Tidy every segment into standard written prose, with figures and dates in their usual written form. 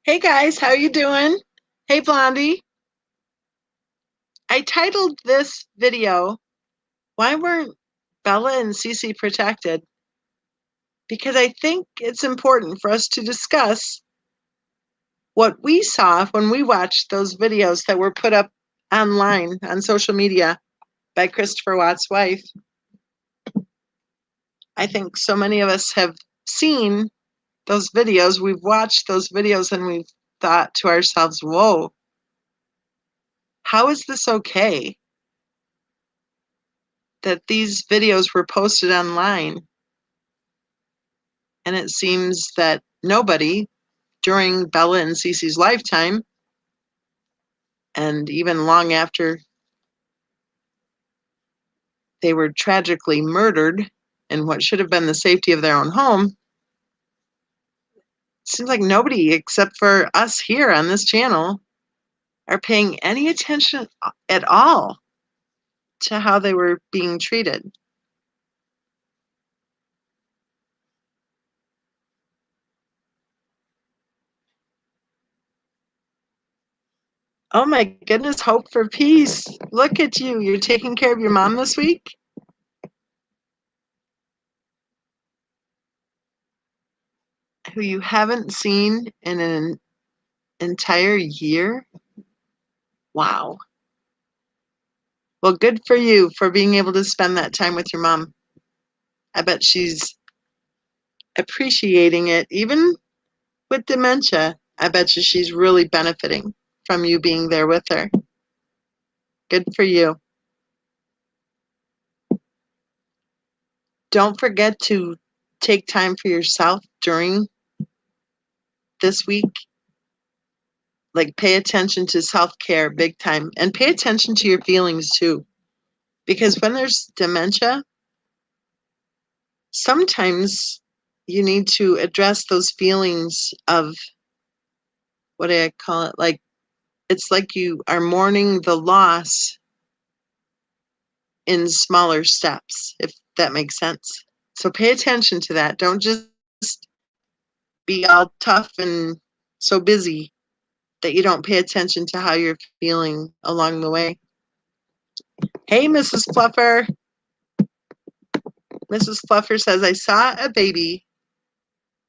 Hey guys, how you doing? Hey Blondie. I titled this video, Why Weren't Bella and Cece Protected? Because I think it's important for us to discuss what we saw when we watched those videos that were put up online on social media by Christopher Watt's wife. I think so many of us have seen those videos. We've watched those videos and we've thought to ourselves, whoa, how is this okay that these videos were posted online? And it seems that nobody during Bella and Cece's lifetime, and even long after they were tragically murdered in what should have been the safety of their own home, it seems like nobody except for us here on this channel are paying any attention at all to how they were being treated. Oh my goodness, hope for peace. Look at you. You're taking care of your mom this week? Who you haven't seen in an entire year? Wow. Well, good for you for being able to spend that time with your mom. I bet she's appreciating it. Even with dementia, I bet you she's really benefiting from you being there with her. Good for you. Don't forget to take time for yourself during this week. Like, pay attention to self-care big time, and pay attention to your feelings too. Because when there's dementia, sometimes you need to address those feelings of, what do I call it? Like, it's like you are mourning the loss in smaller steps, if that makes sense. So pay attention to that. Don't just be all tough and so busy that you don't pay attention to how you're feeling along the way. Hey, Mrs. Fluffer. Mrs. Fluffer says, I saw a baby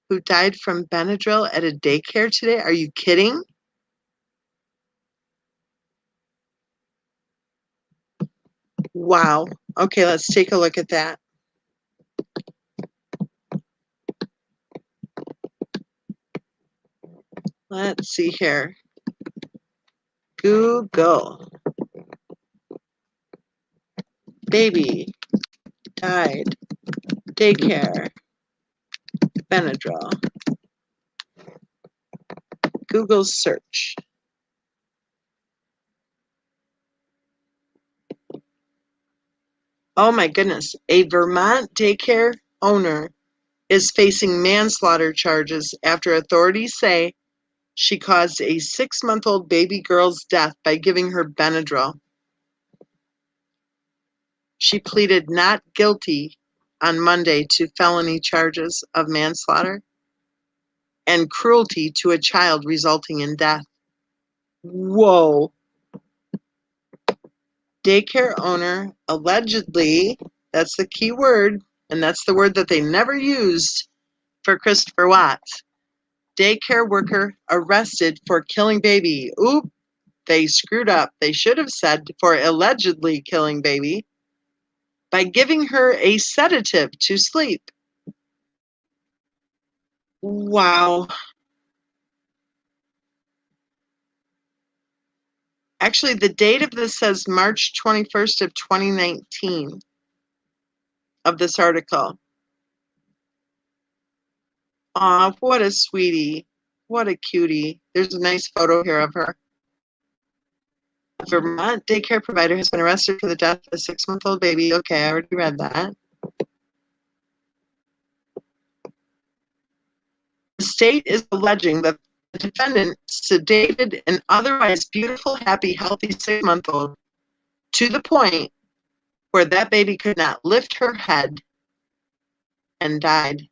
who died from Benadryl at a daycare today. Are you kidding? Wow. Okay, let's take a look at that. Let's see here. Google. Baby died daycare Benadryl. Google search. Oh my goodness. A Vermont daycare owner is facing manslaughter charges after authorities say she caused a 6-month-old baby girl's death by giving her Benadryl. She pleaded not guilty on Monday to felony charges of manslaughter and cruelty to a child resulting in death. Whoa. Daycare owner allegedly, that's the key word, and that's the word that they never used for Christopher Watts. Daycare worker arrested for killing baby. Oop, they screwed up. They should have said for allegedly killing baby by giving her a sedative to sleep. Wow. Actually, the date of this says March 21st of 2019 of this article. Aw, what a sweetie. What a cutie. There's a nice photo here of her. A Vermont daycare provider has been arrested for the death of a 6-month-old baby. Okay, I already read that. The state is alleging that the defendant sedated an otherwise beautiful, happy, healthy 6-month-old to the point where that baby could not lift her head and died.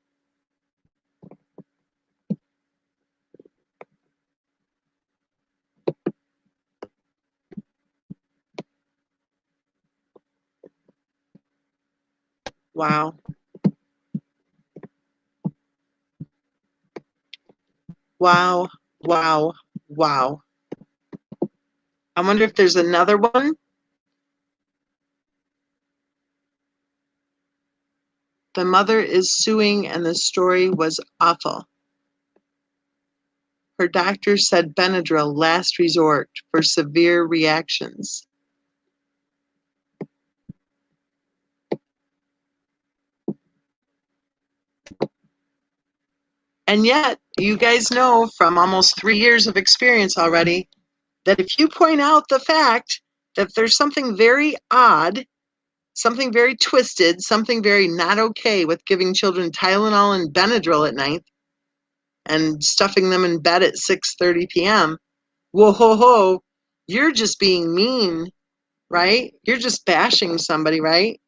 Wow. Wow. Wow. Wow. I wonder if there's another one. The mother is suing and the story was awful. Her doctor said Benadryl last resort for severe reactions. And yet, you guys know from almost 3 years of experience already that if you point out the fact that there's something very odd, something very twisted, something very not okay with giving children Tylenol and Benadryl at night and stuffing them in bed at 6:30 p.m., whoa ho ho, you're just being mean, right? You're just bashing somebody, right?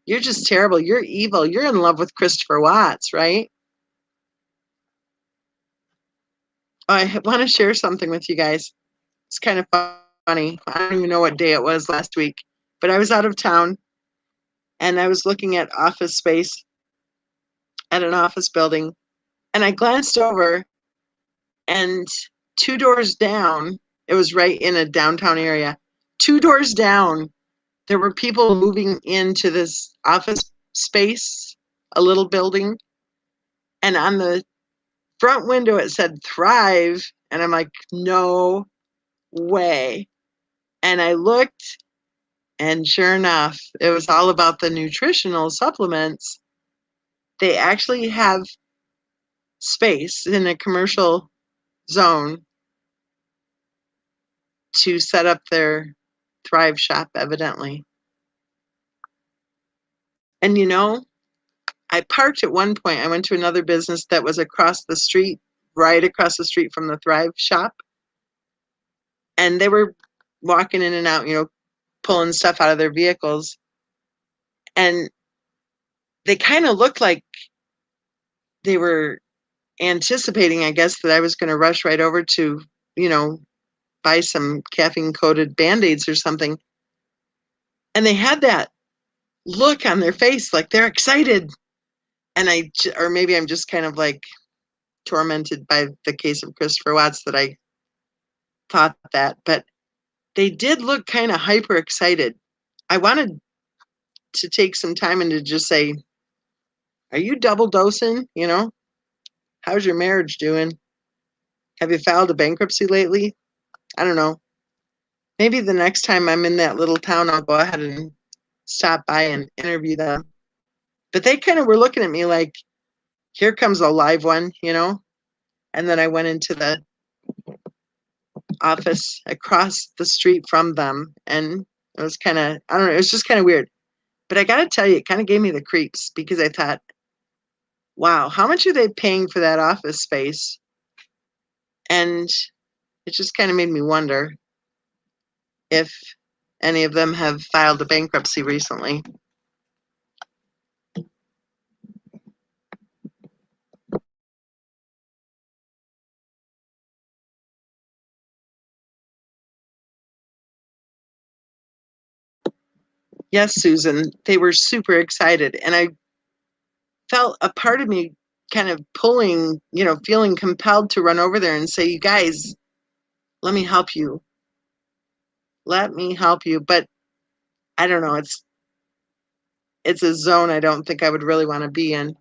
You're just terrible. You're evil. You're in love with Christopher Watts, right? I want to share something with you guys. It's kind of funny. I don't even know what day it was last week, but I was out of town and I was looking at office space at an office building, and I glanced over, and 2 doors down, it was right in a downtown area. 2 doors down, there were people moving into this office space, a little building, and on the front window it said Thrive, and I'm like, no way. And I looked, and sure enough, it was all about the nutritional supplements. They actually have space in a commercial zone to set up their Thrive shop, evidently. And you know, I parked at one point. I went to another business that was across the street, right across the street from the Thrive shop. And they were walking in and out, pulling stuff out of their vehicles. And they kind of looked like they were anticipating, I guess, that I was going to rush right over to, you know, buy some caffeine coated Band-Aids or something. And they had that look on their face like they're excited. And or maybe I'm just kind of like tormented by the case of Christopher Watts that I thought that, but they did look kind of hyper excited. I wanted to take some time and to just say, are you double dosing? How's your marriage doing? Have you filed a bankruptcy lately? I don't know. Maybe the next time I'm in that little town, I'll go ahead and stop by and interview them. But they kind of were looking at me like, here comes a live one. And then I went into the office across the street from them, and it was kind of, I don't know, it was just kind of weird. But I got to tell you, it kind of gave me the creeps because I thought, wow, how much are they paying for that office space? And it just kind of made me wonder if any of them have filed a bankruptcy recently. Yes, Susan, they were super excited. And I felt a part of me kind of pulling, feeling compelled to run over there and say, you guys, let me help you. Let me help you. But I don't know. It's a zone I don't think I would really want to be in.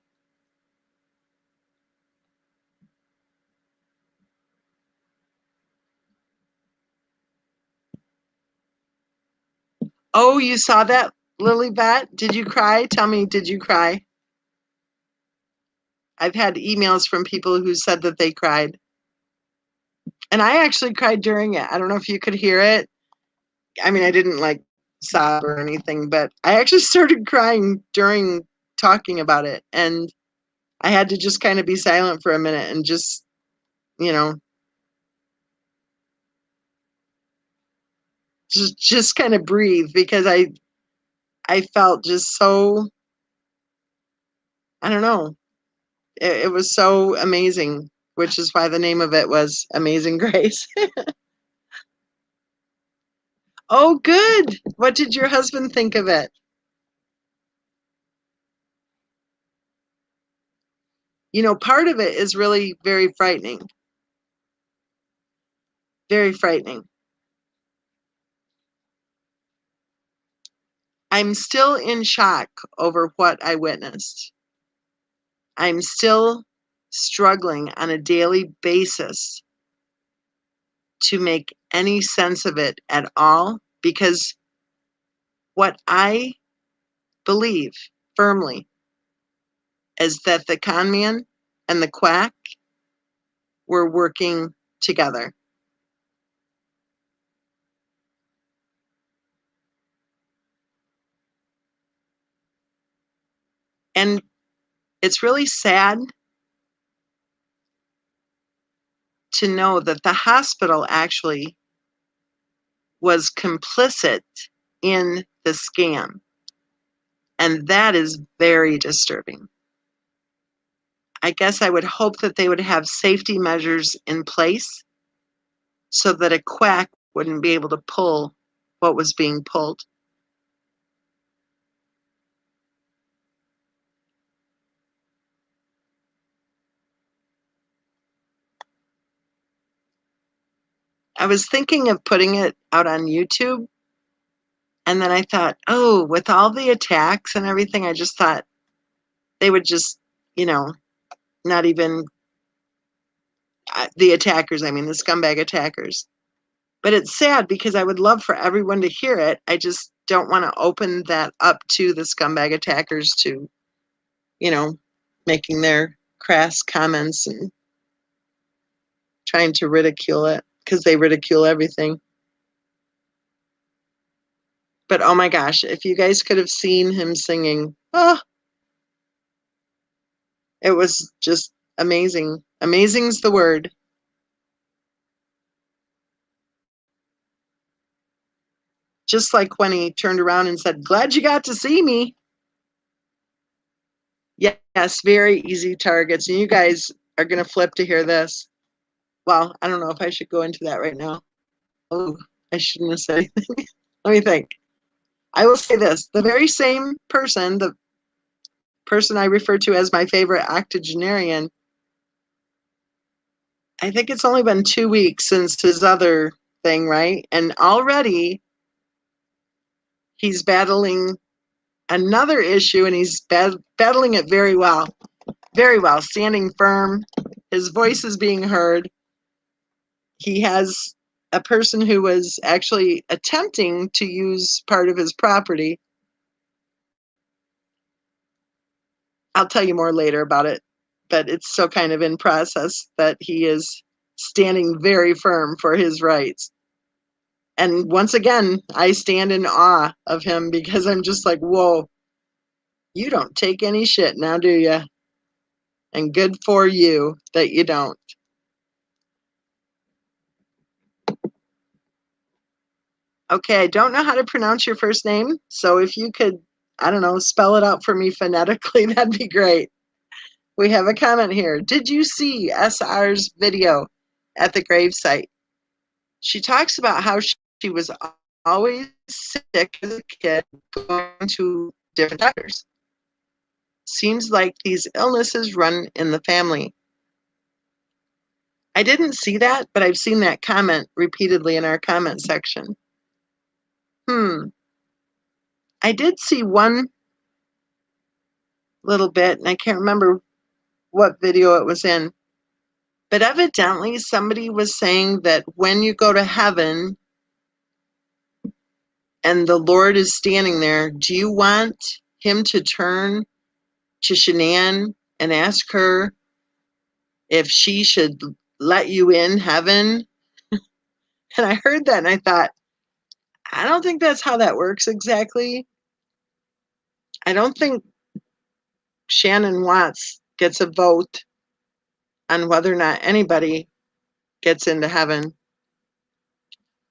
Oh, you saw that, Lilybet? Did you cry? Tell me, did you cry? I've had emails from people who said that they cried. And I actually cried during it. I don't know if you could hear it. I mean, I didn't like sob or anything, but I actually started crying during talking about it. And I had to just kind of be silent for a minute and you know, just kind of breathe because I felt just so, I don't know. It was so amazing, which is why the name of it was Amazing Grace. Oh, good. What did your husband think of it? You know, part of it is really very frightening. Very frightening. I'm still in shock over what I witnessed. I'm still struggling on a daily basis to make any sense of it at all, because what I believe firmly is that the con man and the quack were working together. And it's really sad to know that the hospital actually was complicit in the scam. And that is very disturbing. I guess I would hope that they would have safety measures in place so that a quack wouldn't be able to pull what was being pulled. I was thinking of putting it out on YouTube, and then I thought, oh, with all the attacks and everything, I just thought they would just, you know, not even the attackers, I mean, the scumbag attackers. But it's sad because I would love for everyone to hear it. I just don't want to open that up to the scumbag attackers to, you know, making their crass comments and trying to ridicule it, because they ridicule everything. But oh my gosh, if you guys could have seen him singing, oh, it was just amazing. Amazing's the word. Just like when he turned around and said, "Glad you got to see me." Yes, very easy targets. And you guys are going to flip to hear this. Well, I don't know if I should go into that right now. Oh, I shouldn't have said anything. Let me think. I will say this. The very same person, the person I refer to as my favorite octogenarian, I think it's only been 2 weeks since his other thing, right? And already he's battling another issue, and he's battling it very well, standing firm. His voice is being heard. He has a person who was actually attempting to use part of his property. I'll tell you more later about it, but it's still kind of in process that he is standing very firm for his rights. And once again, I stand in awe of him because I'm just like, whoa, you don't take any shit now, do you? And good for you that you don't. Okay, I don't know how to pronounce your first name, so if you could, I don't know, spell it out for me phonetically, that'd be great. We have a comment here. Did you see SR's video at the gravesite? She talks about how she was always sick as a kid, going to different doctors. Seems like these illnesses run in the family. I didn't see that, but I've seen that comment repeatedly in our comment section. I did see one little bit, and I can't remember what video it was in, but evidently somebody was saying that when you go to heaven and the Lord is standing there, do you want him to turn to Shanann and ask her if she should let you in heaven? And I heard that and I thought, I don't think that's how that works exactly. I don't think Shannon Watts gets a vote on whether or not anybody gets into heaven.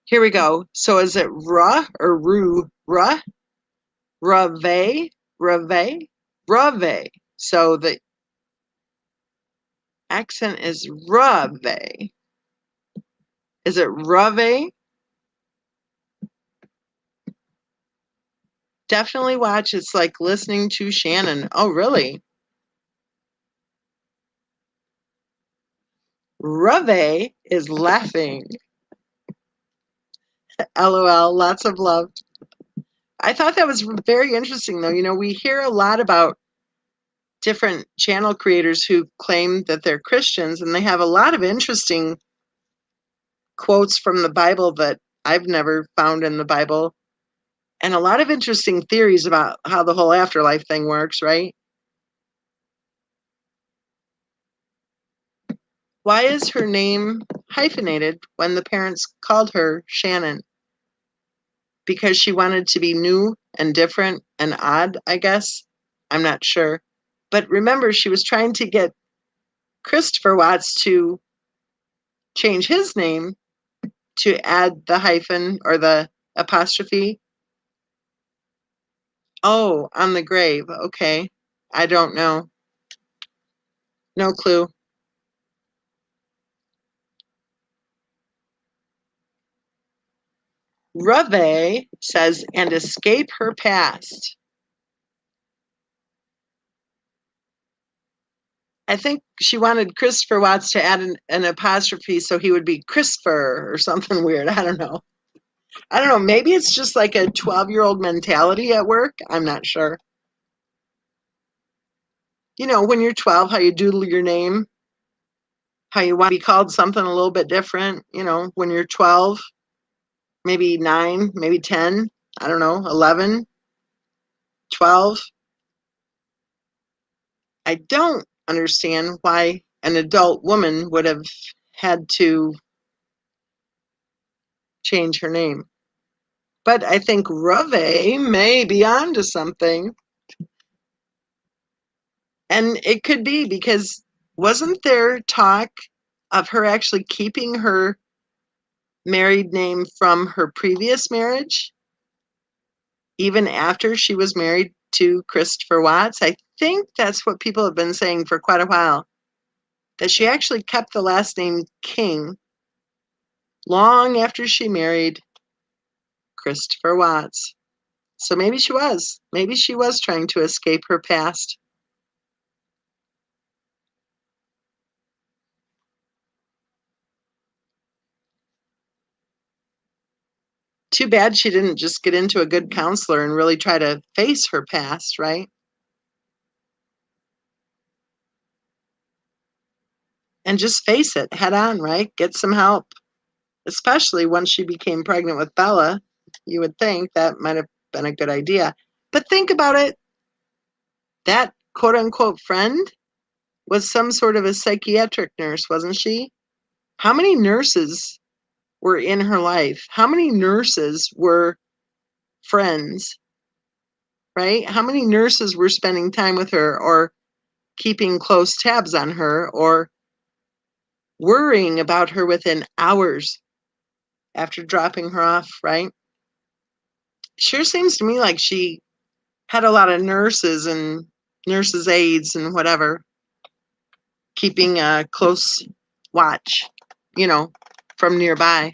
Here we go. So is it Ra or Ru? Ra? Rave? Rave? Rave. So the accent is Rave. Is it Rave? Definitely watch. It's like listening to Shannon. Oh, really? Rave is laughing. LOL, lots of love. I thought that was very interesting, though. You know, we hear a lot about different channel creators who claim that they're Christians, and they have a lot of interesting quotes from the Bible that I've never found in the Bible, and a lot of interesting theories about how the whole afterlife thing works, right? Why is her name hyphenated when the parents called her Shannon? Because she wanted to be new and different and odd, I guess. I'm not sure. But remember, she was trying to get Christopher Watts to change his name to add the hyphen or the apostrophe. Oh, on the grave. Okay. I don't know. No clue. Rave says, and escape her past. I think she wanted Christopher Watts to add an apostrophe so he would be Christopher or something weird. I don't know. Maybe it's just like a 12-year-old mentality at work. I'm not sure. You know, when you're 12, how you doodle your name, how you want to be called something a little bit different. You know, when you're 12, maybe 9, maybe 10, I don't know, 11, 12. I don't understand why an adult woman would have had to change her name. But I think Rave may be onto something. And it could be because wasn't there talk of her actually keeping her married name from her previous marriage, even after she was married to Christopher Watts? I think that's what people have been saying for quite a while, that she actually kept the last name King long after she married Christopher Watts. So maybe she was. Maybe she was trying to escape her past. Too bad she didn't just get into a good counselor and really try to face her past, right? And just face it head on, right? Get some help. Especially once she became pregnant with Bella, you would think that might have been a good idea. But think about it. That quote unquote friend was some sort of a psychiatric nurse, wasn't she? How many nurses were in her life? How many nurses were friends, right? How many nurses were spending time with her or keeping close tabs on her or worrying about her within hours after dropping her off, right? Sure seems to me like she had a lot of nurses and nurses' aides and whatever, keeping a close watch, you know, from nearby.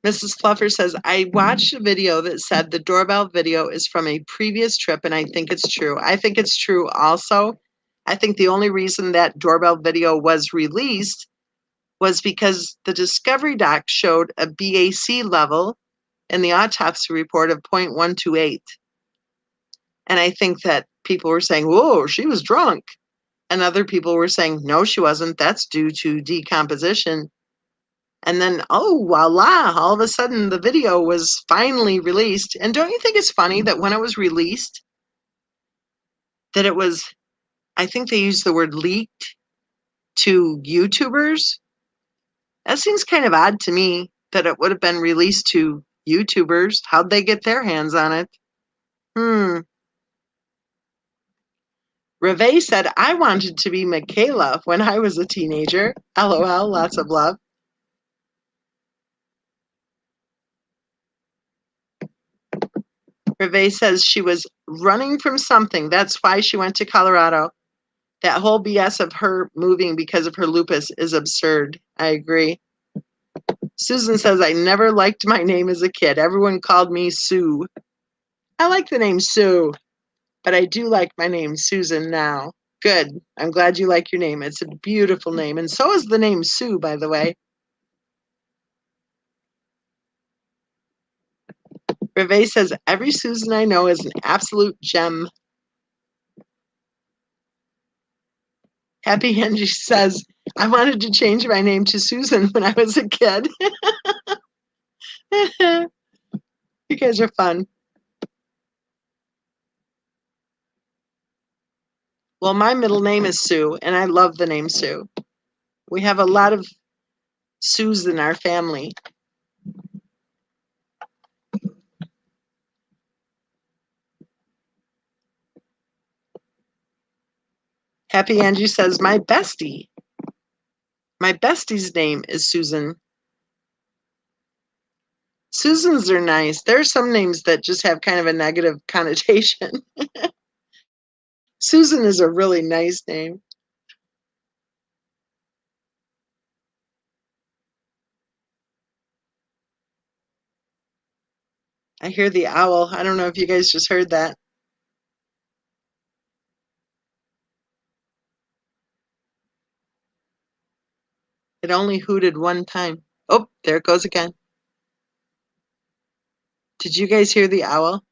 Mrs. Fluffer says, I watched a video that said the doorbell video is from a previous trip, and I think it's true. I think it's true also. I think the only reason that doorbell video was released was because the Discovery Doc showed a BAC level in the autopsy report of 0.128. And I think that people were saying, whoa, she was drunk. And other people were saying, no, she wasn't. That's due to decomposition. And then, oh, voila, all of a sudden the video was finally released. And don't you think it's funny that when it was released, that it was, I think they used the word leaked to YouTubers? That seems kind of odd to me that it would have been released to YouTubers. How'd they get their hands on it? Reve said, I wanted to be Michaela when I was a teenager. LOL, lots of love. Reve says she was running from something. That's why she went to Colorado. That whole BS of her moving because of her lupus is absurd. I agree. Susan says, I never liked my name as a kid. Everyone called me Sue. I like the name Sue, but I do like my name Susan now. Good. I'm glad you like your name. It's a beautiful name. And so is the name Sue, by the way. Reve says, every Susan I know is an absolute gem. Happy Angie says, I wanted to change my name to Susan when I was a kid. You guys are fun. Well, my middle name is Sue, and I love the name Sue. We have a lot of Sues in our family. Happy Angie says, my bestie. My bestie's name is Susan. Susans are nice. There are some names that just have kind of a negative connotation. Susan is a really nice name. I hear the owl. I don't know if you guys just heard that. It only hooted one time. Oh, there it goes again. Did you guys hear the owl?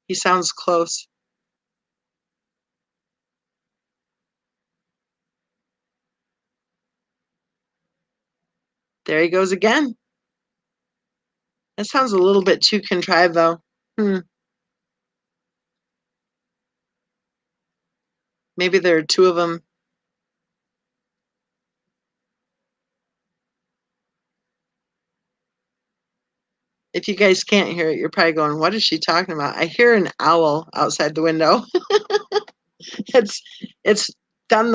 He sounds close. There he goes again. That sounds a little bit too contrived, though. Maybe there are two of them. If you guys can't hear it, you're probably going, what is she talking about? I hear an owl outside the window. It's done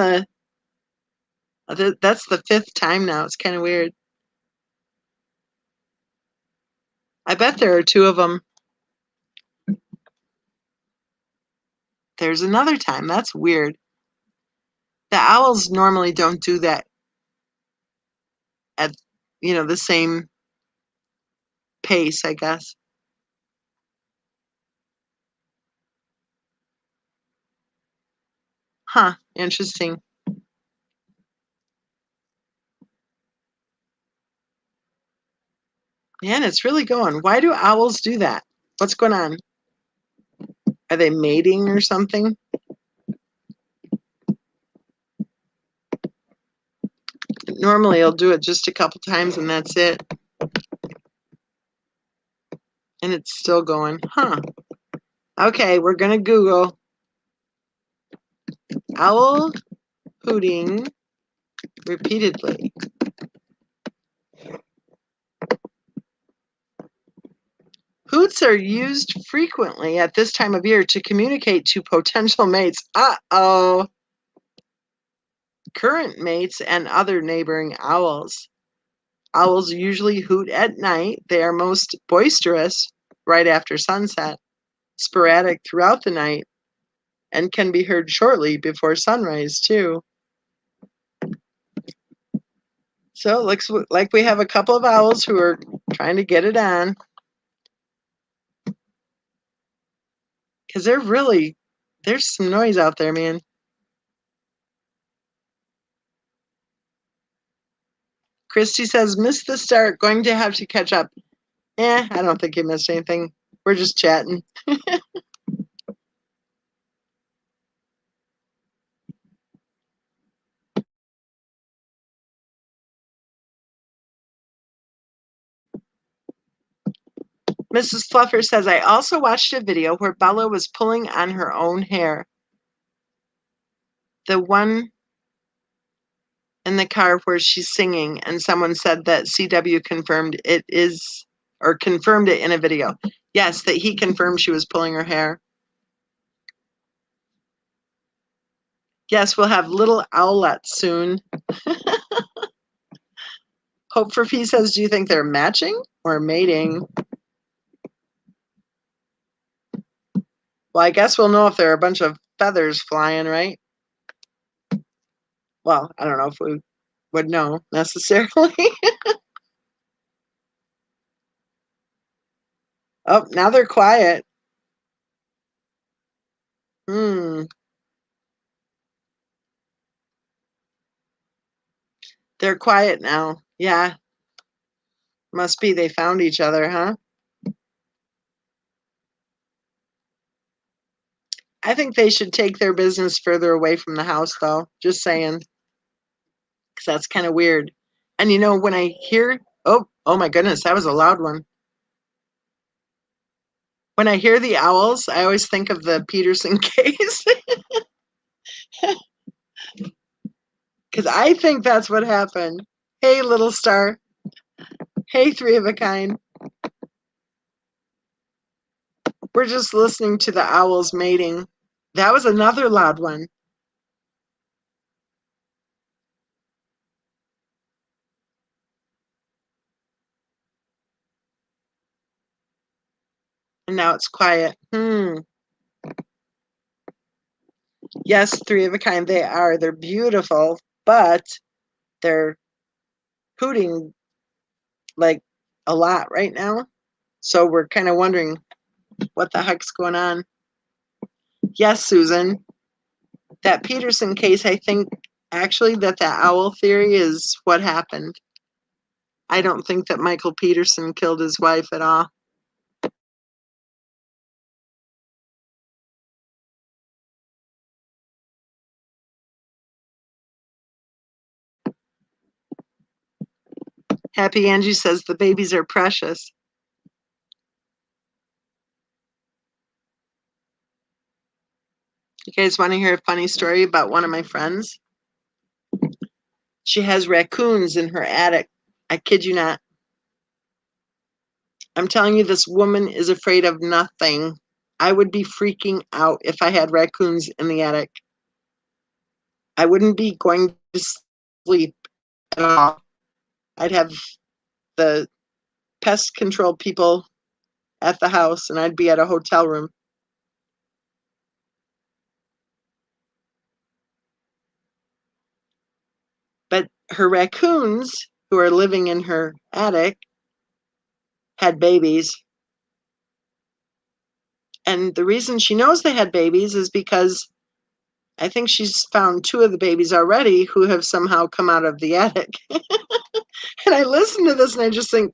that's the fifth time now. It's kind of weird. I bet there are two of them. There's another time. That's weird. The owls normally don't do that at, the same pace, I guess. Huh, interesting. Man, it's really going. Why do owls do that? What's going on? Are they mating or something? Normally, I'll do it just a couple times and that's it. And it's still going. Huh. Okay, we're going to Google owl hooting repeatedly. Hoots are used frequently at this time of year to communicate to potential mates. Uh-oh. Current mates and other neighboring owls. Owls usually hoot at night. They are most boisterous right after sunset, sporadic throughout the night, and can be heard shortly before sunrise, too. So it looks like we have a couple of owls who are trying to get it on. Because there's some noise out there, man. Christy says, missed the start, going to have to catch up. I don't think you missed anything. We're just chatting. Mrs. Fluffer says, I also watched a video where Bella was pulling on her own hair. The one in the car where she's singing, and someone said that CW confirmed it in a video. Yes, that he confirmed she was pulling her hair. Yes, we'll have little owlets soon. Hope for Peace says, do you think they're matching or mating? Well, I guess we'll know if there are a bunch of feathers flying, right? Well, I don't know if we would know necessarily. Oh, now they're quiet. They're quiet now. Yeah. Must be they found each other, huh? I think they should take their business further away from the house, though. Just saying, because that's kind of weird. And you know, when I hear, oh my goodness, that was a loud one. When I hear the owls, I always think of the Peterson case, because I think that's what happened. Hey, little star. Hey, three of a kind. We're just listening to the owls mating. That was another loud one. And now it's quiet. Yes, three of a kind they are. They're beautiful, but they're hooting like a lot right now. So we're kind of wondering what the heck's going on. Yes, Susan. That Peterson case, I think actually that owl theory is what happened. I don't think that Michael Peterson killed his wife at all. Happy Angie says the babies are precious. You guys want to hear a funny story about one of my friends? She has raccoons in her attic. I kid you not. I'm telling you, this woman is afraid of nothing. I would be freaking out if I had raccoons in the attic. I wouldn't be going to sleep at all. I'd have the pest control people at the house and I'd be at a hotel room. But her raccoons, who are living in her attic, had babies. And the reason she knows they had babies is because I think she's found two of the babies already who have somehow come out of the attic. And I listen to this and I just think,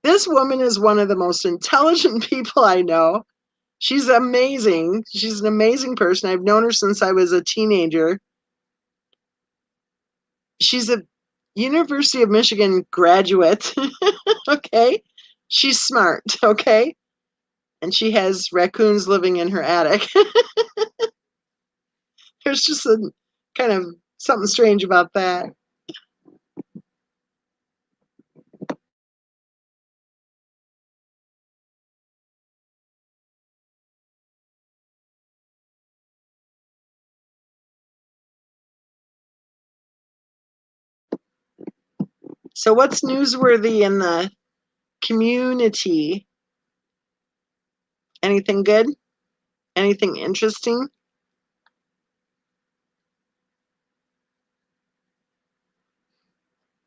this woman is one of the most intelligent people I know. She's amazing. She's an amazing person. I've known her since I was a teenager. She's a University of Michigan graduate. Okay. She's smart. Okay. And she has raccoons living in her attic. There's just a kind of something strange about that. So, what's newsworthy in the community? Anything good? Anything interesting?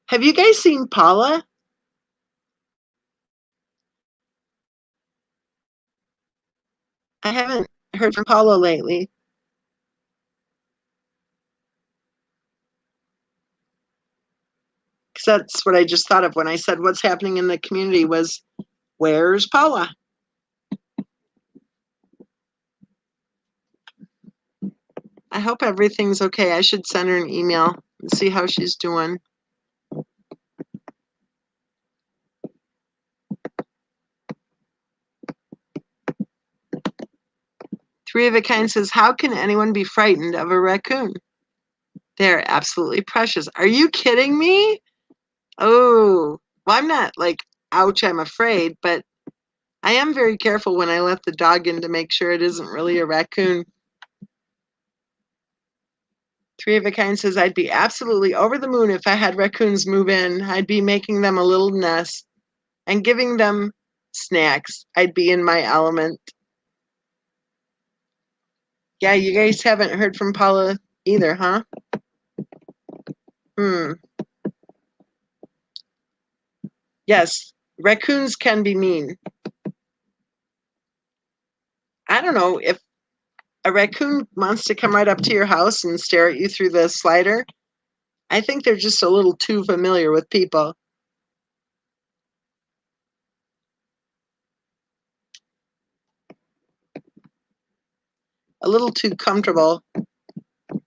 Have you guys seen Paula? I haven't heard from Paula lately. Because that's what I just thought of when I said what's happening in the community was, where's Paula? I hope everything's okay. I should send her an email and see how she's doing. Three of a kind says, how can anyone be frightened of a raccoon? They're absolutely precious. Are you kidding me? Oh, well, I'm not like, ouch, I'm afraid, but I am very careful when I let the dog in to make sure it isn't really a raccoon. Three of a kind says, I'd be absolutely over the moon if I had raccoons move in. I'd be making them a little nest and giving them snacks. I'd be in my element. Yeah, you guys haven't heard from Paula either, huh? Yes, raccoons can be mean. I don't know if a raccoon wants to come right up to your house and stare at you through the slider. I think they're just a little too familiar with people. A little too comfortable. Let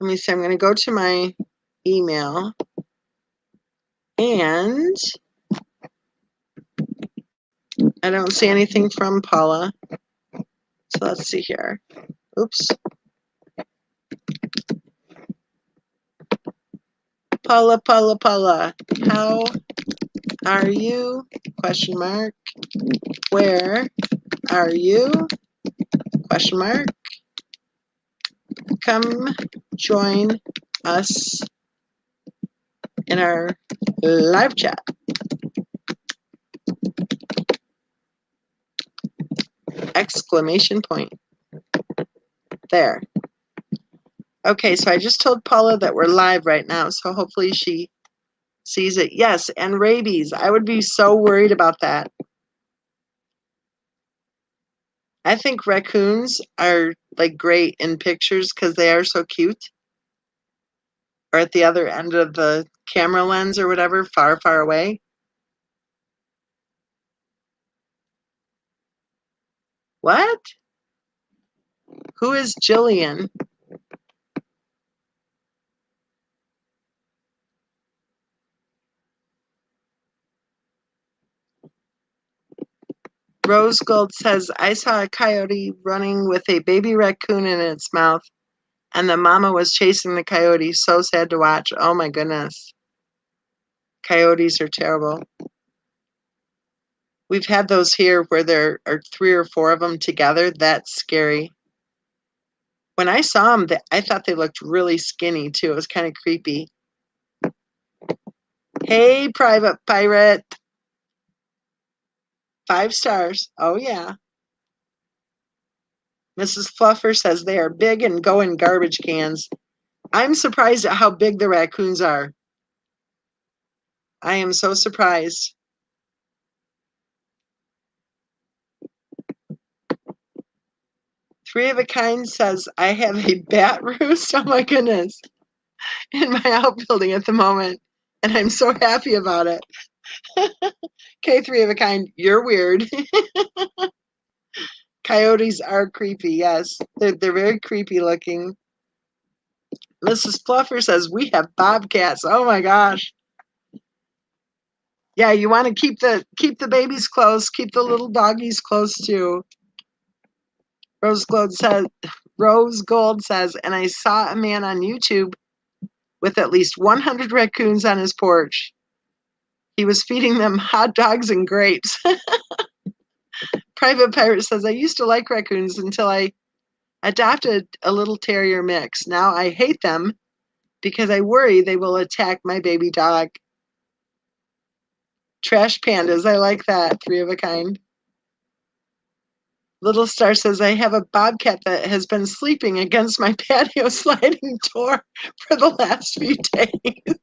me see, I'm going to go to my email and I don't see anything from Paula. So let's see here. Oops. Paula, how are you? Question mark. Where are you? Question mark. Come join us in our live chat. Exclamation point. There. Okay, so I just told Paula that we're live right now, so hopefully she sees it. Yes, and rabies. I would be so worried about that. I think raccoons are like great in pictures because they are so cute. Or at the other end of the camera lens or whatever, far, far away. What? Who is Jillian? Rose Gold says, I saw a coyote running with a baby raccoon in its mouth, and the mama was chasing the coyote. So sad to watch. Oh my goodness. Coyotes are terrible. We've had those here where there are 3 or 4 of them together. That's scary. When I saw them, I thought they looked really skinny too. It was kind of creepy. Hey, Private Pirate. 5 stars. Oh, yeah. Mrs. Fluffer says they are big and go in garbage cans. I'm surprised at how big the raccoons are. I am so surprised. Three of a Kind says, I have a bat roost, oh my goodness, in my outbuilding at the moment, and I'm so happy about it. Okay, Three of a Kind, you're weird. Coyotes are creepy, yes. They're very creepy looking. Mrs. Fluffer says, we have bobcats. Oh my gosh. Yeah, you want to keep the babies close, keep the little doggies close too. Rose Gold says, and I saw a man on YouTube with at least 100 raccoons on his porch. He was feeding them hot dogs and grapes. Private Pirate says, I used to like raccoons until I adopted a little terrier mix. Now I hate them because I worry they will attack my baby dog. Trash pandas, I like that. Three of a Kind. Little Star says, I have a bobcat that has been sleeping against my patio sliding door for the last few days.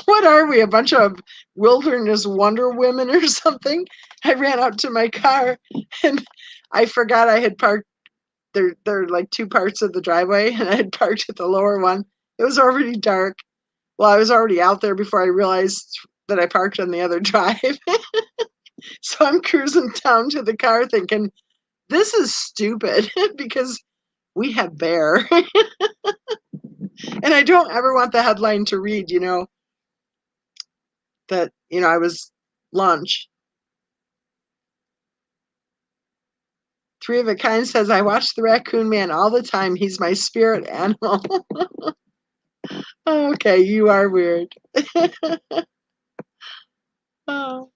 What are we, a bunch of wilderness Wonder Women or something? I ran out to my car and I forgot I had parked. There are like 2 parts of the driveway, and I had parked at the lower one. It was already dark. Well, I was already out there before I realized that I parked on the other drive. So I'm cruising down to the car thinking, this is stupid because we have bear. And I don't ever want the headline to read, that, I was lunch. Three of a Kind says, I watch the Raccoon Man all the time. He's my spirit animal. Okay, you are weird. Oh.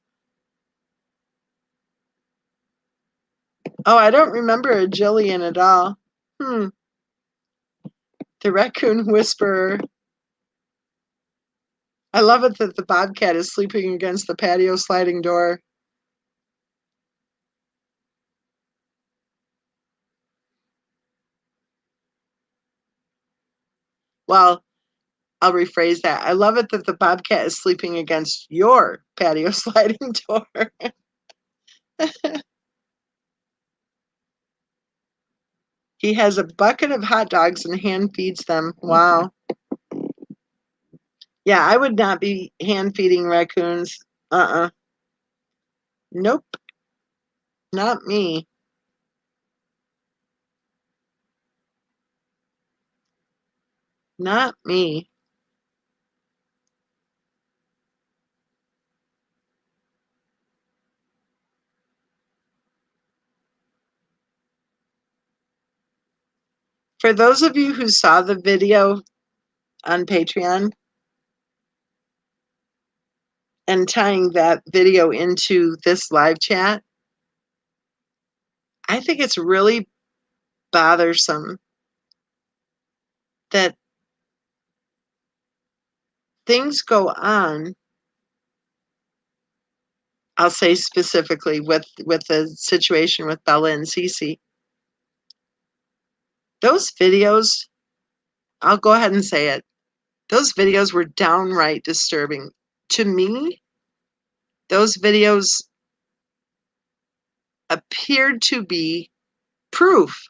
Oh, I don't remember a Jillian at all. The Raccoon Whisperer. I love it that the bobcat is sleeping against the patio sliding door. Well, I'll rephrase that. I love it that the bobcat is sleeping against your patio sliding door. He has a bucket of hot dogs and hand feeds them. Wow. Yeah, I would not be hand feeding raccoons. Nope, not me. Not me. For those of you who saw the video on Patreon and tying that video into this live chat, I think it's really bothersome that things go on. I'll say specifically with the situation with Bella and Cece. Those videos, I'll go ahead and say it. Those videos were downright disturbing. To me, those videos appeared to be proof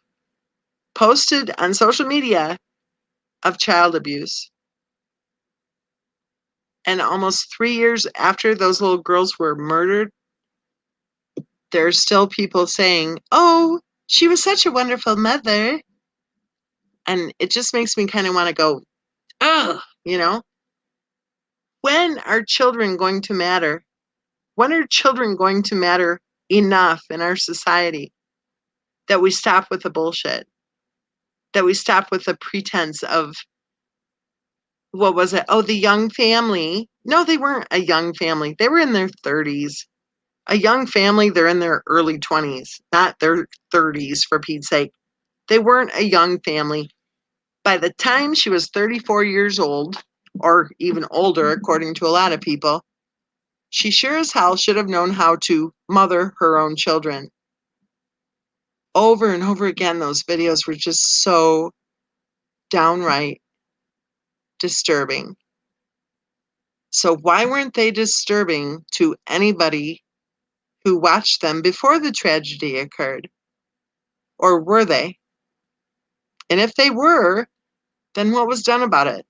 posted on social media of child abuse. And almost 3 years after those little girls were murdered, there's still people saying, "Oh, she was such a wonderful mother." And it just makes me kind of want to go, ugh, you know? When are children going to matter? When are children going to matter enough in our society that we stop with the bullshit? That we stop with the pretense of, what was it? Oh, the young family. No, they weren't a young family. They were in their 30s. A young family, they're in their early 20s, not their 30s, for Pete's sake. They weren't a young family. By the time she was 34 years old, or even older, according to a lot of people, she sure as hell should have known how to mother her own children. Over and over again, those videos were just so downright disturbing. So why weren't they disturbing to anybody who watched them before the tragedy occurred? Or were they? And if they were, then what was done about it?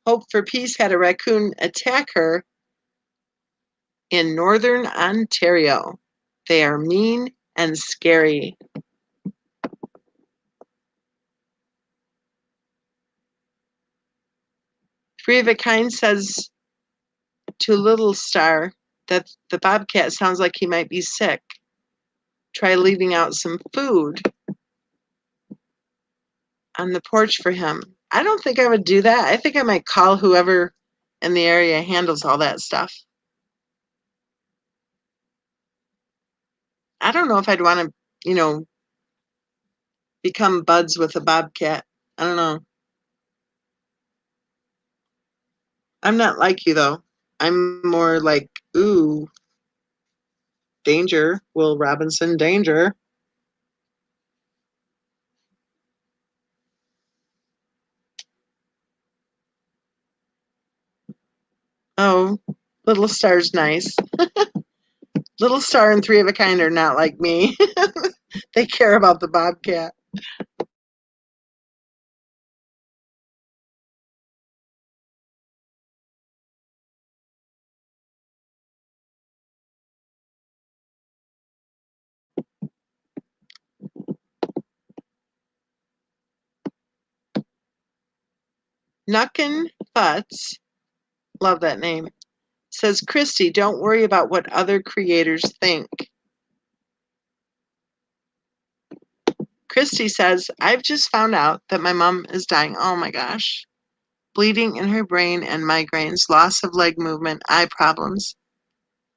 Hope for Peace had a raccoon attack her in northern Ontario. They are mean and scary. Three of a Kind says to Little Star that the bobcat sounds like he might be sick. Try leaving out some food on the porch for him. I don't think I would do that. I think I might call whoever in the area handles all that stuff. I don't know if I'd want to, become buds with a bobcat. I don't know. I'm not like you though. I'm more like, ooh, danger, Will Robinson, danger. Oh, Little Star's nice. Little Star and Three of a Kind are not like me. They care about the bobcat. Nuckin Futz, love that name, says, Christy, don't worry about what other creators think. Christy says, I've just found out that my mom is dying. Oh my gosh. Bleeding in her brain and migraines, loss of leg movement, eye problems.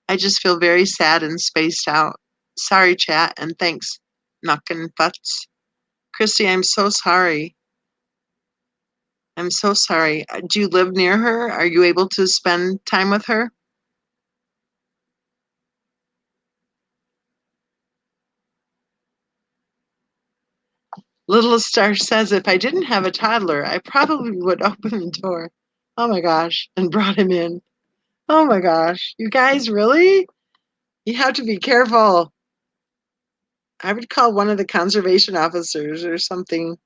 I just feel very sad and spaced out. Sorry, chat, and thanks, Nuckin Futz. Christy, I'm so sorry. I'm so sorry. Do you live near her? Are you able to spend time with her? Little Star says, if I didn't have a toddler, I probably would open the door. Oh my gosh, and brought him in. Oh my gosh. You guys, really? You have to be careful. I would call one of the conservation officers or something.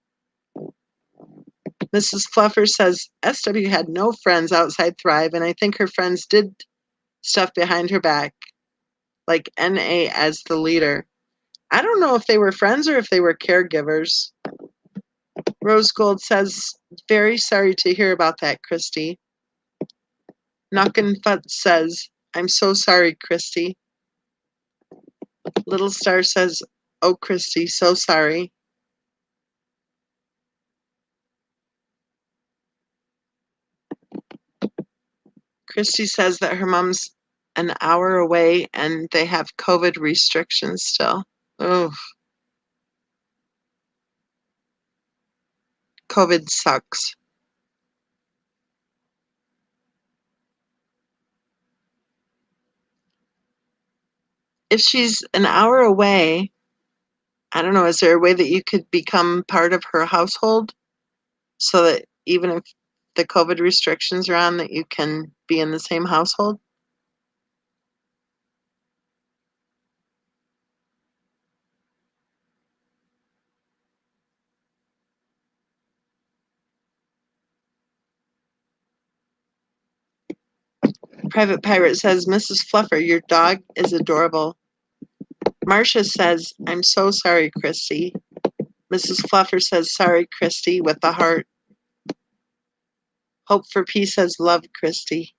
Mrs. Fluffer says SW had no friends outside Thrive, and I think her friends did stuff behind her back, like NA as the leader. I don't know if they were friends or if they were caregivers. Rose Gold says, very sorry to hear about that, Christy. Knockin' Futz says, I'm so sorry, Christy. Little Star says, oh, Christy, so sorry. Christy says that her mom's an hour away and they have COVID restrictions still. Oh, COVID sucks. If she's an hour away, I don't know, is there a way that you could become part of her household so that even if the COVID restrictions are on, that you can be in the same household? Private Pirate says, Mrs. Fluffer, your dog is adorable. Marcia says, I'm so sorry, Christy. Mrs. Fluffer says, sorry, Christy, with the heart. Hope for Peace says, love, Christy.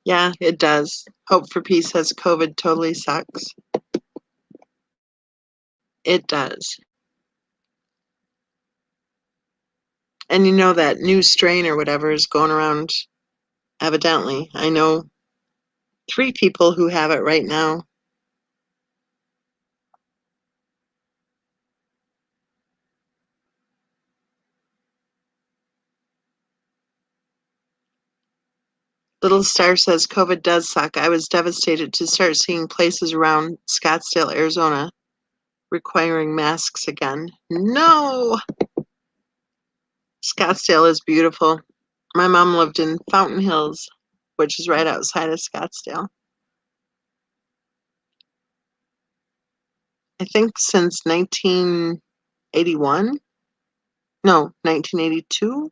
Yeah, it does. Hope for Peace says, COVID totally sucks. It does. And you know that new strain or whatever is going around, evidently. I know 3 people who have it right now. Little Star says, COVID does suck. I was devastated to start seeing places around Scottsdale, Arizona requiring masks again. No! Scottsdale is beautiful. My mom lived in Fountain Hills, which is right outside of Scottsdale. I think since 1981. No, 1982.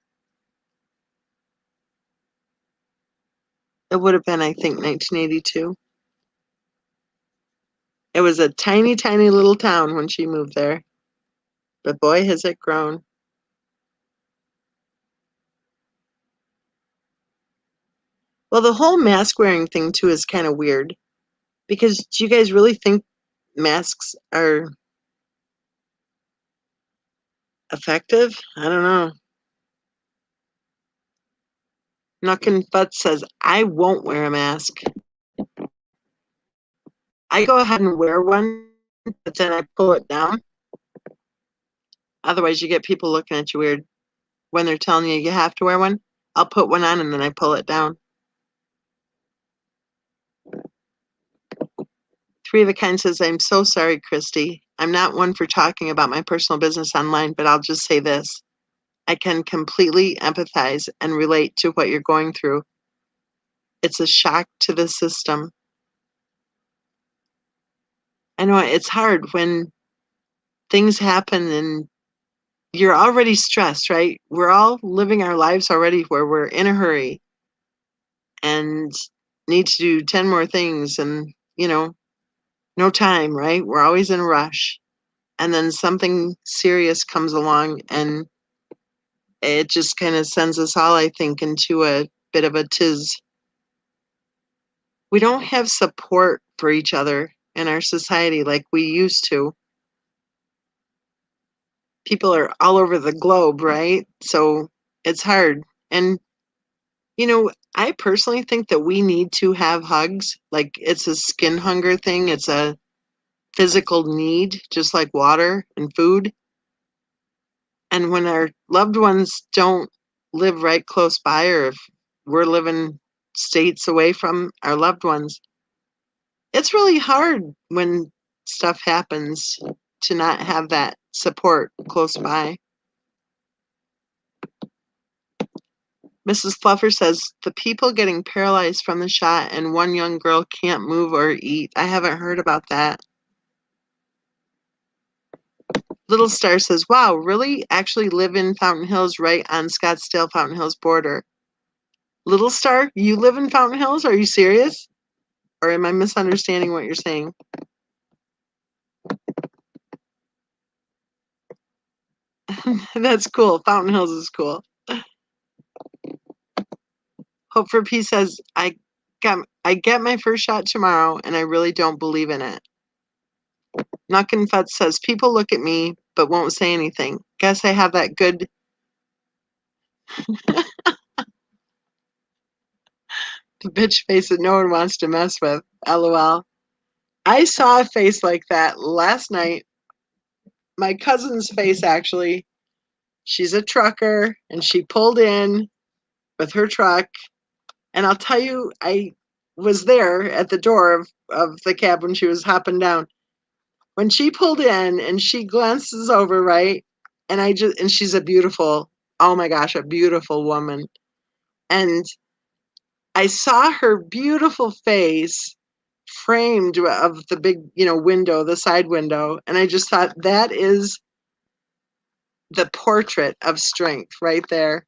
It would have been, I think, 1982. It was a tiny, tiny little town when she moved there. But boy, has it grown. Well, the whole mask wearing thing, too, is kind of weird. Because do you guys really think masks are effective? I don't know. Knockin' Futt says, I won't wear a mask. I go ahead and wear one, but then I pull it down. Otherwise, you get people looking at you weird when they're telling you you have to wear one. I'll put one on and then I pull it down. Three of a Kind says, I'm so sorry, Christy. I'm not one for talking about my personal business online, but I'll just say this. I can completely empathize and relate to what you're going through. It's a shock to the system. I know it's hard when things happen and you're already stressed, right? We're all living our lives already where we're in a hurry and need to do 10 more things and, no time, right? We're always in a rush. And then something serious comes along and it just kind of sends us all, I think, into a bit of a tiz. We don't have support for each other in our society like we used to. People are all over the globe, right? So it's hard. And, I personally think that we need to have hugs. Like it's a skin hunger thing, it's a physical need, just like water and food. And when our loved ones don't live right close by, or if we're living states away from our loved ones. It's really hard when stuff happens to not have that support close by. Mrs. Fluffer says, the people getting paralyzed from the shot and one young girl can't move or eat. I haven't heard about that. Little Star says, wow, really? Actually live in Fountain Hills, right on Scottsdale Fountain Hills border. Little Star, you live in Fountain Hills? Are you serious? Or am I misunderstanding what you're saying? That's cool. Fountain Hills is cool. Hope for Peace says, I get my first shot tomorrow, and I really don't believe in it. Nuckin Futz says, people look at me, but won't say anything. Guess I have that good... the bitch face that no one wants to mess with. LOL. I saw a face like that last night. My cousin's face, actually. She's a trucker, and she pulled in with her truck. And I'll tell you, I was there at the door of the cab when she was hopping down. When she pulled in and she glances over, right? And she's a beautiful, oh my gosh, a beautiful woman. And I saw her beautiful face framed of the big, window, the side window. And I just thought, that is the portrait of strength right there.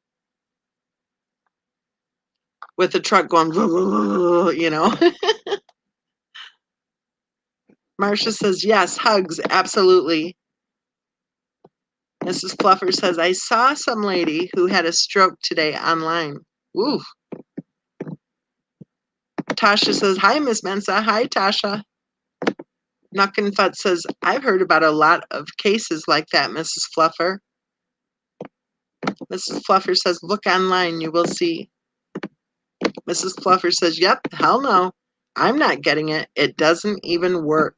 With the truck going, Marcia says, yes, hugs, absolutely. Mrs. Fluffer says, I saw some lady who had a stroke today online. Ooh. Tasha says, hi, Miss Mensa. Hi, Tasha. Nuckin Fut says, I've heard about a lot of cases like that, Mrs. Fluffer. Mrs. Fluffer says, look online, you will see. Mrs. Fluffer says, yep, hell no. I'm not getting it. It doesn't even work.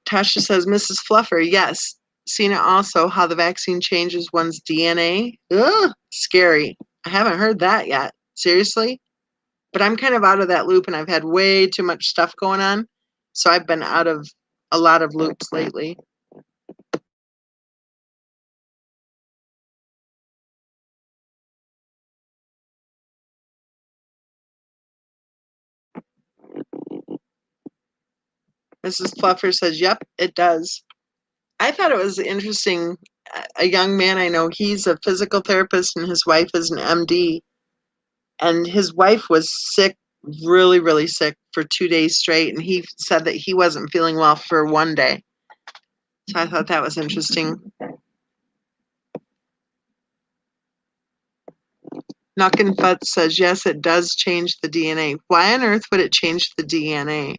Tasha says, Mrs. Fluffer, yes. Seen it also, how the vaccine changes one's DNA. Ugh, scary. I haven't heard that yet. Seriously? But I'm kind of out of that loop, and I've had way too much stuff going on. So I've been out of a lot of loops lately. Mrs. Fluffer says, yep, it does. I thought it was interesting. A young man I know, he's a physical therapist, and his wife is an MD. And his wife was sick, really, really sick for 2 days straight. And he said that he wasn't feeling well for one day. So I thought that was interesting. Nuckin Futz says, yes, it does change the DNA. Why on earth would it change the DNA?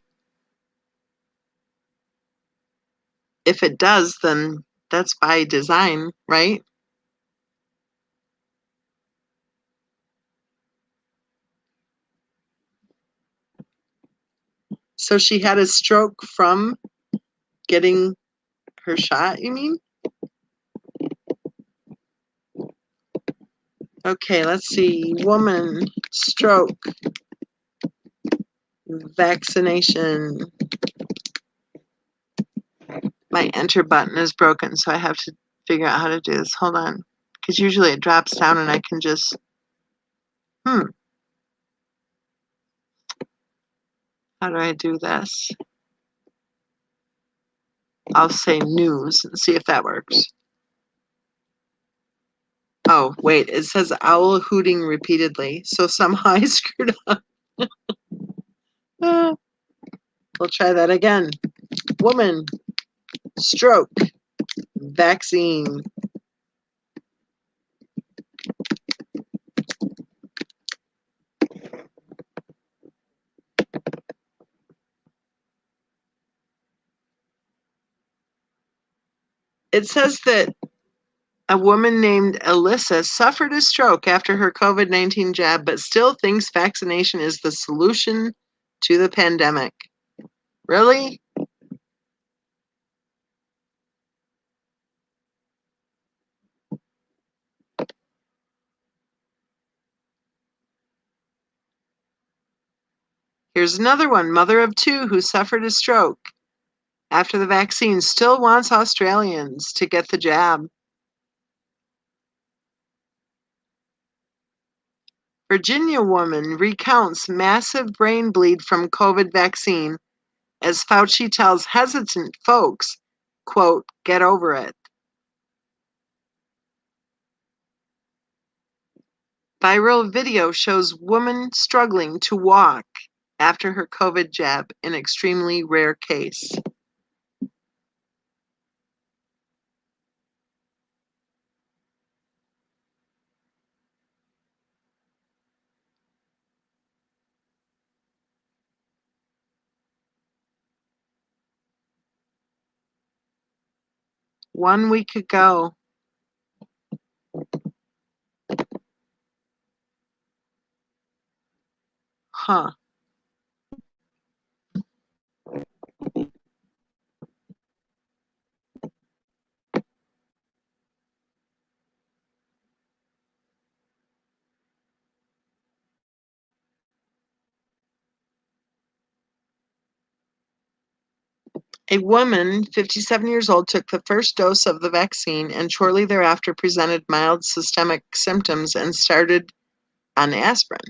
If it does, then that's by design, right? So she had a stroke from getting her shot, you mean? Okay, let's see. Woman, stroke, vaccination. My enter button is broken, so I have to figure out how to do this. Hold on. Because usually it drops down and I can just, how do I do this? I'll say news and see if that works. Oh, wait, it says owl hooting repeatedly, so somehow I screwed up. We'll try that again. Woman, stroke, vaccine. It says that a woman named Alyssa suffered a stroke after her COVID-19 jab, but still thinks vaccination is the solution to the pandemic. Really? Here's another one. Mother of two who suffered a stroke after the vaccine still wants Australians to get the jab. Virginia woman recounts massive brain bleed from COVID vaccine as Fauci tells hesitant folks, quote, get over it. Viral video shows woman struggling to walk after her COVID jab, an extremely rare case. One week ago. Huh. A woman, 57 years old, took the first dose of the vaccine and shortly thereafter presented mild systemic symptoms and started on aspirin.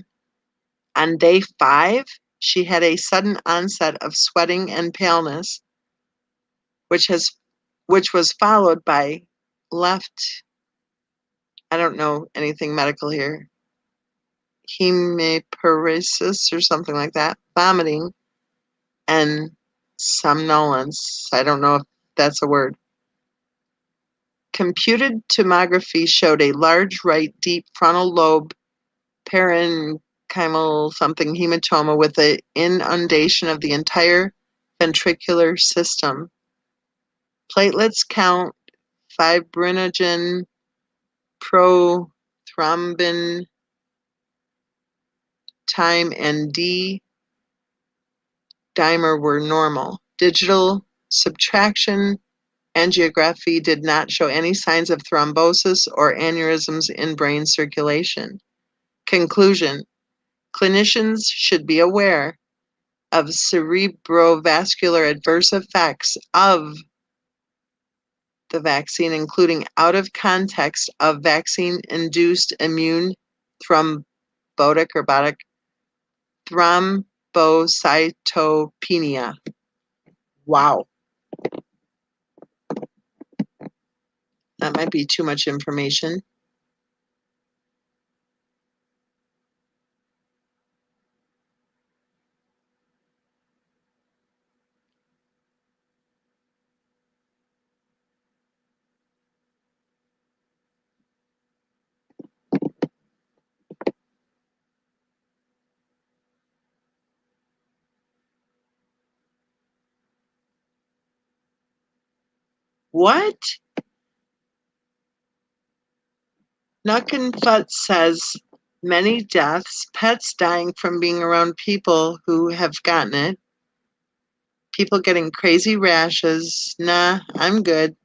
On day 5, she had a sudden onset of sweating and paleness, which was followed by I don't know anything medical here, hemiparesis or something like that, vomiting, and somnolence. I don't know if that's a word. Computed tomography showed a large right deep frontal lobe parenchymal something hematoma with an inundation of the entire ventricular system. Platelets count, fibrinogen, prothrombin, time, and D dimer were normal. Digital subtraction angiography did not show any signs of thrombosis or aneurysms in brain circulation. Conclusion: clinicians should be aware of cerebrovascular adverse effects of the vaccine, including out of context of vaccine-induced immune thrombotic thrombocytopenia. Wow. That might be too much information. What? Nuckenfut says many deaths, pets dying from being around people who have gotten it, people getting crazy rashes. Nah, I'm good.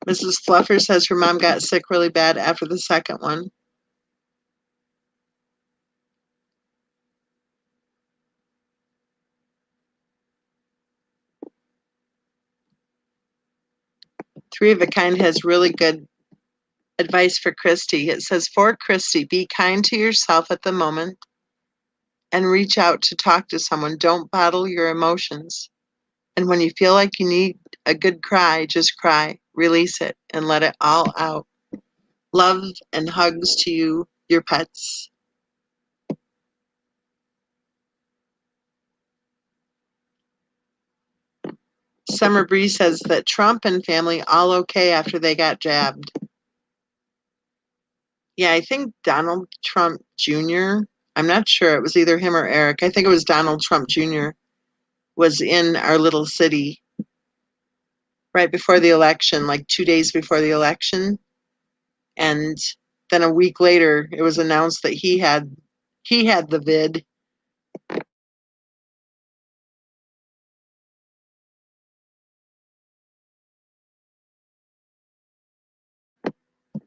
Mrs. Fluffer says her mom got sick really bad after the second one. Three of a Kind has really good advice for Christy. It says, for Christy, be kind to yourself at the moment and reach out to talk to someone. Don't bottle your emotions. And when you feel like you need a good cry, just cry, release it, and let it all out. Love and hugs to you, your pets. Summer Breeze says that Trump and family all okay after they got jabbed. Yeah, I think Donald Trump Jr., I'm not sure, it was either him or Eric. I think it was Donald Trump Jr. was in our little city right before the election, like 2 days before the election. And then a week later, it was announced that he had the vid.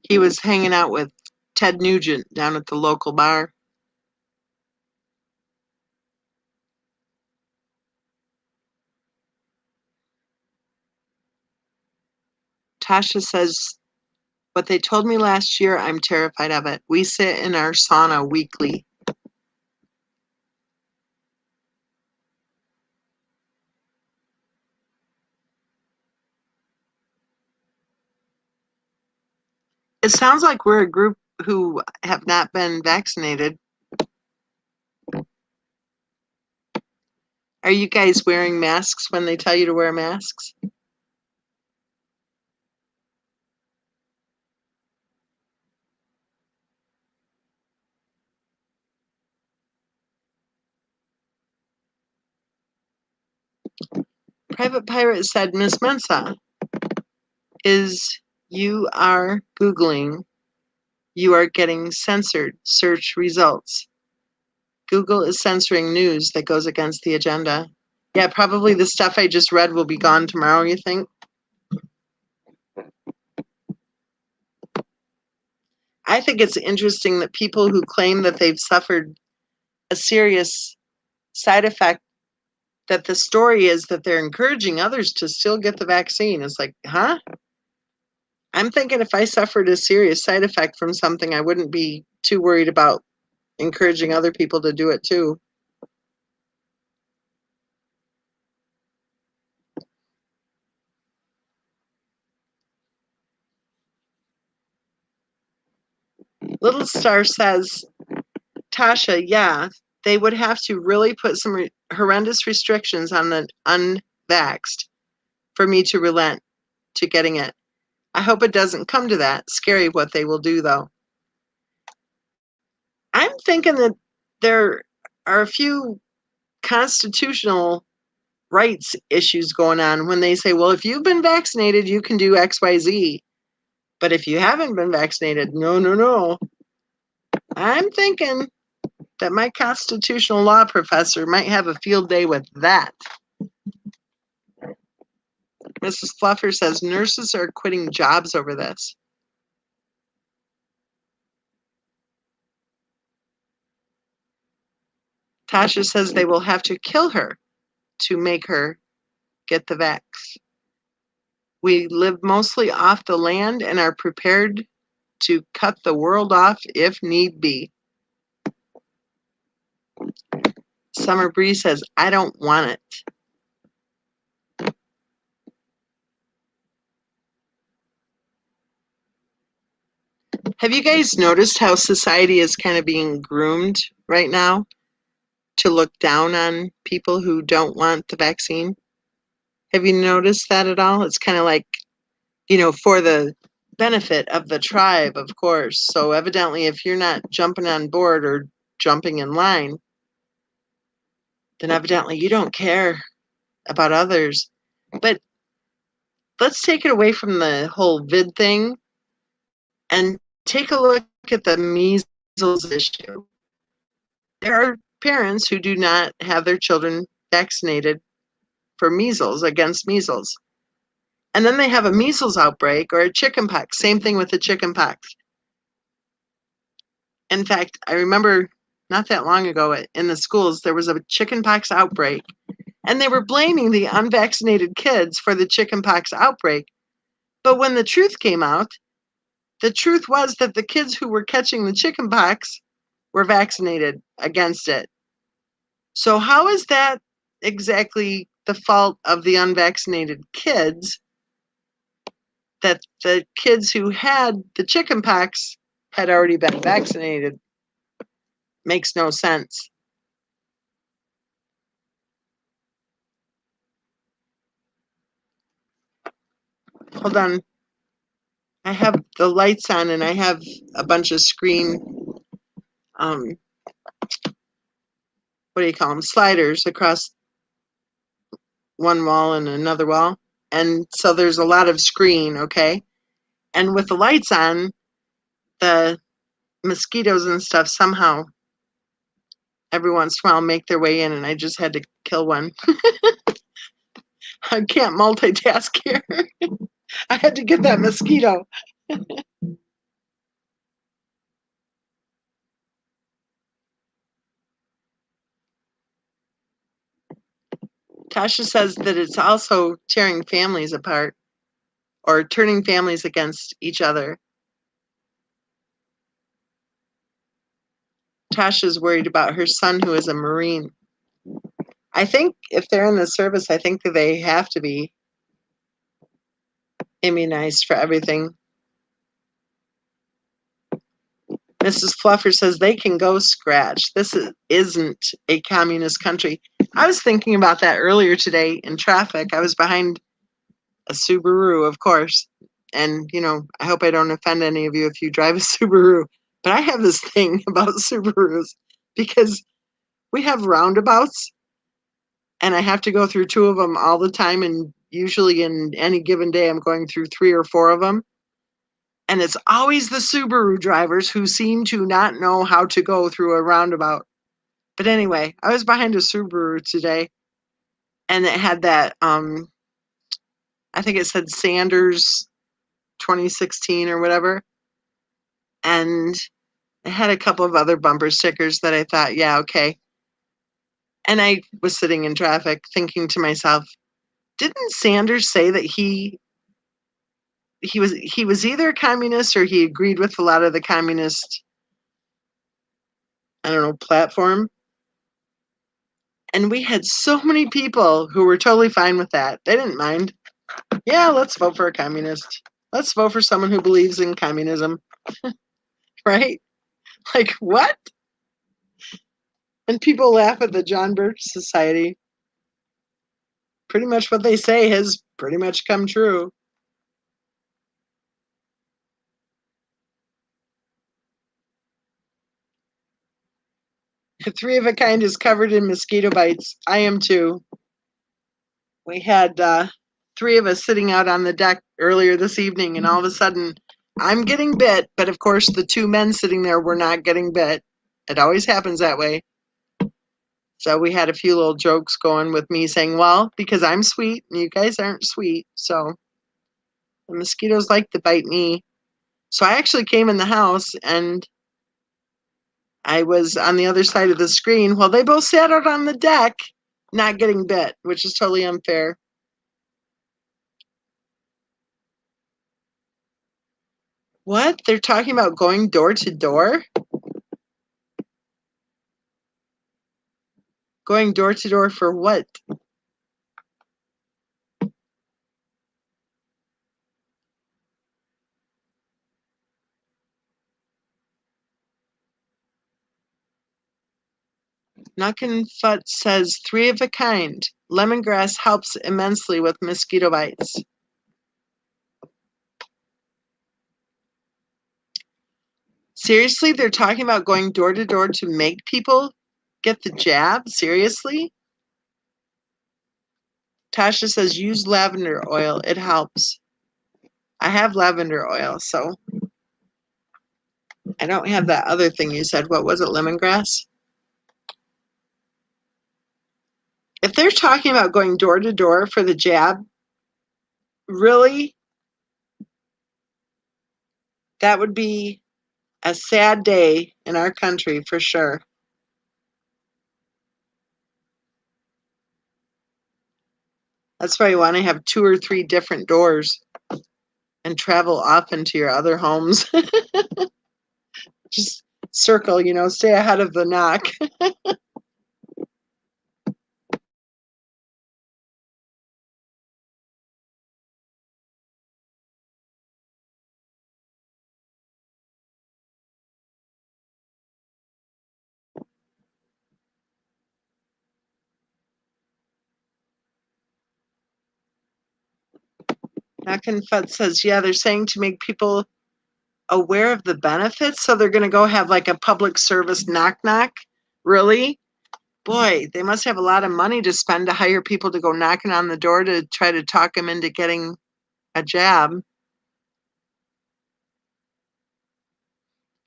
He was hanging out with Ted Nugent down at the local bar. Tasha says, what they told me last year, I'm terrified of it. We sit in our sauna weekly. It sounds like we're a group who have not been vaccinated. Are you guys wearing masks when they tell you to wear masks? Private Pirate said, Miss Mensa, is you are Googling, you are getting censored search results. Google is censoring news that goes against the agenda. Yeah, probably the stuff I just read will be gone tomorrow, you think? I think it's interesting that people who claim that they've suffered a serious side effect, that the story is that they're encouraging others to still get the vaccine. It's like, huh? I'm thinking if I suffered a serious side effect from something, I wouldn't be too worried about encouraging other people to do it too. Little Star says, Tasha, yeah, they would have to really put some horrendous restrictions on the unvaxxed for me to relent to getting it. I hope it doesn't come to that. Scary what they will do, though. I'm thinking that there are a few constitutional rights issues going on when they say, well, if you've been vaccinated, you can do XYZ. But if you haven't been vaccinated, no, no, no. I'm thinking that my constitutional law professor might have a field day with that. Mrs. Fluffer says nurses are quitting jobs over this. Tasha says they will have to kill her to make her get the vax. We live mostly off the land and are prepared to cut the world off if need be. Summer Breeze says, I don't want it. Have you guys noticed how society is kind of being groomed right now to look down on people who don't want the vaccine? Have you noticed that at all? It's kind of like, for the benefit of the tribe, of course. So evidently, if you're not jumping on board or jumping in line, then evidently you don't care about others. But let's take it away from the whole vid thing and take a look at the measles issue. There are parents who do not have their children vaccinated for measles, against measles. And then they have a measles outbreak or a chickenpox. Same thing with the chickenpox. In fact, I remember not that long ago in the schools, there was a chickenpox outbreak, and they were blaming the unvaccinated kids for the chickenpox outbreak. But when the truth came out, the truth was that the kids who were catching the chickenpox were vaccinated against it. So how is that exactly the fault of the unvaccinated kids, that the kids who had the chickenpox had already been vaccinated? Makes no sense. Hold on. I have the lights on and I have a bunch of screen, what do you call them, sliders across one wall and another wall. And so there's a lot of screen, okay? And with the lights on, the mosquitoes and stuff somehow every once in a while make their way in, and I just had to kill one. I can't multitask here. I had to get that mosquito. Tasha says that it's also tearing families apart or turning families against each other. Tasha's worried about her son, who is a Marine. I think if they're in the service, I think that they have to be immunized for everything. Mrs. Fluffer says they can go scratch. This isn't a communist country. I was thinking about that earlier today in traffic. I was behind a Subaru, of course. And, you know, I hope I don't offend any of you if you drive a Subaru. But I have this thing about Subarus because we have roundabouts and I have to go through 2 of them all the time. And usually in any given day, I'm going through 3 or 4 of them. And it's always the Subaru drivers who seem to not know how to go through a roundabout. But anyway, I was behind a Subaru today and it had that, I think it said Sanders 2016 or whatever. And it had a couple of other bumper stickers that I thought, yeah, okay. And I was sitting in traffic thinking to myself, didn't Sanders say that he was either a communist or he agreed with a lot of the communist, I don't know, platform? And we had so many people who were totally fine with that. They didn't mind. Yeah, let's vote for a communist. Let's vote for someone who believes in communism. Right? Like, what? And people laugh at the John Birch Society. Pretty much what they say has pretty much come true. Three of a Kind is covered in mosquito bites. I am too. We had 3 of us sitting out on the deck earlier this evening, and all of a sudden, I'm getting bit, but of course, the 2 men sitting there were not getting bit. It always happens that way. So we had a few little jokes going with me saying, well, because I'm sweet and you guys aren't sweet, so the mosquitoes like to bite me. So I actually came in the house and I was on the other side of the screen while they both sat out on the deck, not getting bit, which is totally unfair. What? They're talking about going door to door? Going door to door for what? Nuckenfut says 3 of a Kind. Lemongrass helps immensely with mosquito bites. Seriously, they're talking about going door to door to make people get the jab? Seriously? Tasha says use lavender oil. It helps. I have lavender oil, so I don't have that other thing you said. What was it, lemongrass? If they're talking about going door to door for the jab, really? That would be a sad day in our country for sure. That's why you want to have 2 or 3 different doors and travel often to your other homes. Just circle, stay ahead of the knock. Knockin' says, yeah, they're saying to make people aware of the benefits, so they're going to go have like a public service knock knock. Really? Boy, they must have a lot of money to spend to hire people to go knocking on the door to try to talk them into getting a jab.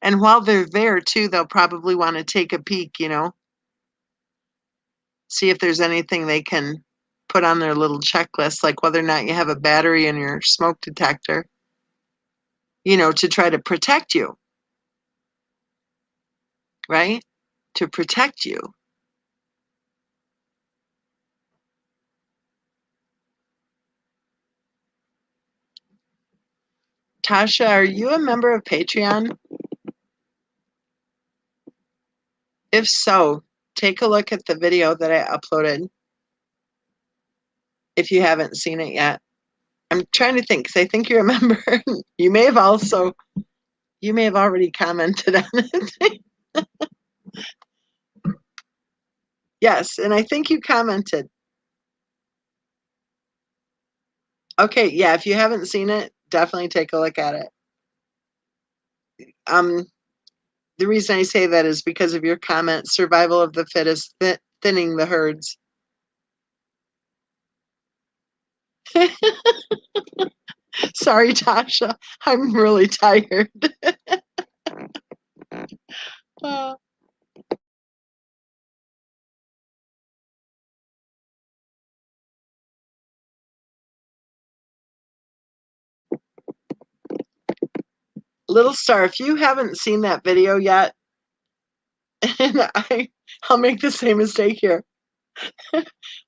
And while they're there too, they'll probably want to take a peek, see if there's anything they can put on their little checklist, like whether or not you have a battery in your smoke detector, to try to protect you, right? To protect you. Tasha, are you a member of Patreon? If so, take a look at the video that I uploaded if you haven't seen it yet. I'm trying to think because I think you're a member. You may have already commented on it. Yes, and I think you commented. Okay, yeah, if you haven't seen it, definitely take a look at it. The reason I say that is because of your comment, survival of the fittest, thinning the herds. Sorry, Tasha, I'm really tired. Uh, Little Star, if you haven't seen that video yet, and I'll make the same mistake here.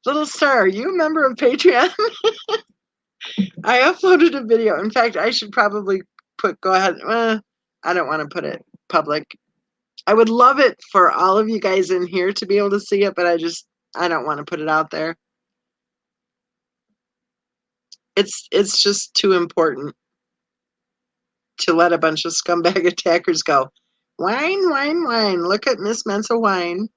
Little Star, are you a member of Patreon? I uploaded a video. In fact, I should probably go ahead. I don't want to put it public. I would love it for all of you guys in here to be able to see it, but I don't want to put it out there. It's just too important to let a bunch of scumbag attackers go. Wine, wine, wine. Look at Miss Mensa wine.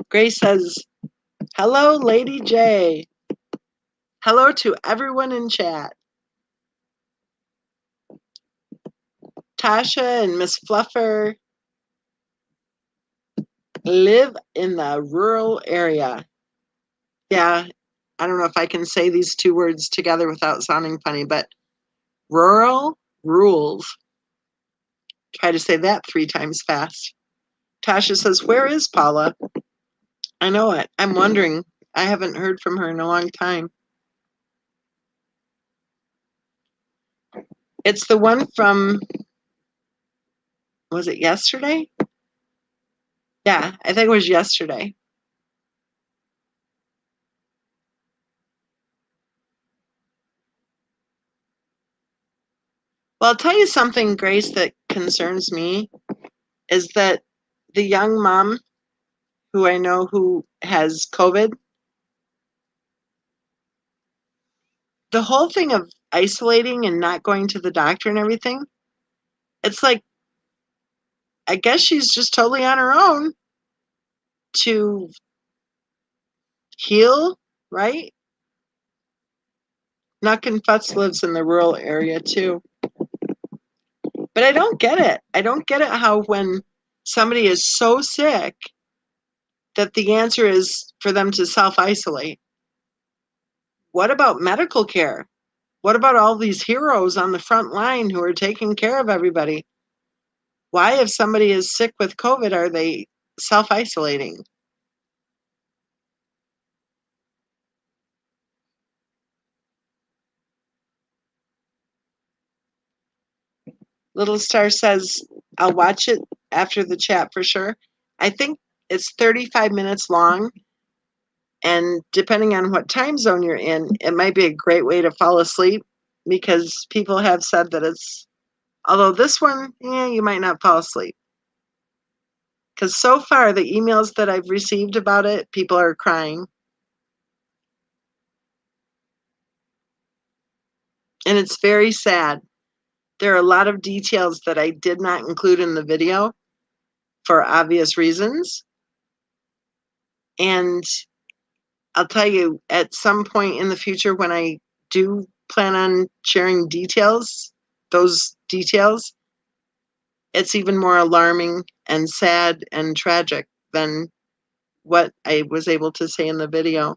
Grace says, hello, Lady J. Hello to everyone in chat. Tasha and Miss Fluffer live in the rural area. Yeah, I don't know if I can say these two words together without sounding funny, but rural rules. Try to say that 3 times fast. Tasha says, where is Paula? I know it. I'm wondering. I haven't heard from her in a long time. It's the one from, was it yesterday? Yeah, I think it was yesterday. Well, I'll tell you something, Grace, that concerns me is that the young mom who I know who has COVID, the whole thing of isolating and not going to the doctor and everything, it's like, I guess she's just totally on her own to heal, right? Nuckin Futz lives in the rural area too. But I don't get it. I don't get it how when somebody is so sick that the answer is for them to self-isolate. What about medical care? What about all these heroes on the front line who are taking care of everybody? Why, if somebody is sick with COVID, are they self-isolating? Little Star says, I'll watch it after the chat for sure. I think it's 35 minutes long. And depending on what time zone you're in, it might be a great way to fall asleep because people have said that although this one, you might not fall asleep. Because so far, the emails that I've received about it, people are crying. And it's very sad. There are a lot of details that I did not include in the video for obvious reasons. And I'll tell you, at some point in the future, when I do plan on sharing those details, it's even more alarming and sad and tragic than what I was able to say in the video.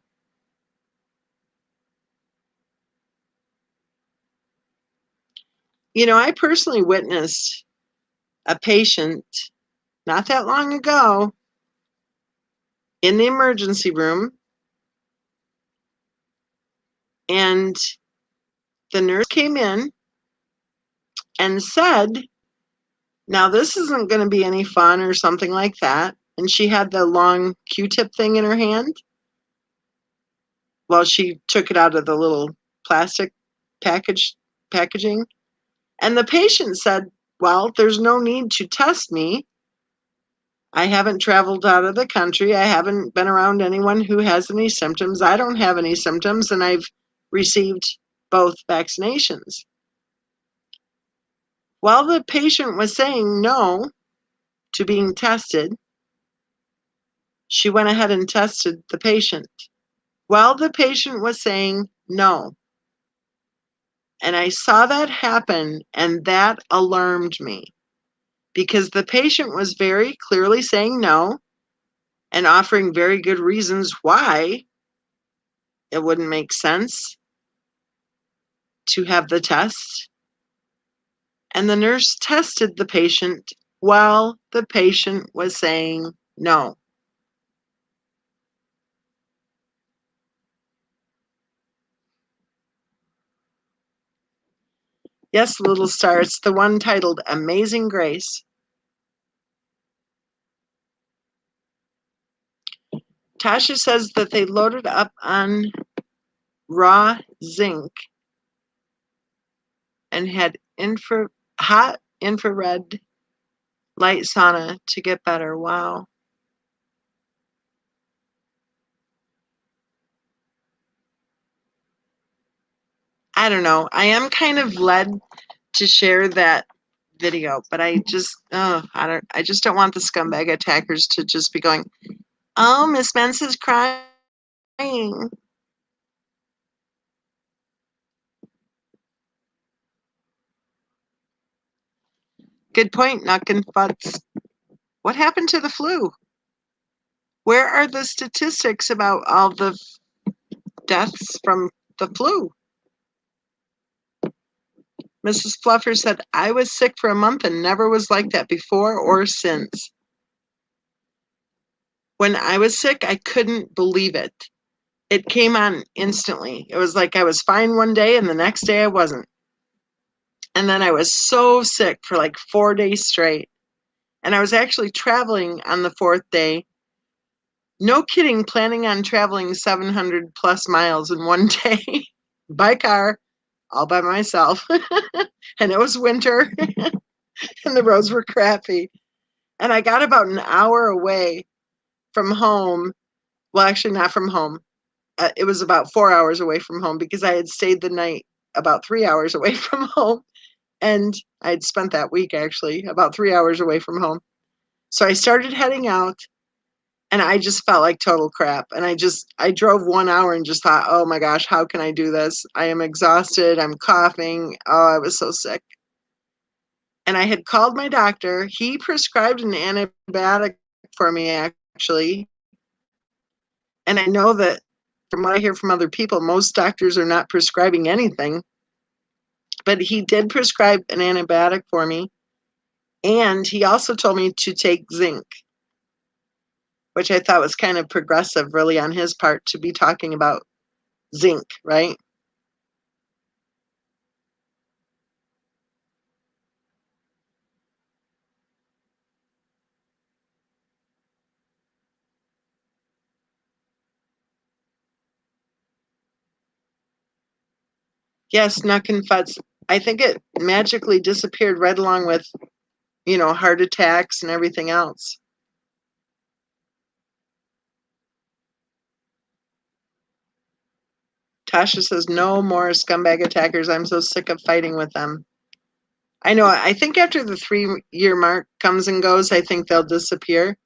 You know, I personally witnessed a patient not that long ago in the emergency room, and the nurse came in and said Now, this isn't going to be any fun or something like that. And she had the long Q-tip thing in her hand. Well, she took it out of the little plastic packaging. And the patient said, well, there's no need to test me. I haven't traveled out of the country. I haven't been around anyone who has any symptoms. I don't have any symptoms, and I've received both vaccinations. While the patient was saying no to being tested, she went ahead and tested the patient. While the patient was saying no. And I saw that happen, and that alarmed me because the patient was very clearly saying no and offering very good reasons why it wouldn't make sense to have the test. And the nurse tested the patient while the patient was saying no. Yes, little star, it's the one titled Amazing Grace. Tasha says that they loaded up on raw zinc and had hot infrared light sauna to get better. Wow. I don't know. I am kind of led to share that video, but I just I just don't want the scumbag attackers to just be going, "Oh, Miss Mence is crying." Good point, Knuckin' Futz. What happened to the flu? Where are the statistics about all the deaths from the flu? Mrs. Fluffer said, I was sick for a month and never was like that before or since. When I was sick, I couldn't believe it. It came on instantly. It was like I was fine one day and the next day I wasn't. And then I was so sick for like 4 days straight. And I was actually traveling on the fourth day. No kidding, planning on traveling 700 plus miles in one day by car, all by myself. And it was winter and the roads were crappy. And I got about an hour away from home. Well, actually, not from home. It was about 4 hours away from home because I had stayed the night about 3 hours away from home. And I had spent that week actually about 3 hours away from home. So I started heading out and I just felt like total crap. And I drove 1 hour and just thought, oh my gosh, how can I do this? I am exhausted. I'm coughing. Oh, I was so sick. And I had called my doctor. He prescribed an antibiotic for me, actually. And I know that from what I hear from other people, most doctors are not prescribing anything. But he did prescribe an antibiotic for me. And he also told me to take zinc, which I thought was kind of progressive, really, on his part to be talking about zinc, right? Yes, Nuckenfutz. I think it magically disappeared right along with, heart attacks and everything else. Tasha says, no more scumbag attackers. I'm so sick of fighting with them. I know. I think after the 3-year mark comes and goes, I think they'll disappear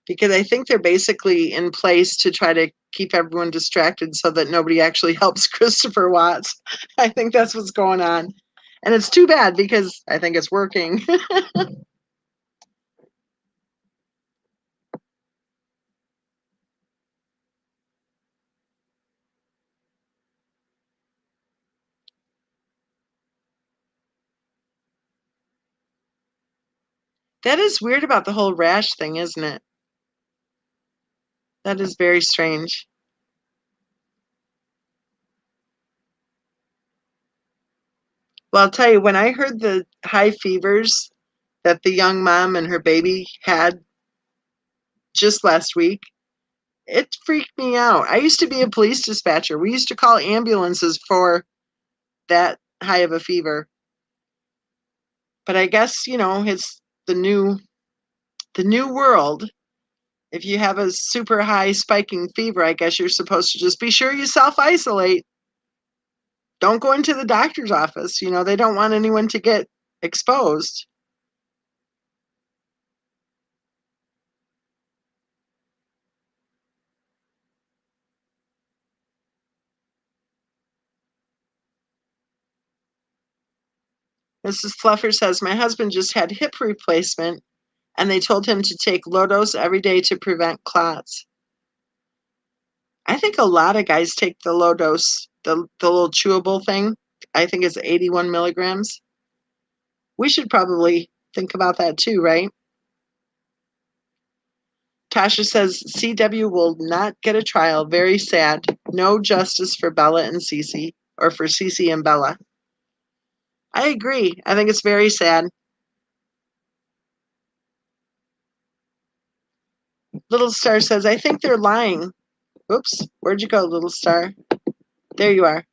because I think they're basically in place to try to keep everyone distracted so that nobody actually helps Christopher Watts. I think that's what's going on. And it's too bad because I think it's working. That is weird about the whole rash thing, isn't it? That is very strange. Well, I'll tell you, when I heard the high fevers that the young mom and her baby had just last week, it freaked me out. I used to be a police dispatcher. We used to call ambulances for that high of a fever. But I guess, it's the new world. If you have a super high spiking fever, I guess you're supposed to just be sure you self-isolate. Don't go into the doctor's office. They don't want anyone to get exposed. Mrs. Fluffer says, my husband just had hip replacement and they told him to take low dose every day to prevent clots. I think a lot of guys take the low dose, the little chewable thing. I think it's 81 milligrams. We should probably think about that too, right? Tasha says, CW will not get a trial. Very sad. No justice for Bella and Cece, or for Cece and Bella. I agree. I think it's very sad. Little Star says, I think they're lying. Oops, where'd you go, Little Star? There you are.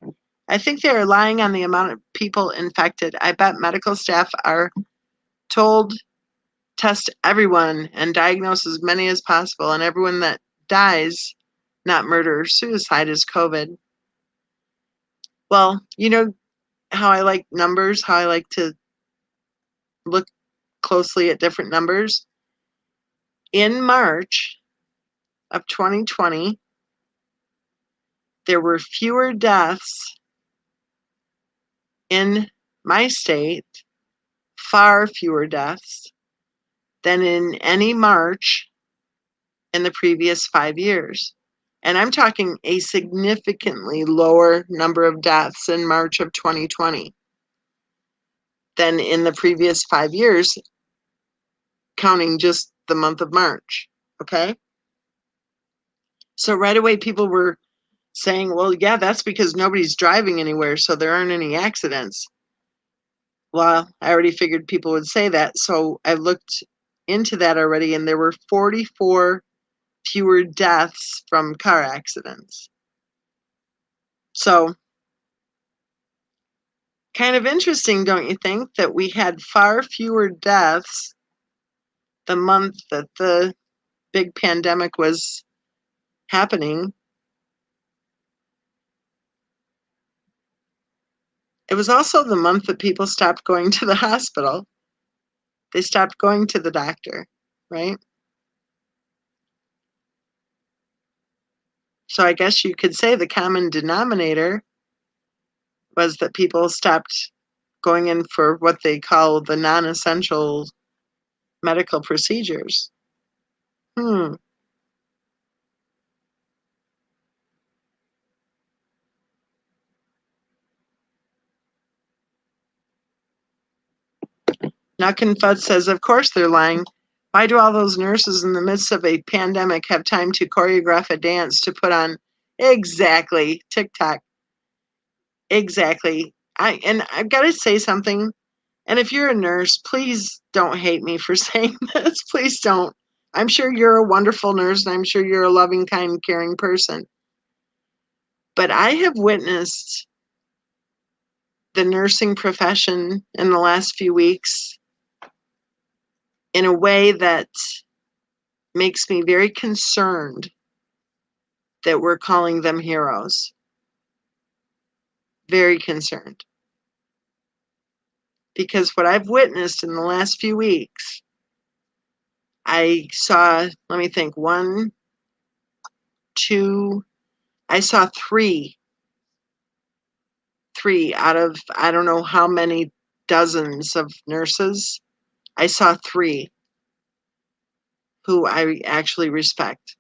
I think they are lying on the amount of people infected. I bet medical staff are told test everyone and diagnose as many as possible, and everyone that dies, not murder or suicide, is COVID. Well, you know how I like numbers, how I like to look closely at different numbers. In March of 2020, there were fewer deaths in my state, far fewer deaths, than in any March in the previous 5 years. And I'm talking a significantly lower number of deaths in March of 2020 than in the previous 5 years, counting just the month of March. Okay? So right away, people were saying, well, yeah, that's because nobody's driving anywhere, so there aren't any accidents. Well, I already figured people would say that, so I looked into that already, and there were 44 fewer deaths from car accidents. So, kind of interesting, don't you think, that we had far fewer deaths the month that the big pandemic was happening. It was also the month that people stopped going to the hospital. They stopped going to the doctor, right? So I guess you could say the common denominator was that people stopped going in for what they call the non-essential medical procedures. Hmm. Nuckin Fudd says, of course they're lying. Why do all those nurses in the midst of a pandemic have time to choreograph a dance to put on? Exactly. TikTok. Exactly. I've got to say something. And if you're a nurse, please don't hate me for saying this. Please don't. I'm sure you're a wonderful nurse and I'm sure you're a loving, kind, caring person. But I have witnessed the nursing profession in the last few weeks in a way that makes me very concerned that we're calling them heroes. Very concerned. Because what I've witnessed in the last few weeks, I saw, let me think, one, two, I saw three out of I don't know how many dozens of nurses. I saw three who I actually respect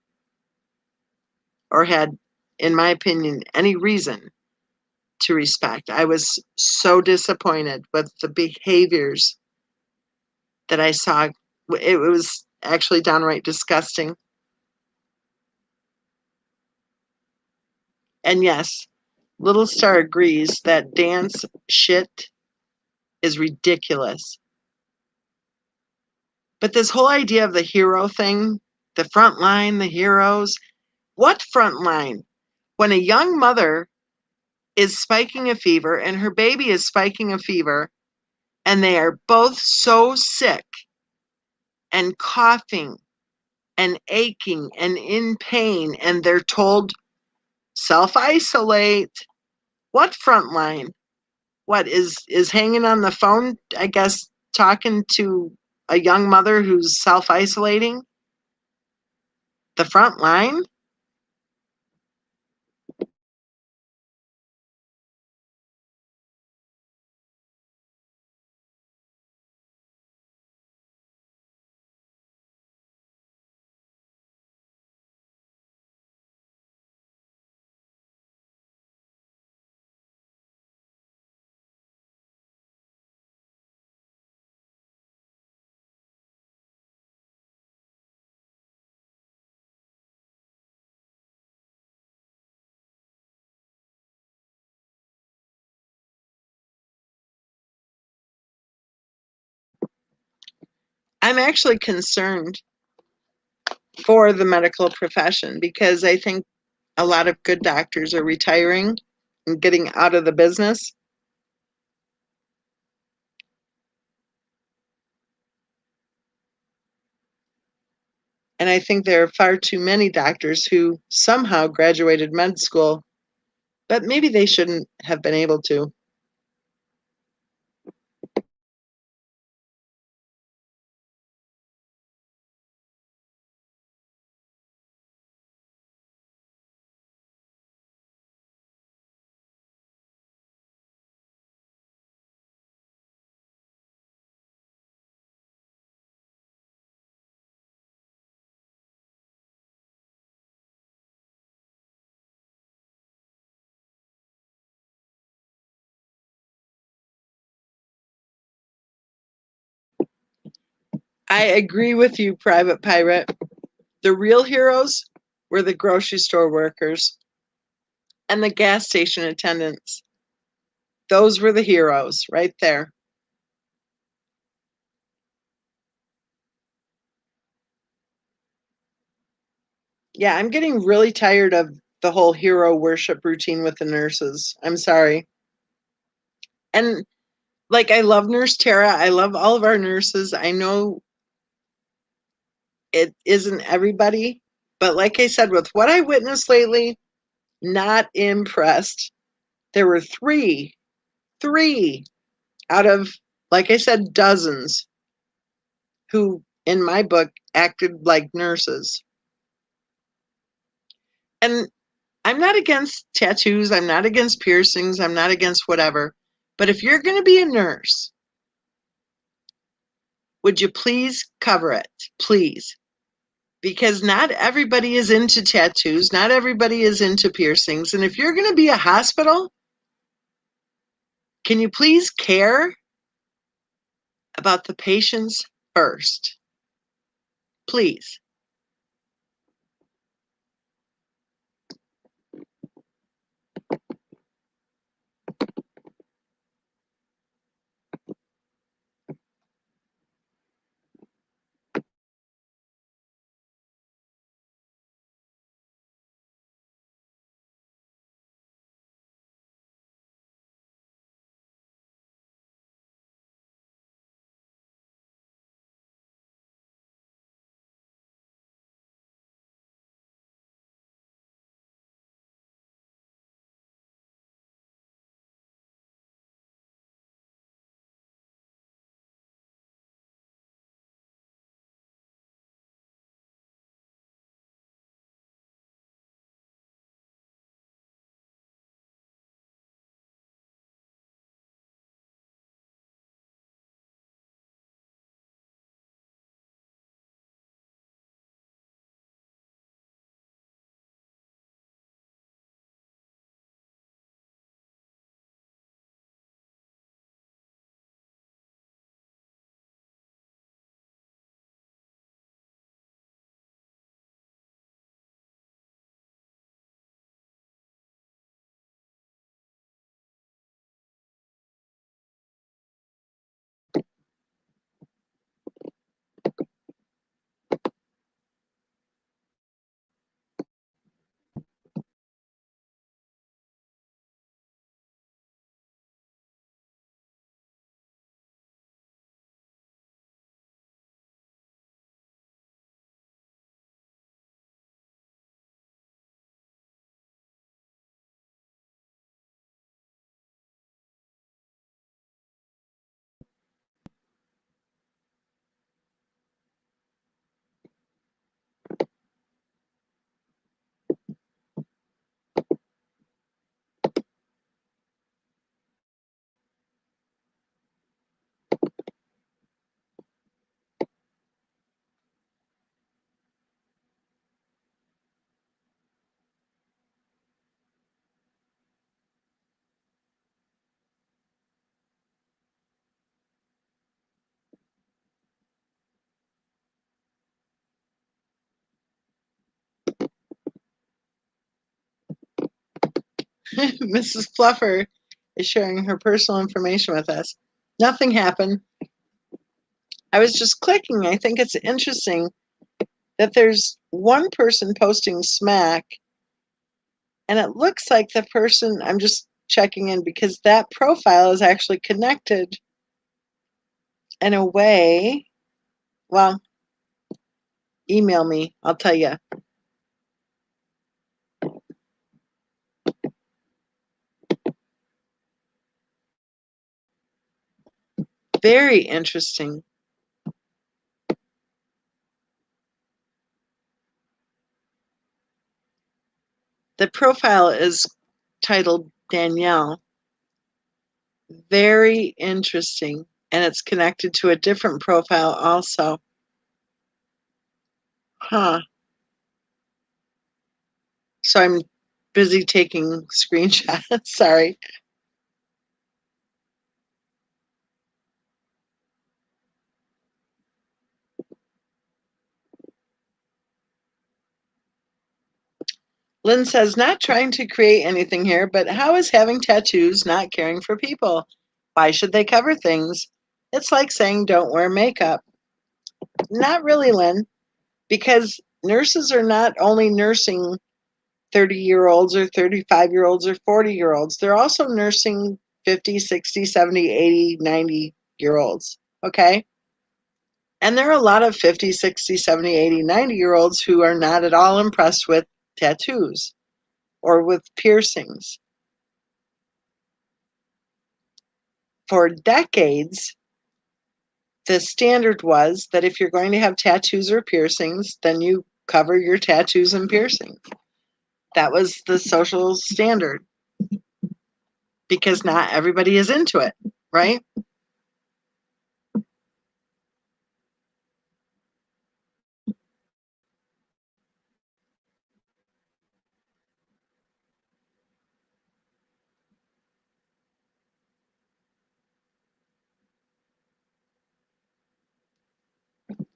or had, in my opinion, any reason to respect. I was so disappointed with the behaviors that I saw. It was actually downright disgusting. And yes, Little Star agrees that dance shit is ridiculous. But this whole idea of the hero thing, the front line, the heroes, what front line? When a young mother is spiking a fever and her baby is spiking a fever, and they are both so sick and coughing and aching and in pain, and they're told self-isolate. What front line? What is hanging on the phone, I guess, talking to a young mother who's self-isolating? The front line? I'm actually concerned for the medical profession because I think a lot of good doctors are retiring and getting out of the business. And I think there are far too many doctors who somehow graduated med school, but maybe they shouldn't have been able to. I agree with you, Private Pirate. The real heroes were the grocery store workers and the gas station attendants. Those were the heroes right there. Yeah, I'm getting really tired of the whole hero worship routine with the nurses. I'm sorry. And like, I love Nurse Tara. I love all of our nurses. I know it isn't everybody, but like I said, with what I witnessed lately, not impressed. There were three out of, like I said, dozens who, in my book, acted like nurses. And I'm not against tattoos, I'm not against piercings, I'm not against whatever. But if you're going to be a nurse, would you please cover it? Please. Because not everybody is into tattoos, not everybody is into piercings. And if you're going to be a hospital, can you please care about the patients first? Please. Mrs. Fluffer is sharing her personal information with us. Nothing happened. I was just clicking. I think it's interesting that there's one person posting smack, and it looks like the person, I'm just checking in because that profile is actually connected in a way. Well, email me, I'll tell you. Very interesting. The profile is titled Danielle. Very interesting. And it's connected to a different profile also. Huh. So I'm busy taking screenshots. Sorry. Lynn says, not trying to create anything here, but how is having tattoos not caring for people? Why should they cover things? It's like saying don't wear makeup. Not really, Lynn, because nurses are not only nursing 30-year-olds or 35-year-olds or 40-year-olds. They're also nursing 50, 60, 70, 80, 90-year-olds, okay? And there are a lot of 50, 60, 70, 80, 90-year-olds who are not at all impressed with tattoos or with piercings. For decades, the standard was that if you're going to have tattoos or piercings, then you cover your tattoos and piercings. That was the social standard because not everybody is into it, right?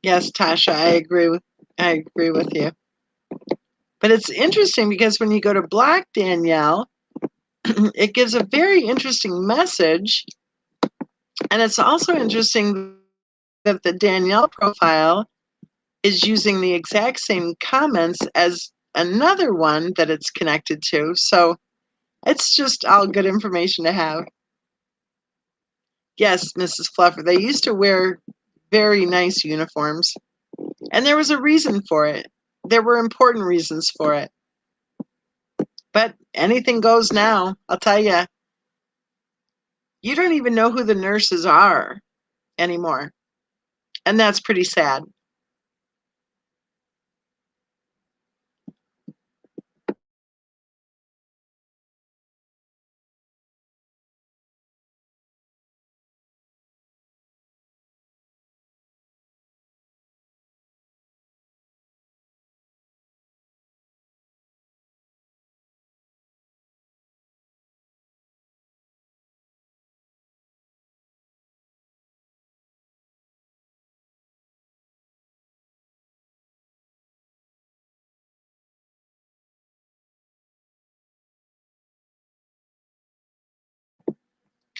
Yes, Tasha, I agree with you. But it's interesting because when you go to Black Danielle, it gives a very interesting message. And it's also interesting that the Danielle profile is using the exact same comments as another one that it's connected to. So it's just all good information to have. Yes, Mrs. Fluffer, they used to wear very nice uniforms, and there was a reason for it. There were important reasons for it. But anything goes now, I'll tell you. You don't even know who the nurses are anymore. And that's pretty sad.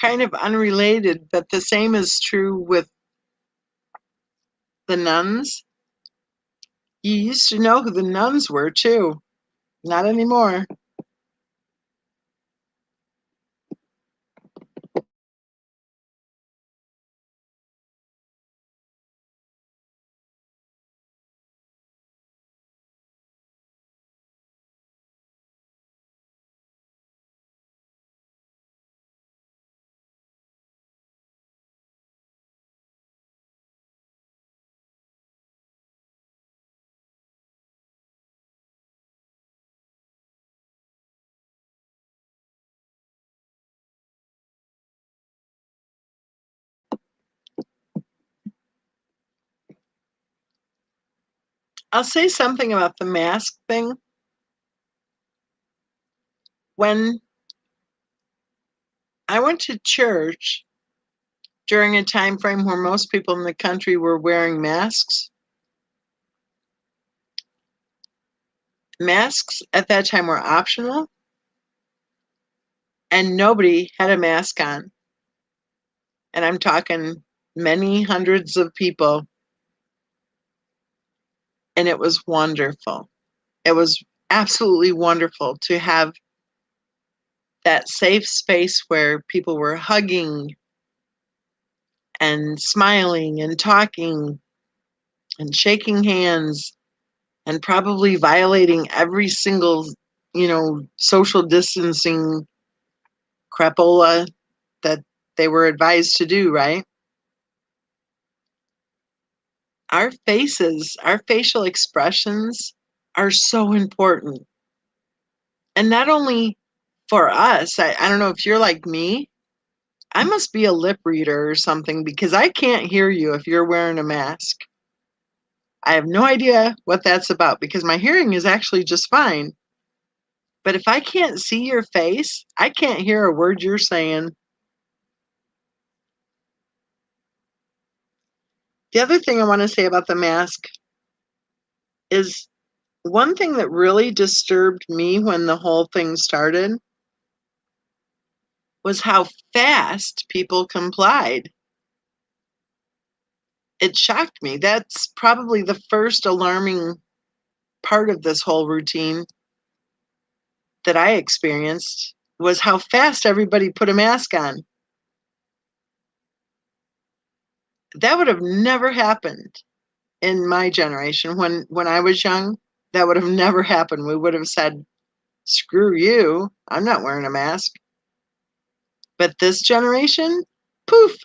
Kind of unrelated, but the same is true with the nuns. You used to know who the nuns were, too. Not anymore. I'll say something about the mask thing. When I went to church during a time frame where most people in the country were wearing masks, masks at that time were optional. and nobody had a mask on. And I'm talking many hundreds of people. And it was wonderful. It was absolutely wonderful to have that safe space where people were hugging and smiling and talking and shaking hands and probably violating every single, social distancing crapola that they were advised to do, right? Our faces, our facial expressions are so important. And not only for us, I don't know if you're like me, I must be a lip reader or something because I can't hear you if you're wearing a mask. I have no idea what that's about because my hearing is actually just fine. But if I can't see your face, I can't hear a word you're saying. The other thing I want to say about the mask is one thing that really disturbed me when the whole thing started was how fast people complied. It shocked me. That's probably the first alarming part of this whole routine that I experienced was how fast everybody put a mask on. That would have never happened in my generation when I was young. That would have never happened. We would have said, "Screw you. I'm not wearing a mask." But this generation, poof,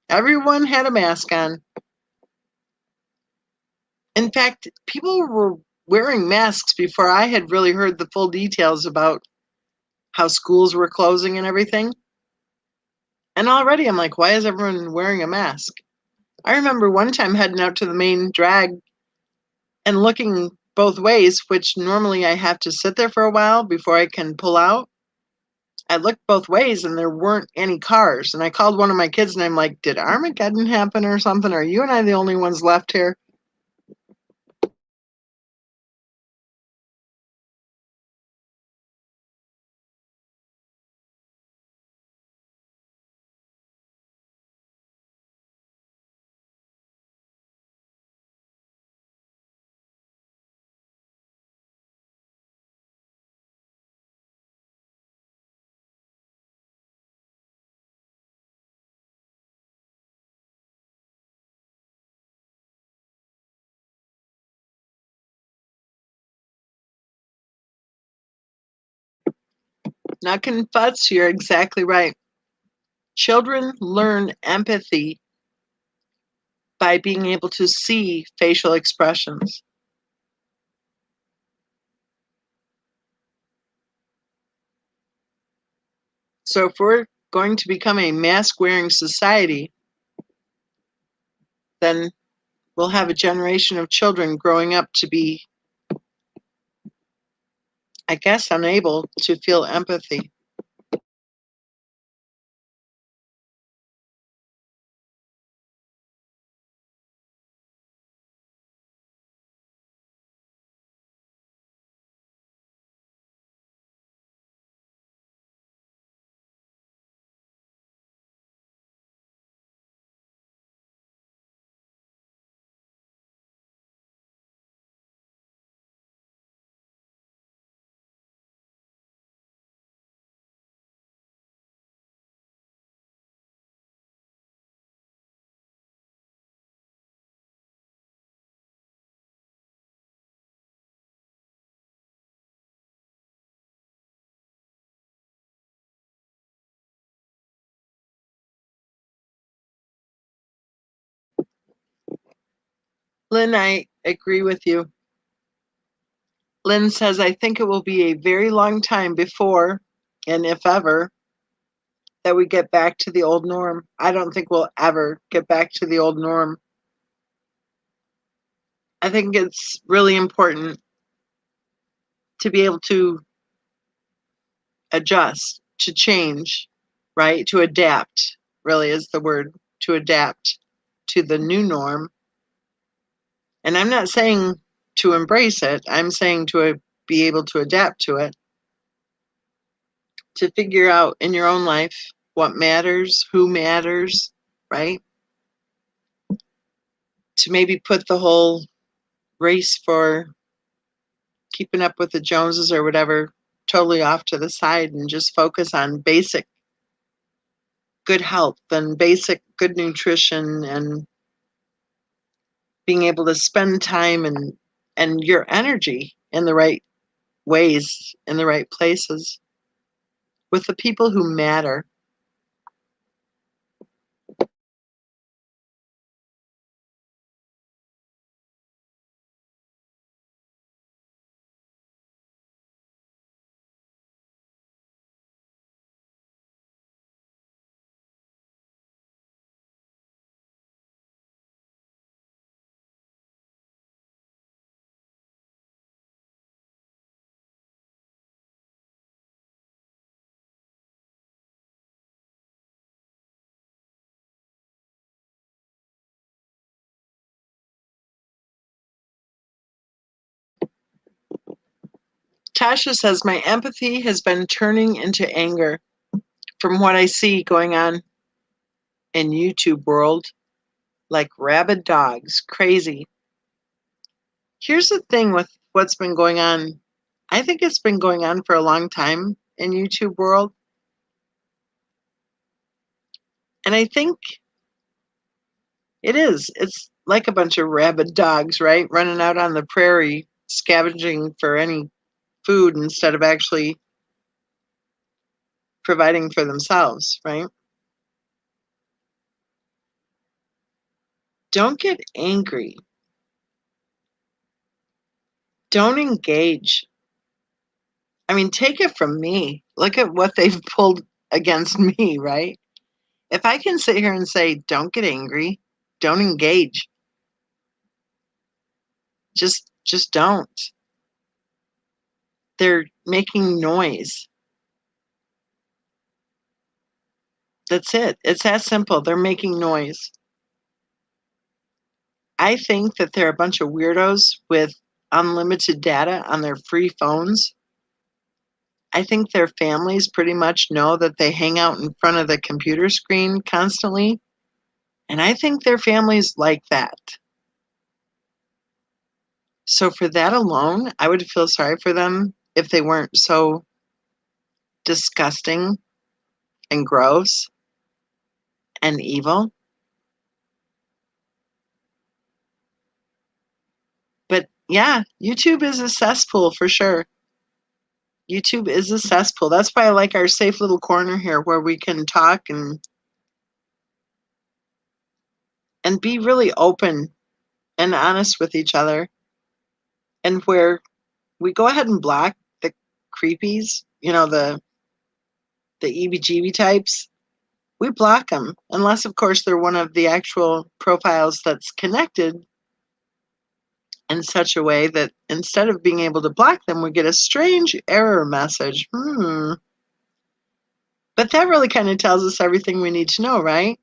everyone had a mask on. In fact, people were wearing masks before I had really heard the full details about how schools were closing and everything. And already I'm like, why is everyone wearing a mask? I remember one time heading out to the main drag and looking both ways, which normally I have to sit there for a while before I can pull out. I looked both ways and there weren't any cars. And I called one of my kids and I'm like, did Armageddon happen or something? Are you and I the only ones left here? Not confutz, you're exactly right. Children learn empathy by being able to see facial expressions. So if we're going to become a mask wearing society, then we'll have a generation of children growing up to be, I guess, unable to feel empathy. Lynn, I agree with you. Lynn says, I think it will be a very long time before, and if ever, that we get back to the old norm. I don't think we'll ever get back to the old norm. I think it's really important to be able to adjust, to change, right? To adapt, really is the word, to adapt to the new norm. And I'm not saying to embrace it, I'm saying to be able to adapt to it, to figure out in your own life what matters, who matters, right? To maybe put the whole race for keeping up with the Joneses or whatever totally off to the side and just focus on basic good health and basic good nutrition and being able to spend time and your energy in the right ways, in the right places with the people who matter. Tasha says, my empathy has been turning into anger from what I see going on in YouTube world, like rabid dogs, crazy. Here's the thing with what's been going on. I think it's been going on for a long time in YouTube world. And I think it is. It's like a bunch of rabid dogs, right? Running out on the prairie, scavenging for any food instead of actually providing for themselves, right? Don't get angry. Don't engage. I mean, take it from me. Look at what they've pulled against me, right? If I can sit here and say, don't get angry, don't engage, just don't. They're making noise. That's it. It's that simple. They're making noise. I think that they're a bunch of weirdos with unlimited data on their free phones. I think their families pretty much know that they hang out in front of the computer screen constantly. And I think their families like that. So for that alone, I would feel sorry for them if they weren't so disgusting and gross and evil. But yeah, YouTube is a cesspool for sure. YouTube is a cesspool. That's why I like our safe little corner here where we can talk and be really open and honest with each other, and where we go ahead and block the creepies, the EBGB types. We block them unless, of course, they're one of the actual profiles that's connected in such a way that instead of being able to block them, we get a strange error message. But that really kind of tells us everything we need to know, right?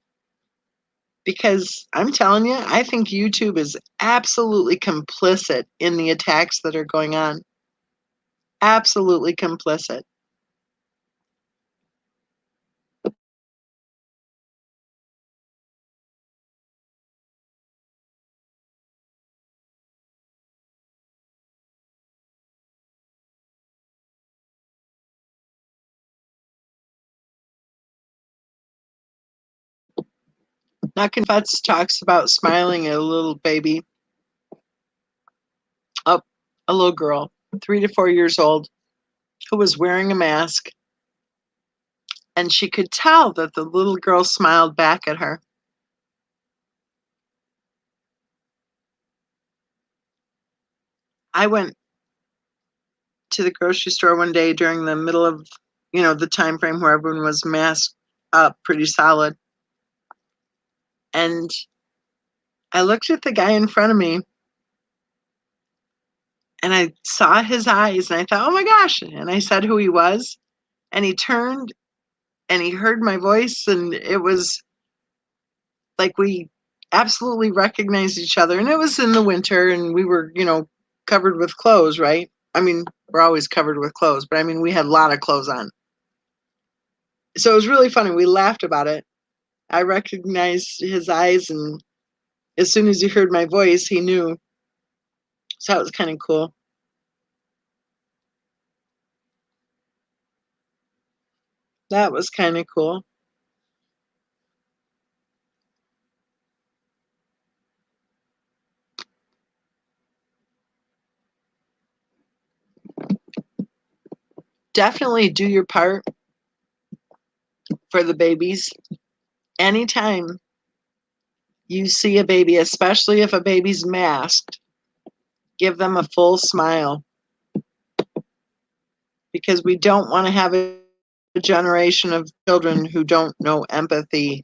Because I'm telling you, I think YouTube is absolutely complicit in the attacks that are going on. Absolutely complicit. Knockin' Butts talks about smiling at a little baby. Oh, a little girl, 3 to 4 years old, who was wearing a mask, and she could tell that the little girl smiled back at her. I went to the grocery store one day during the middle of, the time frame where everyone was masked up pretty solid. And I looked at the guy in front of me and I saw his eyes and I thought, oh my gosh. And I said who he was. And he turned and he heard my voice, and it was like we absolutely recognized each other. And it was in the winter and we were, covered with clothes, right? I mean, we're always covered with clothes, but I mean, we had a lot of clothes on. So it was really funny. We laughed about it. I recognized his eyes, and as soon as he heard my voice, he knew. So that was kind of cool. That was kind of cool. Definitely do your part for the babies. Anytime you see a baby, especially if a baby's masked, give them a full smile, because we don't want to have a generation of children who don't know empathy.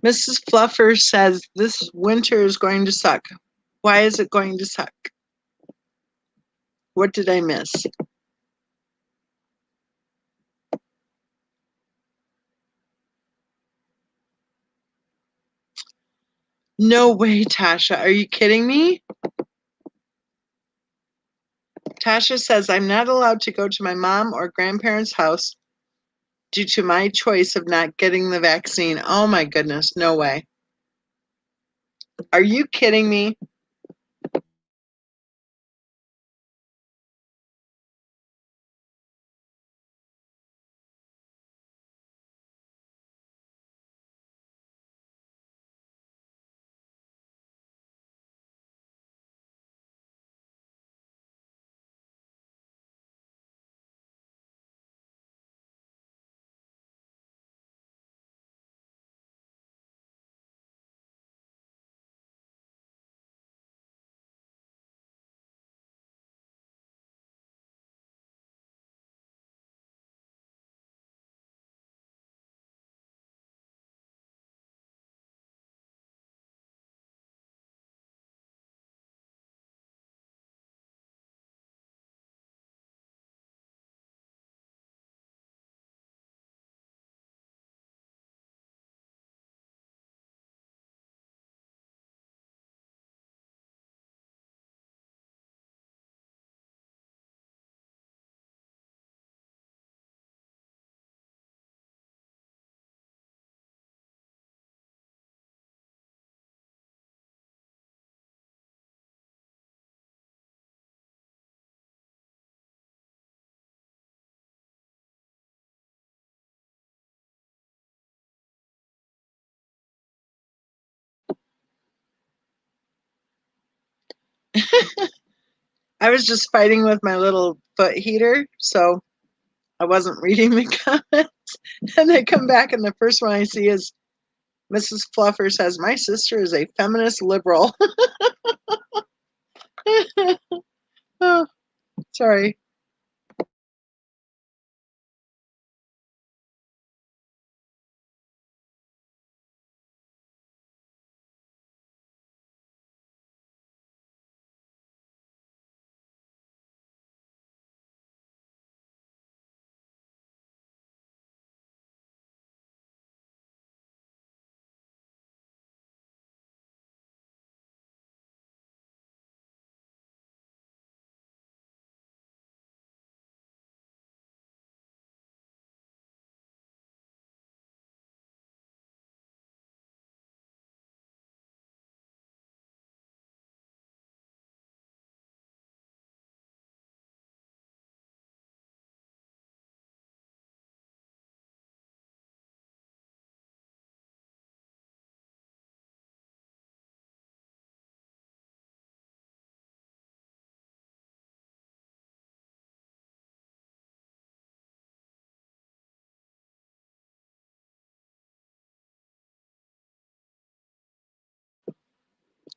Mrs. Fluffer says this winter is going to suck. Why is it going to suck? What did I miss? No way, Tasha. Are you kidding me? Tasha says, I'm not allowed to go to my mom or grandparents' house due to my choice of not getting the vaccine. Oh my goodness, no way. Are you kidding me? I was just fighting with my little foot heater, so I wasn't reading the comments. And I come back, and the first one I see is Mrs. Fluffer says, my sister is a feminist liberal. Oh, sorry.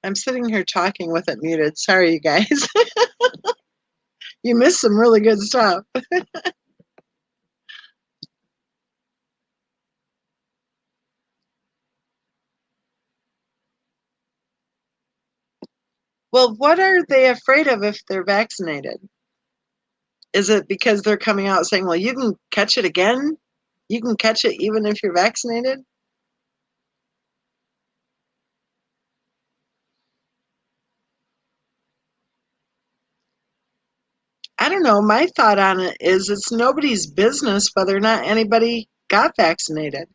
I'm sitting here talking with it muted. Sorry, you guys. You missed some really good stuff. Well, what are they afraid of if they're vaccinated? Is it because they're coming out saying, well, you can catch it again? You can catch it even if you're vaccinated? I don't know. My thought on it is it's nobody's business whether or not anybody got vaccinated.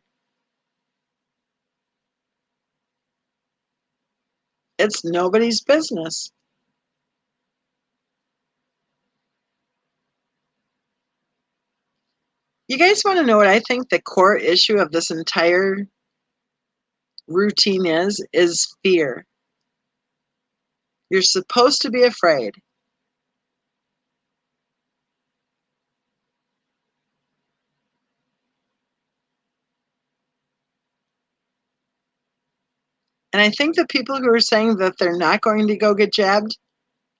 It's nobody's business. You guys want to know what I think the core issue of this entire routine is fear. You're supposed to be afraid. And I think the people who are saying that they're not going to go get jabbed,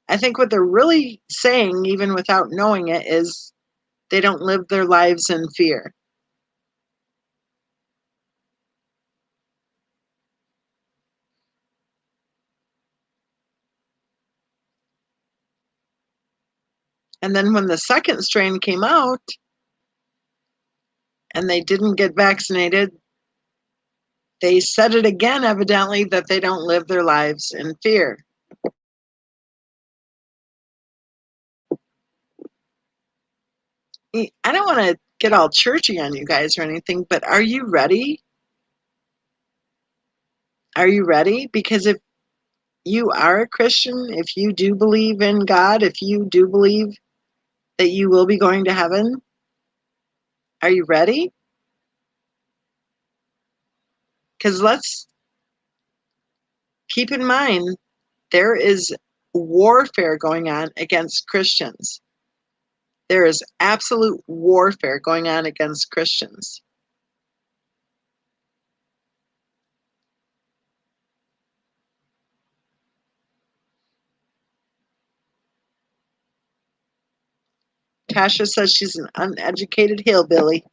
I think what they're really saying, even without knowing it, is they don't live their lives in fear. And then when the second strain came out and they didn't get vaccinated, they said it again, evidently, that they don't live their lives in fear. I don't want to get all churchy on you guys or anything, but are you ready? Are you ready? Because if you are a Christian, if you do believe in God, if you do believe that you will be going to heaven, are you ready? Because let's keep in mind there is warfare going on against Christians. There is absolute warfare going on against Christians. Tasha says she's an uneducated hillbilly.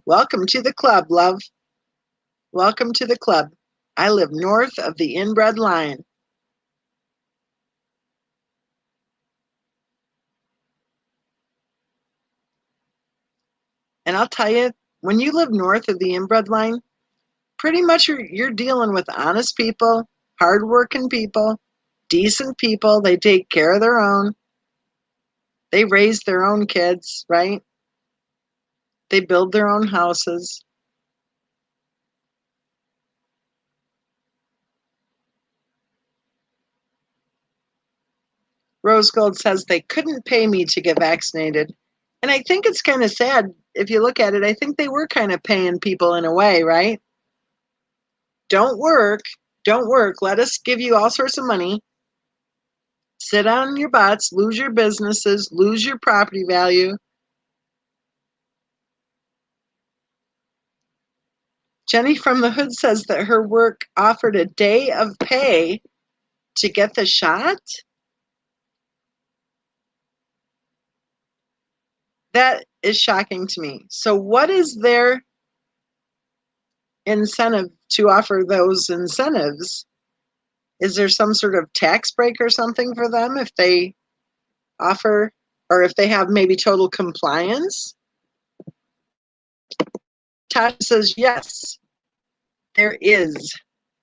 Welcome to the club, love. Welcome to the club. I live north of the inbred line. And I'll tell you, when you live north of the inbred line, pretty much you're dealing with honest people, hardworking people, decent people. They take care of their own. They raise their own kids, right? They build their own houses. Rose Gold says they couldn't pay me to get vaccinated. And I think it's kind of sad if you look at it. I think they were kind of paying people in a way, right? Don't work. Don't work. Let us give you all sorts of money. Sit on your butts, lose your businesses, lose your property value. Jenny from the Hood says that her work offered a day of pay to get the shot. That is shocking to me. So what is their incentive to offer those incentives? Is there some sort of tax break or something for them if they offer, or if they have maybe total compliance? Tasha says, yes, there is.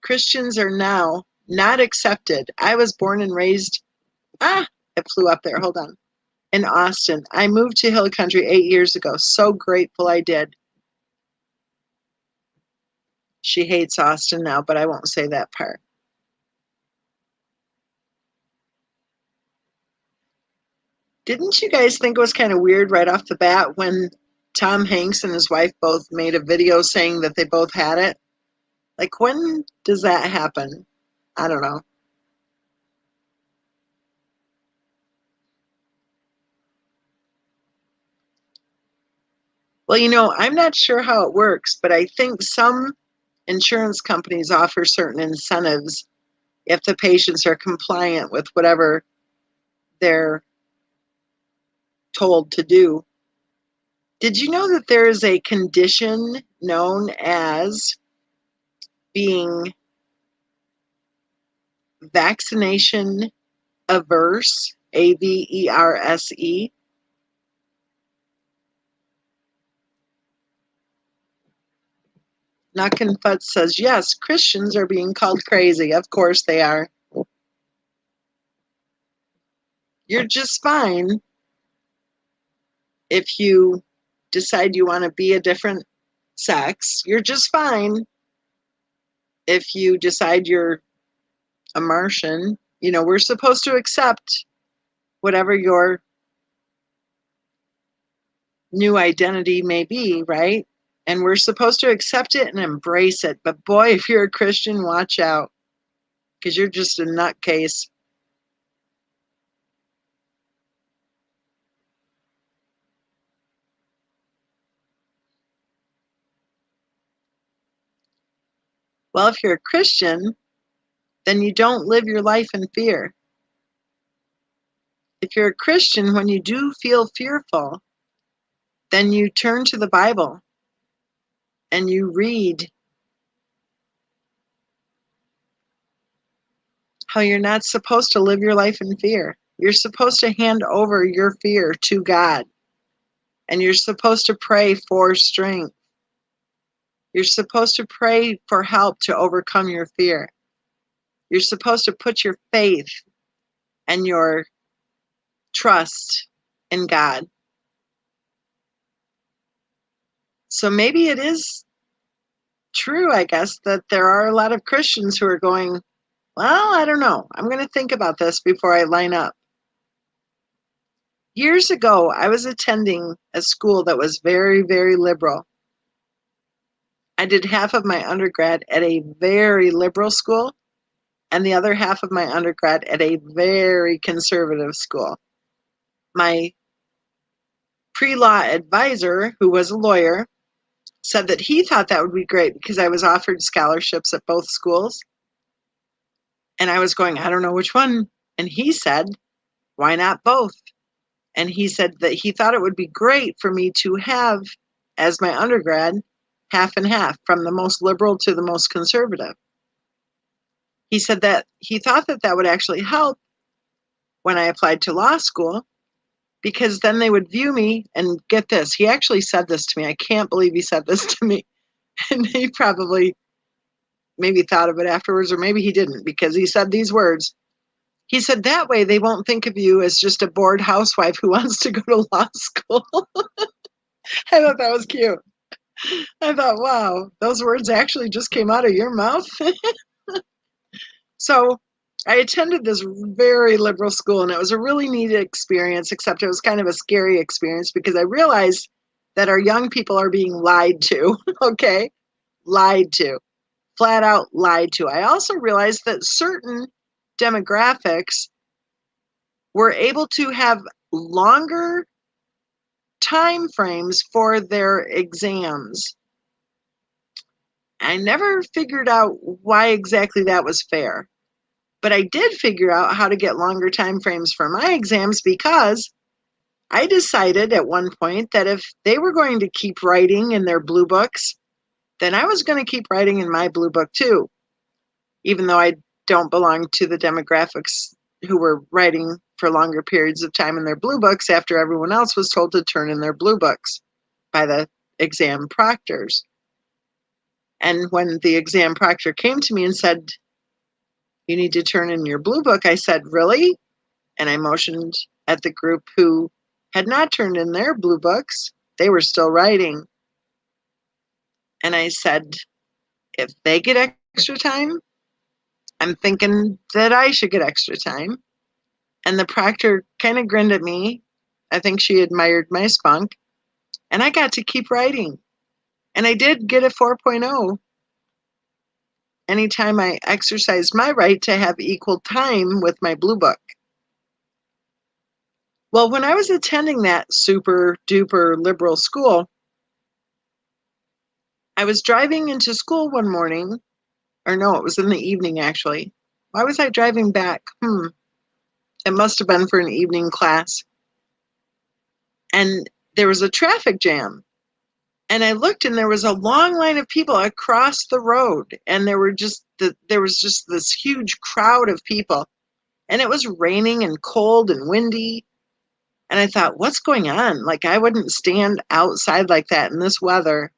Christians are now not accepted. I was born and raised, it flew up there, hold on, in Austin. I moved to Hill Country 8 years ago. So grateful I did. She hates Austin now, but I won't say that part. Didn't you guys think it was kind of weird right off the bat when Tom Hanks and his wife both made a video saying that they both had it? Like, when does that happen? I don't know. Well, I'm not sure how it works, but I think some insurance companies offer certain incentives if the patients are compliant with whatever they're told to do. Did you know that there is a condition known as being vaccination averse, AVERSE? Nakenfut says, yes, Christians are being called crazy. Of course they are. You're just fine if you decide you want to be a different sex. You're just fine if you decide you're a Martian. We're supposed to accept whatever your new identity may be, right? And we're supposed to accept it and embrace it. But boy, if you're a Christian, watch out, because you're just a nutcase. Well, if you're a Christian, then you don't live your life in fear. If you're a Christian, when you do feel fearful, then you turn to the Bible and you read how you're not supposed to live your life in fear. You're supposed to hand over your fear to God, and you're supposed to pray for strength. You're supposed to pray for help to overcome your fear. You're supposed to put your faith and your trust in God. So maybe it is true, I guess, that there are a lot of Christians who are going, well, I don't know. I'm going to think about this before I line up. Years ago, I was attending a school that was very, very liberal. I did half of my undergrad at a very liberal school and the other half of my undergrad at a very conservative school. My pre-law advisor, who was a lawyer, said that he thought that would be great because I was offered scholarships at both schools. And I was going, I don't know which one. And he said, why not both? And he said that he thought it would be great for me to have, as my undergrad, half and half, from the most liberal to the most conservative. He said that he thought that that would actually help when I applied to law school, because then they would view me, and get this, he actually said this to me. I can't believe he said this to me. And he probably maybe thought of it afterwards, or maybe he didn't, because he said these words. He said, that way they won't think of you as just a bored housewife who wants to go to law school. I thought that was cute. I thought, wow, those words actually just came out of your mouth. So I attended this very liberal school, and it was a really neat experience, except it was kind of a scary experience because I realized that our young people are being lied to. Okay, lied to, flat out lied to. I also realized that certain demographics were able to have longer time frames for their exams. I never figured out why exactly that was fair. But I did figure out how to get longer time frames for my exams because I decided at one point that if they were going to keep writing in their blue books, then I was going to keep writing in my blue book too, even though I don't belong to the demographics who were writing for longer periods of time in their blue books after everyone else was told to turn in their blue books by the exam proctors. And when the exam proctor came to me and said, "You need to turn in your blue book," I said, "Really?" And I motioned at the group who had not turned in their blue books. They were still writing. And I said, if they get extra time, I'm thinking that I should get extra time. And the proctor kind of grinned at me. I think she admired my spunk. And I got to keep writing. And I did get a 4.0 anytime I exercised my right to have equal time with my blue book. Well, when I was attending that super duper liberal school, I was driving into school one morning, or no, it was in the evening actually. Why was I driving back? It must have been for an evening class. And there was a traffic jam. And I looked and there was a long line of people across the road. And there was just this huge crowd of people. And it was raining and cold and windy. And I thought, what's going on? Like, I wouldn't stand outside like that in this weather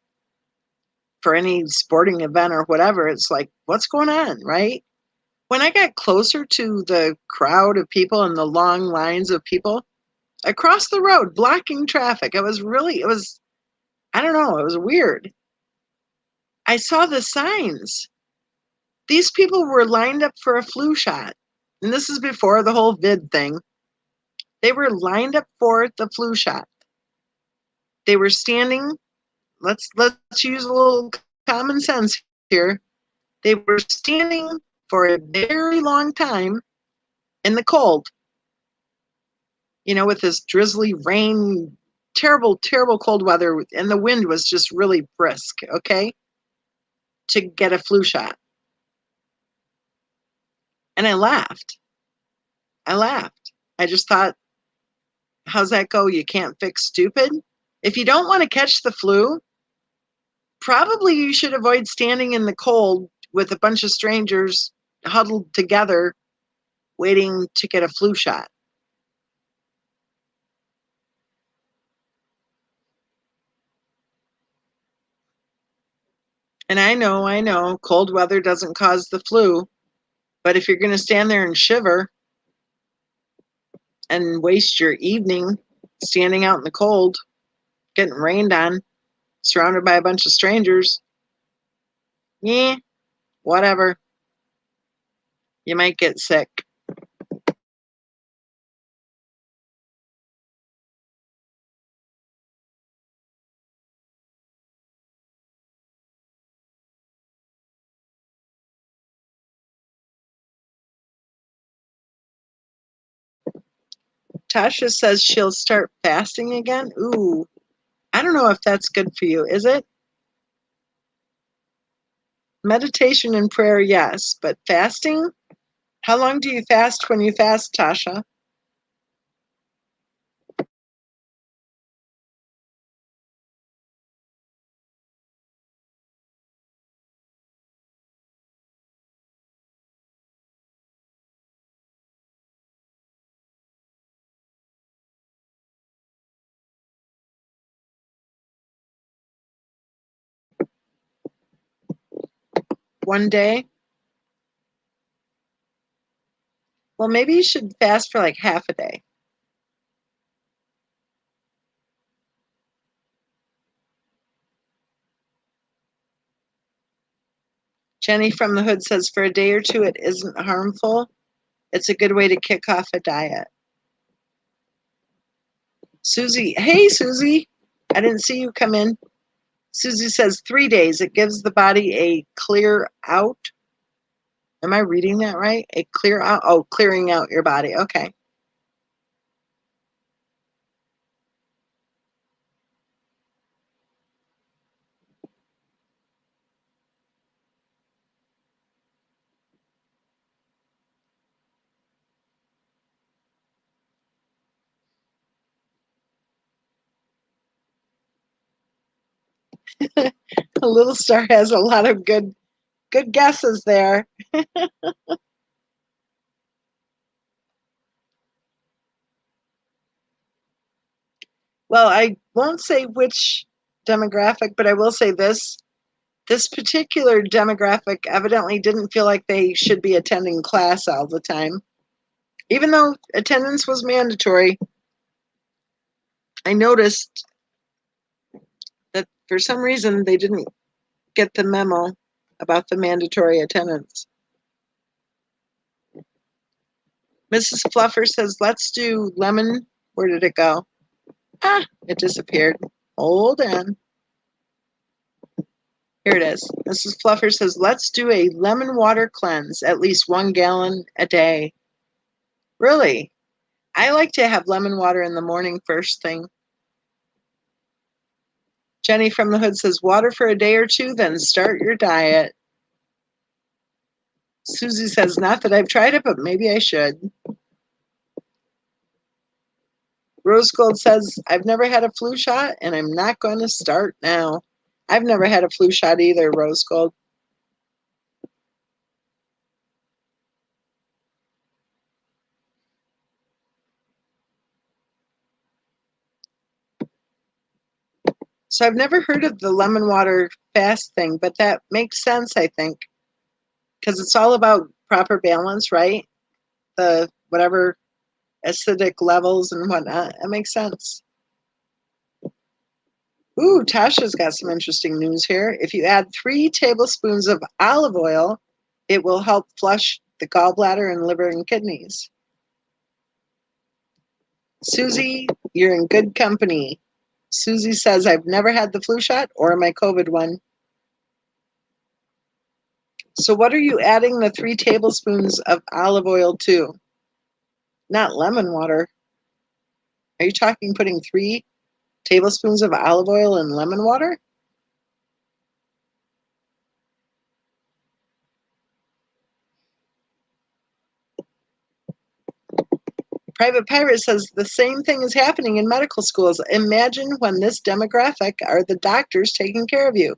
for any sporting event or whatever. It's like, what's going on, right? When I got closer to the crowd of people and the long lines of people across the road blocking traffic, it was, I don't know, it was weird. I saw the signs. These people were lined up for a flu shot. And this is before the whole vid thing. They were lined up for the flu shot. They were standing, let's use a little common sense here. They were standing for a very long time in the cold, with this drizzly rain, terrible, terrible cold weather, and the wind was just really brisk, okay, to get a flu shot. And I laughed. I just thought, how's that go? You can't fix stupid? If you don't want to catch the flu, probably you should avoid standing in the cold with a bunch of strangers huddled together waiting to get a flu shot. And I know, cold weather doesn't cause the flu, but if you're going to stand there and shiver and waste your evening standing out in the cold, getting rained on, surrounded by a bunch of strangers, yeah, whatever. You might get sick. Tasha says she'll start fasting again. Ooh, I don't know if that's good for you, is it? Meditation and prayer, yes, but fasting? How long do you fast when you fast, Tasha? One day? Well, maybe you should fast for like half a day. Jenny from the Hood says for a day or two it isn't harmful. It's a good way to kick off a diet. Susie, hey Susie, I didn't see you come in. Susie says 3 days. It gives the body a clear out. Am I reading that right? A clear out? Oh, clearing out your body. Okay. Little Star has a lot of good guesses there. Well, I won't say which demographic, but I will say this. This particular demographic evidently didn't feel like they should be attending class all the time. Even though attendance was mandatory, I noticed that for some reason they didn't get the memo about the mandatory attendance. Mrs. Fluffer says, let's do lemon. Where did it go? Ah, it disappeared. Hold on. Here it is. Mrs. Fluffer says, let's do a lemon water cleanse, at least 1 gallon a day. Really? I like to have lemon water in the morning first thing. Jenny from the Hood says, water for a day or two, then start your diet. Susie says, not that I've tried it, but maybe I should. Rose Gold says, I've never had a flu shot, and I'm not going to start now. I've never had a flu shot either, Rose Gold. So I've never heard of the lemon water fast thing, but that makes sense, I think, because it's all about proper balance, right? The whatever acidic levels and whatnot. That makes sense. Ooh, Tasha's got some interesting news here. If you add 3 tablespoons of olive oil, it will help flush the gallbladder and liver and kidneys. Susie, you're in good company. Susie says, I've never had the flu shot or my COVID one. So what are you adding the 3 tablespoons of olive oil to? Not lemon water. Are you talking putting 3 tablespoons of olive oil in lemon water? Private Pirate says the same thing is happening in medical schools. Imagine when this demographic are the doctors taking care of you.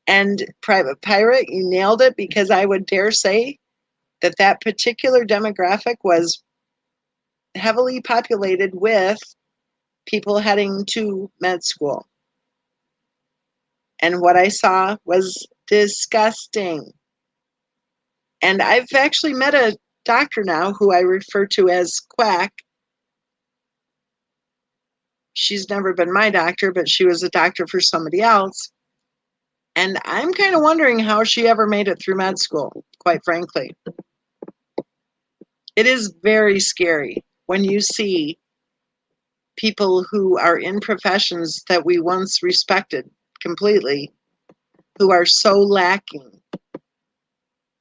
And Private Pirate, you nailed it, because I would dare say that that particular demographic was heavily populated with people heading to med school. And what I saw was disgusting. And I've actually met a doctor now who I refer to as Quack. She's never been my doctor, but she was a doctor for somebody else. And I'm kind of wondering how she ever made it through med school, quite frankly. It is very scary when you see people who are in professions that we once respected completely, who are so lacking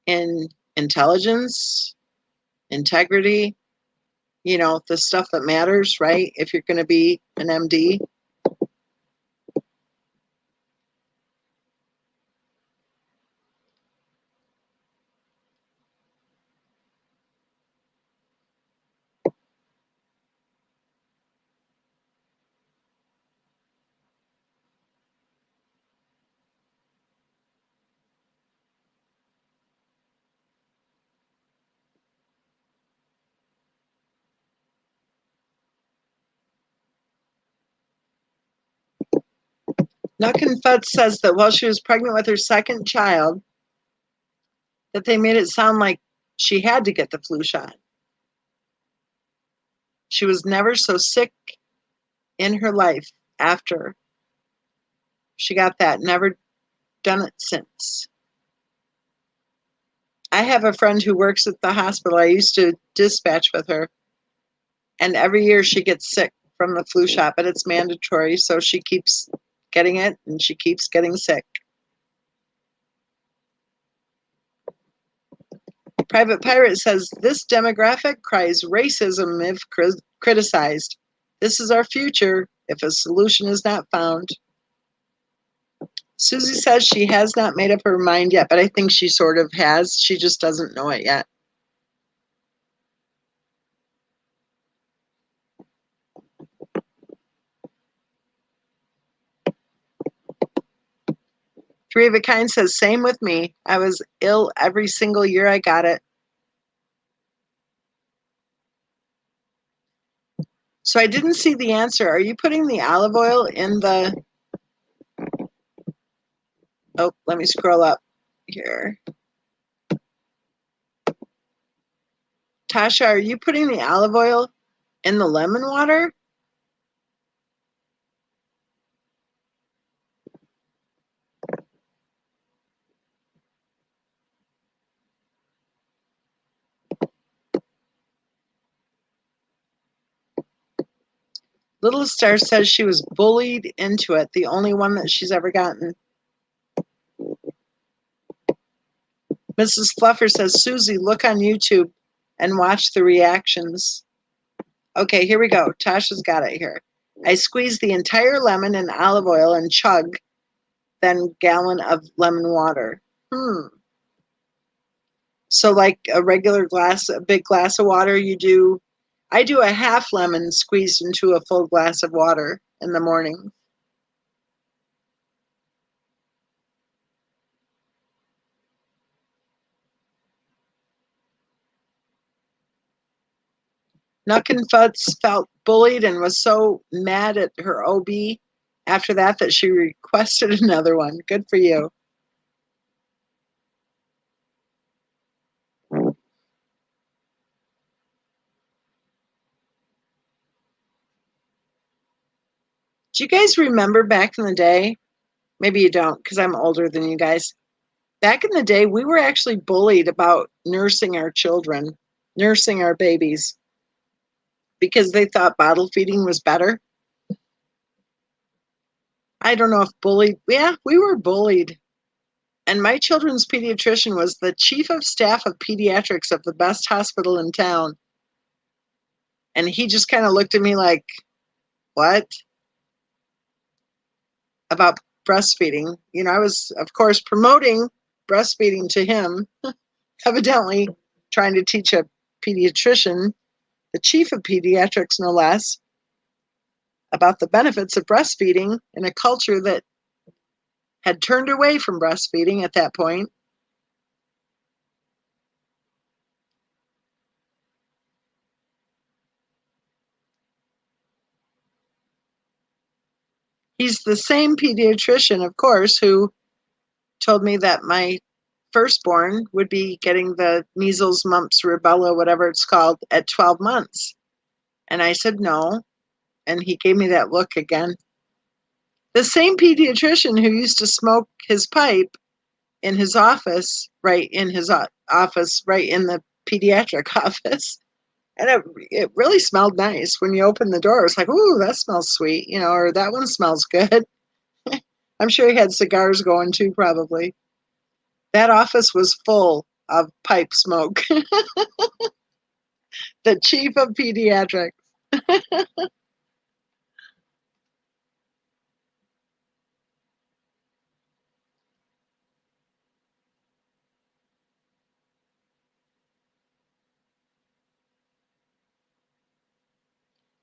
in intelligence, integrity, the stuff that matters, right? If you're going to be an MD. Nuck and Futz says that while she was pregnant with her second child, that they made it sound like she had to get the flu shot. She was never so sick in her life after she got that. Never done it since. I have a friend who works at the hospital. I used to dispatch with her. And every year she gets sick from the flu shot, but it's mandatory. So she keeps getting it and she keeps getting sick. Private Pirate says, this demographic cries racism if criticized. This is our future if a solution is not found. Susie says she has not made up her mind yet, but I think she sort of has. She just doesn't know it yet. Three of a Kind says, same with me. I was ill every single year I got it. So I didn't see the answer. Are you putting the olive oil in the... Oh, let me scroll up here. Tasha, are you putting the olive oil in the lemon water? Little Star says she was bullied into it, the only one that she's ever gotten. Mrs. Fluffer says, Susie, look on YouTube and watch the reactions. Okay, here we go. Tasha's got it here. I squeeze the entire lemon in olive oil and chug, then gallon of lemon water. So like a regular glass, a big glass of water, I do a half lemon squeezed into a full glass of water in the morning. Nuck and Futz felt bullied and was so mad at her OB after that she requested another one. Good for you. Do you guys remember back in the day? Maybe you don't, because I'm older than you guys. Back in the day, we were actually bullied about nursing our children, nursing our babies, because they thought bottle feeding was better. I don't know if bullied. Yeah, we were bullied. And my children's pediatrician was the chief of staff of pediatrics of the best hospital in town. And he just kind of looked at me like, what? About breastfeeding. You know, I was, of course, promoting breastfeeding to him, evidently trying to teach a pediatrician, the chief of pediatrics, no less, about the benefits of breastfeeding in a culture that had turned away from breastfeeding at that point. He's the same pediatrician, of course, who told me that my firstborn would be getting the measles, mumps, rubella, whatever it's called, at 12 months. And I said no. And he gave me that look again. The same pediatrician who used to smoke his pipe in his office, right in his office, right in the pediatric office. And it really smelled nice. When you opened the door, it was like, ooh, that smells sweet, you know, or that one smells good. I'm sure he had cigars going too, probably. That office was full of pipe smoke. The chief of pediatrics.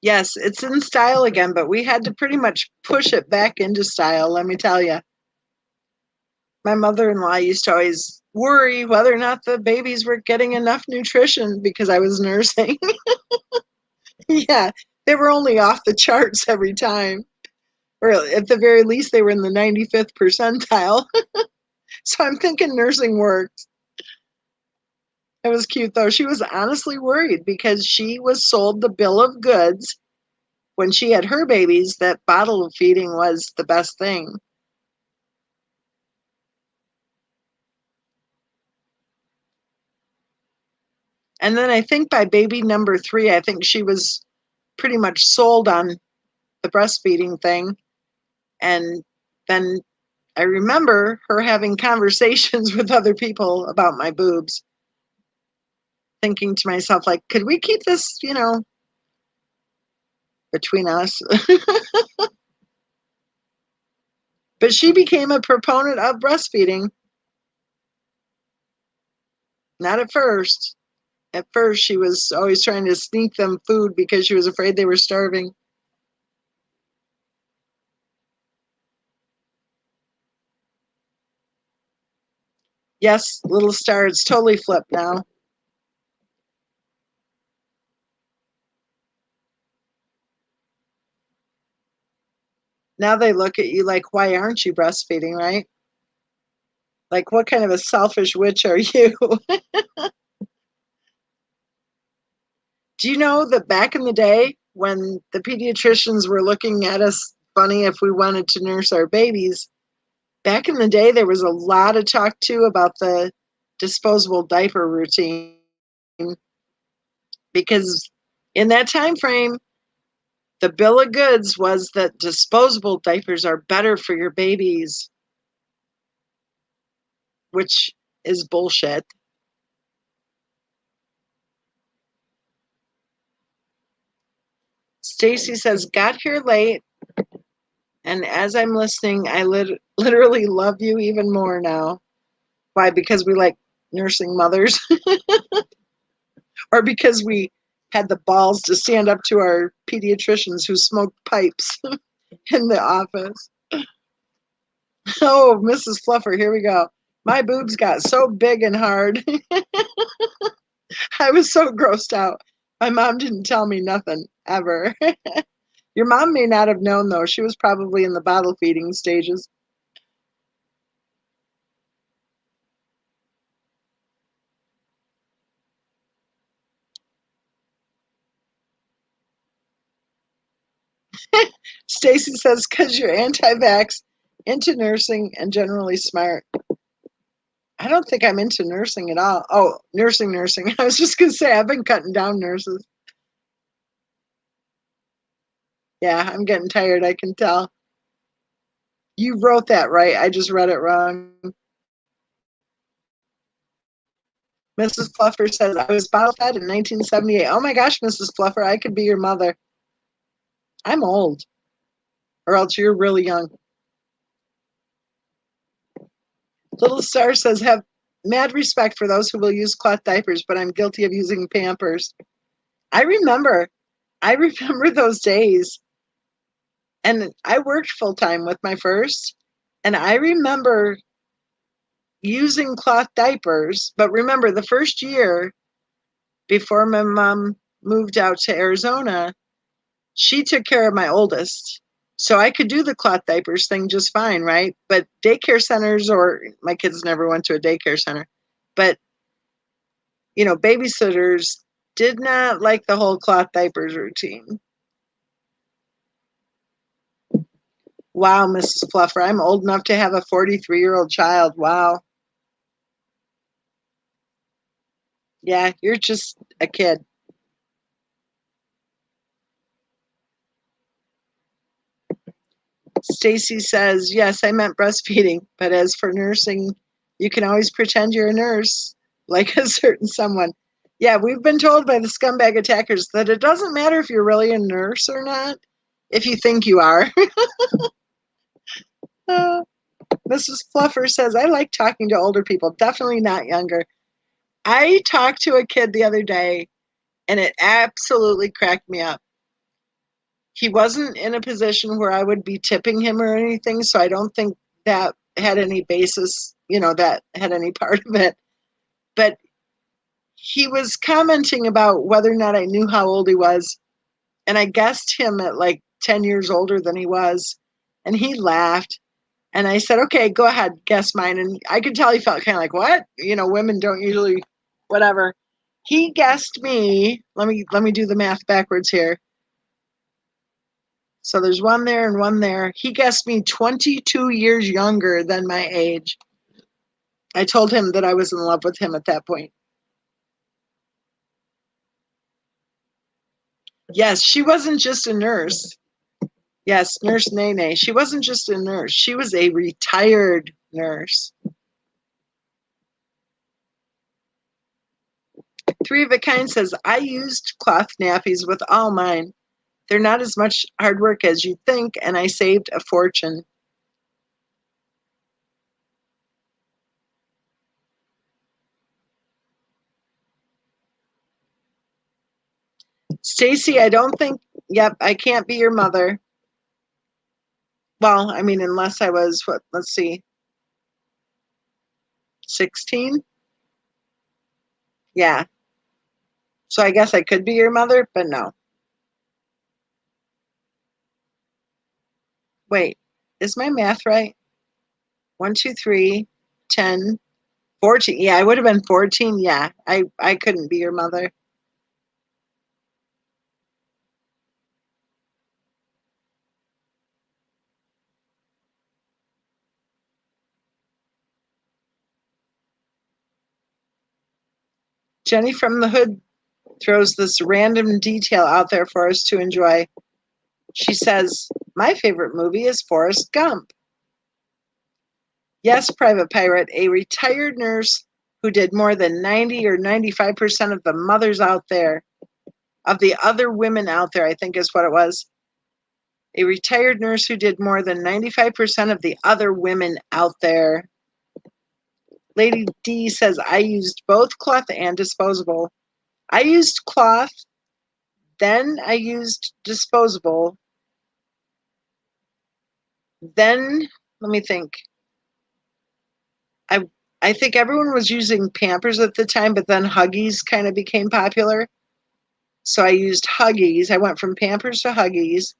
Yes, it's in style again, but we had to pretty much push it back into style, let me tell you. My mother-in-law used to always worry whether or not the babies were getting enough nutrition because I was nursing. Yeah, they were only off the charts every time. Or at the very least, they were in the 95th percentile. So I'm thinking nursing worked. It was cute, though. She was honestly worried because she was sold the bill of goods when she had her babies that bottle feeding was the best thing. And then I think by baby number 3, I think she was pretty much sold on the breastfeeding thing. And then I remember her having conversations with other people about my boobs, thinking to myself, like, could we keep this, you know, between us? But she became a proponent of breastfeeding. Not at first. At first, she was always trying to sneak them food because she was afraid they were starving. Yes, little star, it's totally flipped now. Now they look at you like, why aren't you breastfeeding, right? Like, what kind of a selfish witch are you? Do you know that back in the day when the pediatricians were looking at us funny if we wanted to nurse our babies, back in the day there was a lot of talk too about the disposable diaper routine because in that time frame the bill of goods was that disposable diapers are better for your babies, which is bullshit. Stacy says, got here late, and as I'm listening, I literally love you even more now. Why? Because we like nursing mothers, or because we had the balls to stand up to our pediatricians who smoked pipes in the office. Oh, Mrs. Fluffer, here we go. My boobs got so big and hard. I was so grossed out. My mom didn't tell me nothing, ever. Your mom may not have known, though. She was probably in the bottle feeding stages. Stacy says, because you're anti-vax, into nursing, and generally smart. I don't think I'm into nursing at all. Oh, nursing. I was just going to say, I've been cutting down nurses. Yeah, I'm getting tired, I can tell. You wrote that right. I just read it wrong. Mrs. Fluffer says, I was bottle fed in 1978. Oh my gosh, Mrs. Fluffer, I could be your mother. I'm old, or else you're really young. Little Star says, have mad respect for those who will use cloth diapers, but I'm guilty of using Pampers. I remember, I remember those days. And I worked full time with my first, and I remember using cloth diapers. But remember, the first year before my mom moved out to Arizona, she took care of my oldest. So I could do the cloth diapers thing just fine, right? But daycare centers, or my kids never went to a daycare center, but babysitters did not like the whole cloth diapers routine. Wow, Mrs. Fluffer, I'm old enough to have a 43-year-old child. Wow. Yeah, you're just a kid. Stacy says, yes, I meant breastfeeding, but as for nursing, you can always pretend you're a nurse, like a certain someone. Yeah, we've been told by the scumbag attackers that it doesn't matter if you're really a nurse or not, if you think you are. uh, Mrs. Fluffer says, I like talking to older people, definitely not younger. I talked to a kid the other day, and it absolutely cracked me up. He wasn't in a position where I would be tipping him or anything, so I don't think that had any basis, that had any part of it. But he was commenting about whether or not I knew how old he was, and I guessed him at like 10 years older than he was, and he laughed. And I said, okay, go ahead, guess mine. And I could tell he felt kind of like, what? Women don't usually, whatever. He guessed me. Let me do the math backwards here. So there's one there and one there. He guessed me 22 years younger than my age. I told him that I was in love with him at that point. Yes, she wasn't just a nurse. Yes, Nurse Nene. She wasn't just a nurse. She was a retired nurse. Three of a Kind says, I used cloth nappies with all mine. They're not as much hard work as you think, and I saved a fortune. Stacy, I don't think, yep, I can't be your mother. Well, I mean, unless I was, let's see. 16? Yeah. So I guess I could be your mother, but no. Wait, is my math right? 1, 2, 3, 10, 14. Yeah, I would have been 14. Yeah, I couldn't be your mother. Jenny from the Hood throws this random detail out there for us to enjoy. She says, my favorite movie is Forrest Gump. Yes, Private Pirate, a retired nurse who did more than 90 or 95% of the mothers out there, of the other women out there, I think is what it was. A retired nurse who did more than 95% of the other women out there. Lady D says, I used both cloth and disposable. I used cloth, then I used disposable. Then, let me think. I I think everyone was using Pampers at the time, but then Huggies kind of became popular. So I used Huggies. I went from Pampers to Huggies.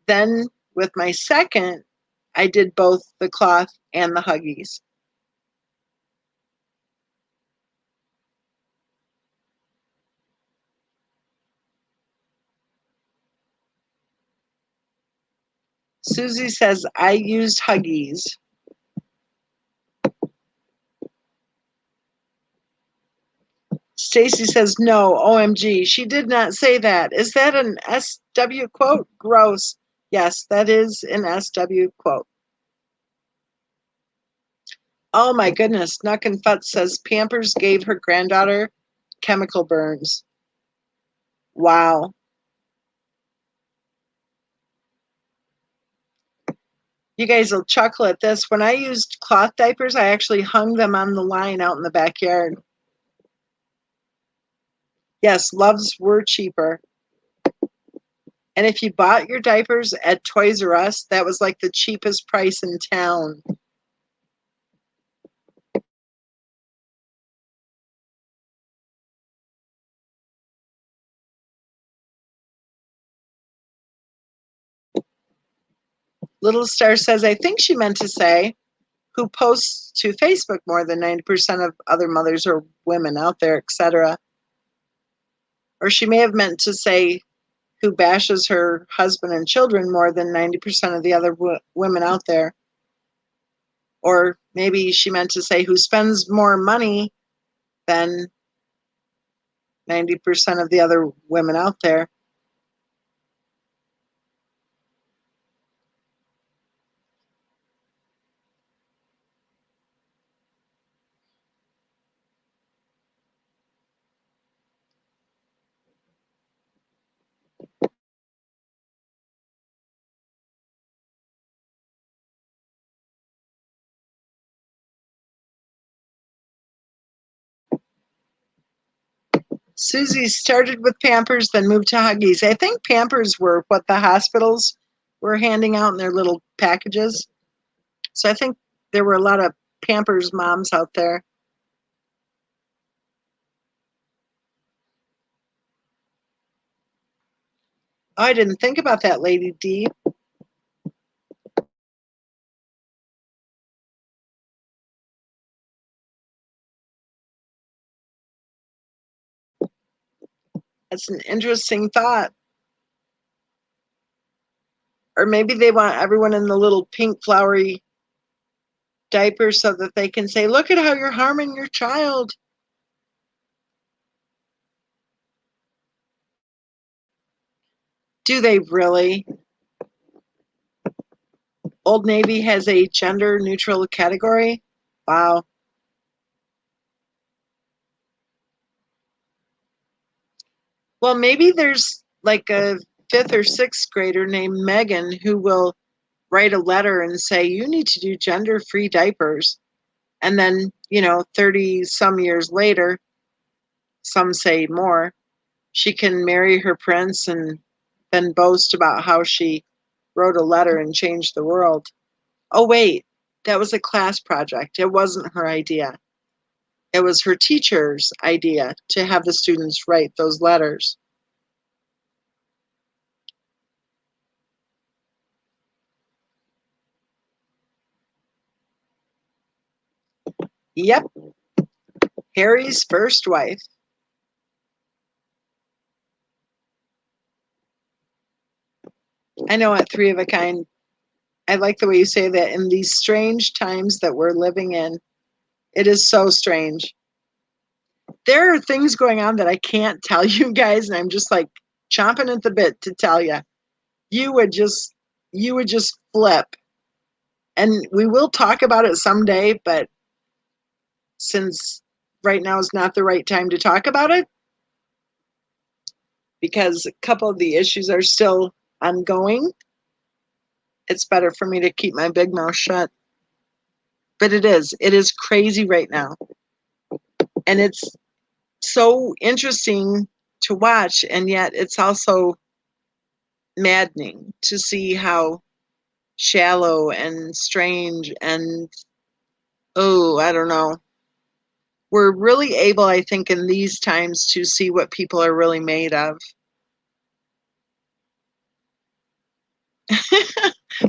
Then with my second, I did both the cloth and the Huggies. Susie says, I used Huggies. Stacy says, no, OMG. She did not say that. Is that an SW quote? Gross. Yes, that is an SW quote. Oh my goodness. Nuck and Futz says Pampers gave her granddaughter chemical burns. Wow. You guys will chuckle at this. When I used cloth diapers, I actually hung them on the line out in the backyard. Yes, Loves were cheaper. And if you bought your diapers at Toys R Us, that was like the cheapest price in town. Little Star says, I think she meant to say, who posts to Facebook more than 90% of other mothers or women out there, etc. Or she may have meant to say, who bashes her husband and children more than 90% of the other women out there. Or maybe she meant to say, who spends more money than 90% of the other women out there. Susie started with Pampers, then moved to Huggies. I think Pampers were what the hospitals were handing out in their little packages. So I think there were a lot of Pampers moms out there. Oh, I didn't think about that, Lady D. That's an interesting thought. Or maybe they want everyone in the little pink flowery diapers so that they can say, look at how you're harming your child. Do they really? Old Navy has a gender neutral category? Wow. Well, maybe there's like a fifth or sixth grader named Megan who will write a letter and say, you need to do gender free diapers. And then, 30 some years later, some say more, she can marry her prince and then boast about how she wrote a letter and changed the world. Oh, wait. That was a class project. It wasn't her idea. It was her teacher's idea to have the students write those letters. Yep, Harry's first wife. I know at Three of a Kind, I like the way you say that. In these strange times that we're living in, it is so strange. There are things going on that I can't tell you guys, and I'm just like chomping at the bit to tell you. You would just flip. And we will talk about it someday, but since right now is not the right time to talk about it, because a couple of the issues are still ongoing, it's better for me to keep my big mouth shut. But it is crazy right now. And it's so interesting to watch, and yet it's also maddening to see how shallow and strange and, oh, I don't know. We're really able, I think, in these times to see what people are really made of.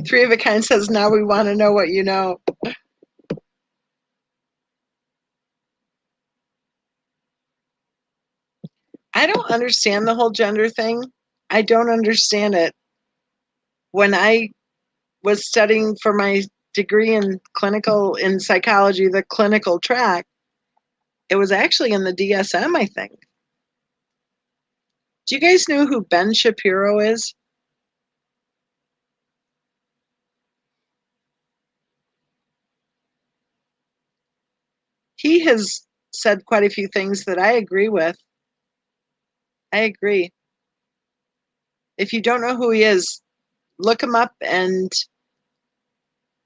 Three of a Kind says, now we want to know what you know. I don't understand the whole gender thing. I don't understand it. When I was studying for my degree in psychology, the clinical track, it was actually in the DSM, I think. Do you guys know who Ben Shapiro is? He has said quite a few things that I agree with. I agree. If you don't know who he is, look him up and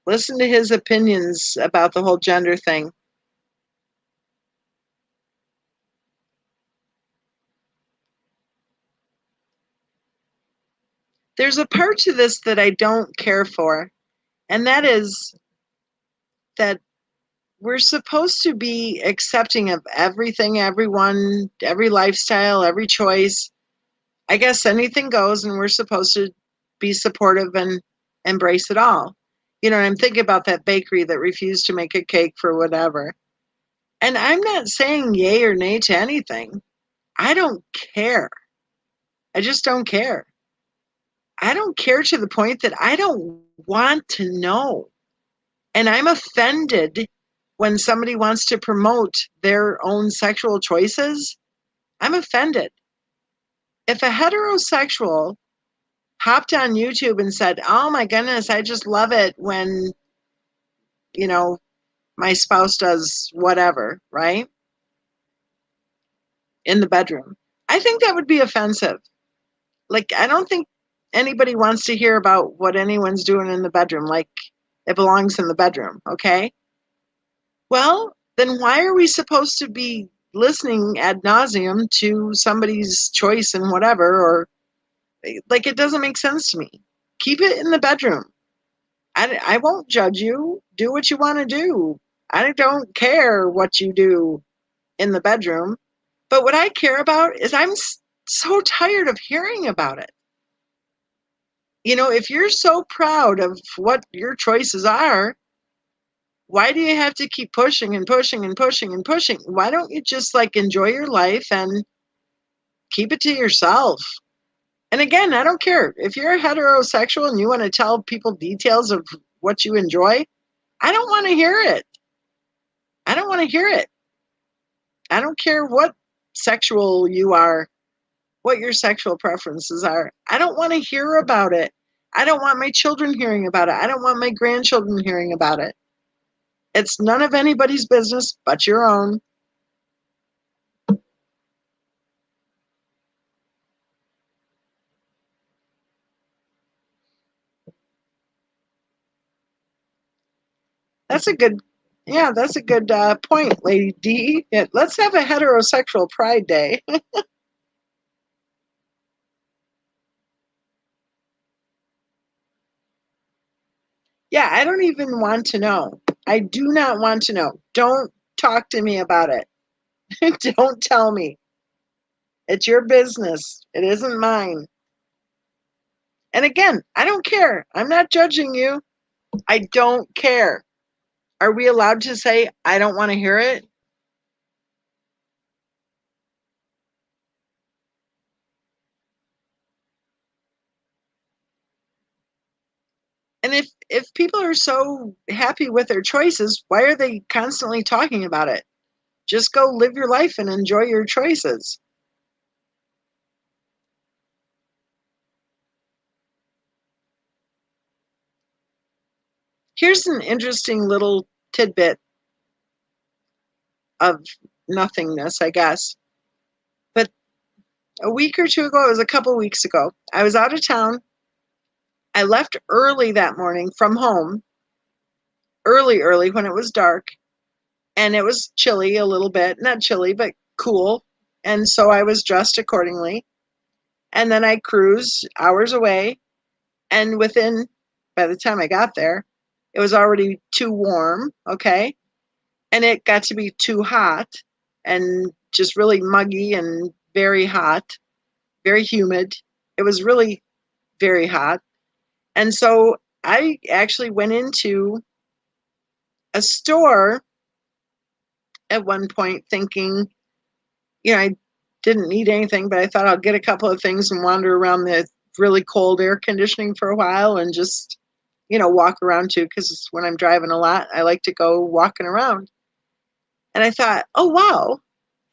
listen to his opinions about the whole gender thing. There's a part to this that I don't care for, and that is that we're supposed to be accepting of everything, everyone, every lifestyle, every choice. I guess anything goes, and we're supposed to be supportive and embrace it all. You know, I'm thinking about that bakery that refused to make a cake for whatever. And I'm not saying yay or nay to anything. I don't care. I just don't care. I don't care to the point that I don't want to know. And I'm offended when somebody wants to promote their own sexual choices. I'm offended. If a heterosexual hopped on YouTube and said, "Oh my goodness, I just love it when, you know, my spouse does whatever," right? In the bedroom. I think that would be offensive. Like, I don't think anybody wants to hear about what anyone's doing in the bedroom. Like, it belongs in the bedroom, okay? Well, then why are we supposed to be listening ad nauseum to somebody's choice and whatever? Or, like, it doesn't make sense to me. Keep it in the bedroom. I won't judge you. Do what you want to do. I don't care what you do in the bedroom. But what I care about is I'm so tired of hearing about it. You know, if you're so proud of what your choices are, why do you have to keep pushing and pushing and pushing and pushing? Why don't you just like enjoy your life and keep it to yourself? And again, I don't care if you're heterosexual and you want to tell people details of what you enjoy. I don't want to hear it. I don't want to hear it. I don't care what sexual you are, what your sexual preferences are. I don't want to hear about it. I don't want my children hearing about it. I don't want my grandchildren hearing about it. It's none of anybody's business but your own. That's a good, yeah, that's a good point, Lady D. Yeah, let's have a heterosexual pride day. Yeah, I don't even want to know. I do not want to know. Don't talk to me about it. Don't tell me. It's your business. It isn't mine. And again, I don't care. I'm not judging you. I don't care. Are we allowed to say, I don't want to hear it? And if people are so happy with their choices, why are they constantly talking about it? Just go live your life and enjoy your choices. Here's an interesting little tidbit of nothingness, I guess. But a week or two ago, it was a couple weeks ago, I was out of town. I left early that morning from home, early when it was dark, and it was chilly a little bit, not chilly, but cool. And so I was dressed accordingly. And then I cruised hours away. And by the time I got there, it was already too warm. Okay. And it got to be too hot and just really muggy and very hot, very humid. It was really very hot. And so I actually went into a store at one point thinking, I didn't need anything, but I thought I'll get a couple of things and wander around the really cold air conditioning for a while and just, walk around too. Because when I'm driving a lot, I like to go walking around. And I thought, oh, wow,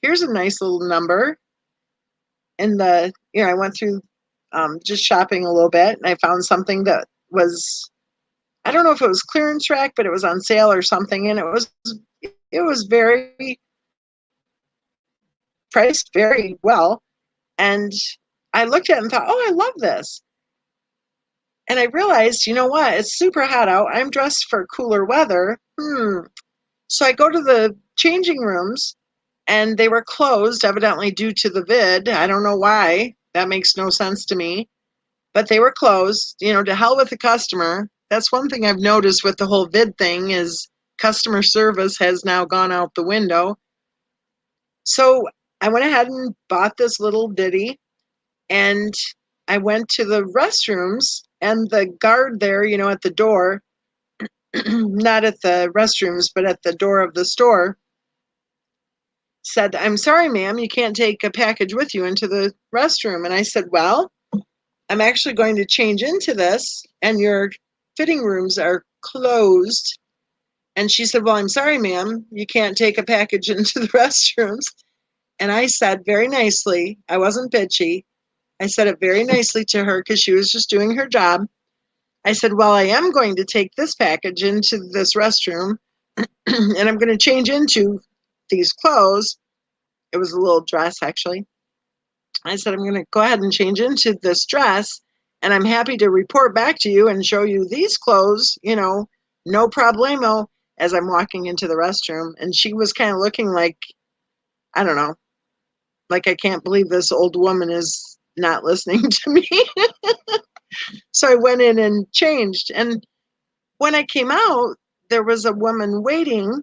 here's a nice little number. And I went through just shopping a little bit and I found something that was, I don't know if it was clearance rack, but it was on sale or something. And it was very priced very well. And I looked at it and thought, oh, I love this. And I realized, you know what? It's super hot out. I'm dressed for cooler weather. So I go to the changing rooms and they were closed, evidently due to the vid. I don't know why. That makes no sense to me. But they were closed. To hell with the customer. That's one thing I've noticed with the whole vid thing is customer service has now gone out the window. So I went ahead and bought this little ditty and I went to the restrooms and the guard there, at the door, not at the restrooms, but at the door of the store, said, I'm sorry, ma'am, you can't take a package with you into the restroom. And I said, well, I'm actually going to change into this and your fitting rooms are closed. And she said, well, I'm sorry, ma'am, you can't take a package into the restrooms. And I said very nicely, I wasn't bitchy. I said it very nicely to her because she was just doing her job. I said, well, I am going to take this package into this restroom and I'm going to change into these clothes. It was a little dress, actually. I said, I'm going to go ahead and change into this dress and I'm happy to report back to you and show you these clothes, no problemo, as I'm walking into the restroom. And she was kind of looking like, I don't know, like I can't believe this old woman is not listening to me. So I went in and changed. And when I came out, there was a woman waiting.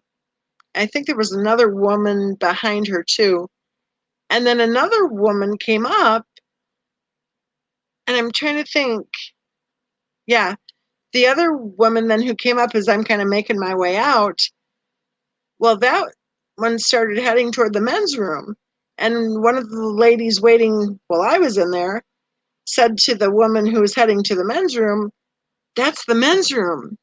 I think there was another woman behind her too. And then another woman came up, and I'm trying to think. Yeah, the other woman then who came up as I'm kind of making my way out, well, that one started heading toward the men's room. And one of the ladies waiting while I was in there said to the woman who was heading to the men's room, that's the men's room.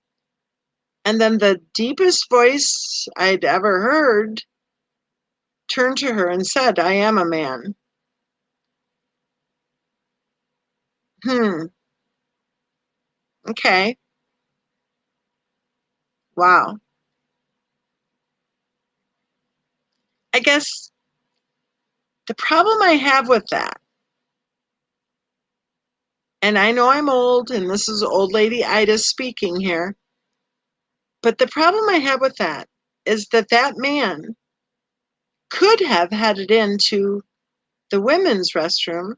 And then the deepest voice I'd ever heard turned to her and said, I am a man. Hmm. Okay. Wow. I guess the problem I have with that, and I know I'm old, and this is old lady Ida speaking here, but the problem I have with that is that man could have headed into the women's restroom,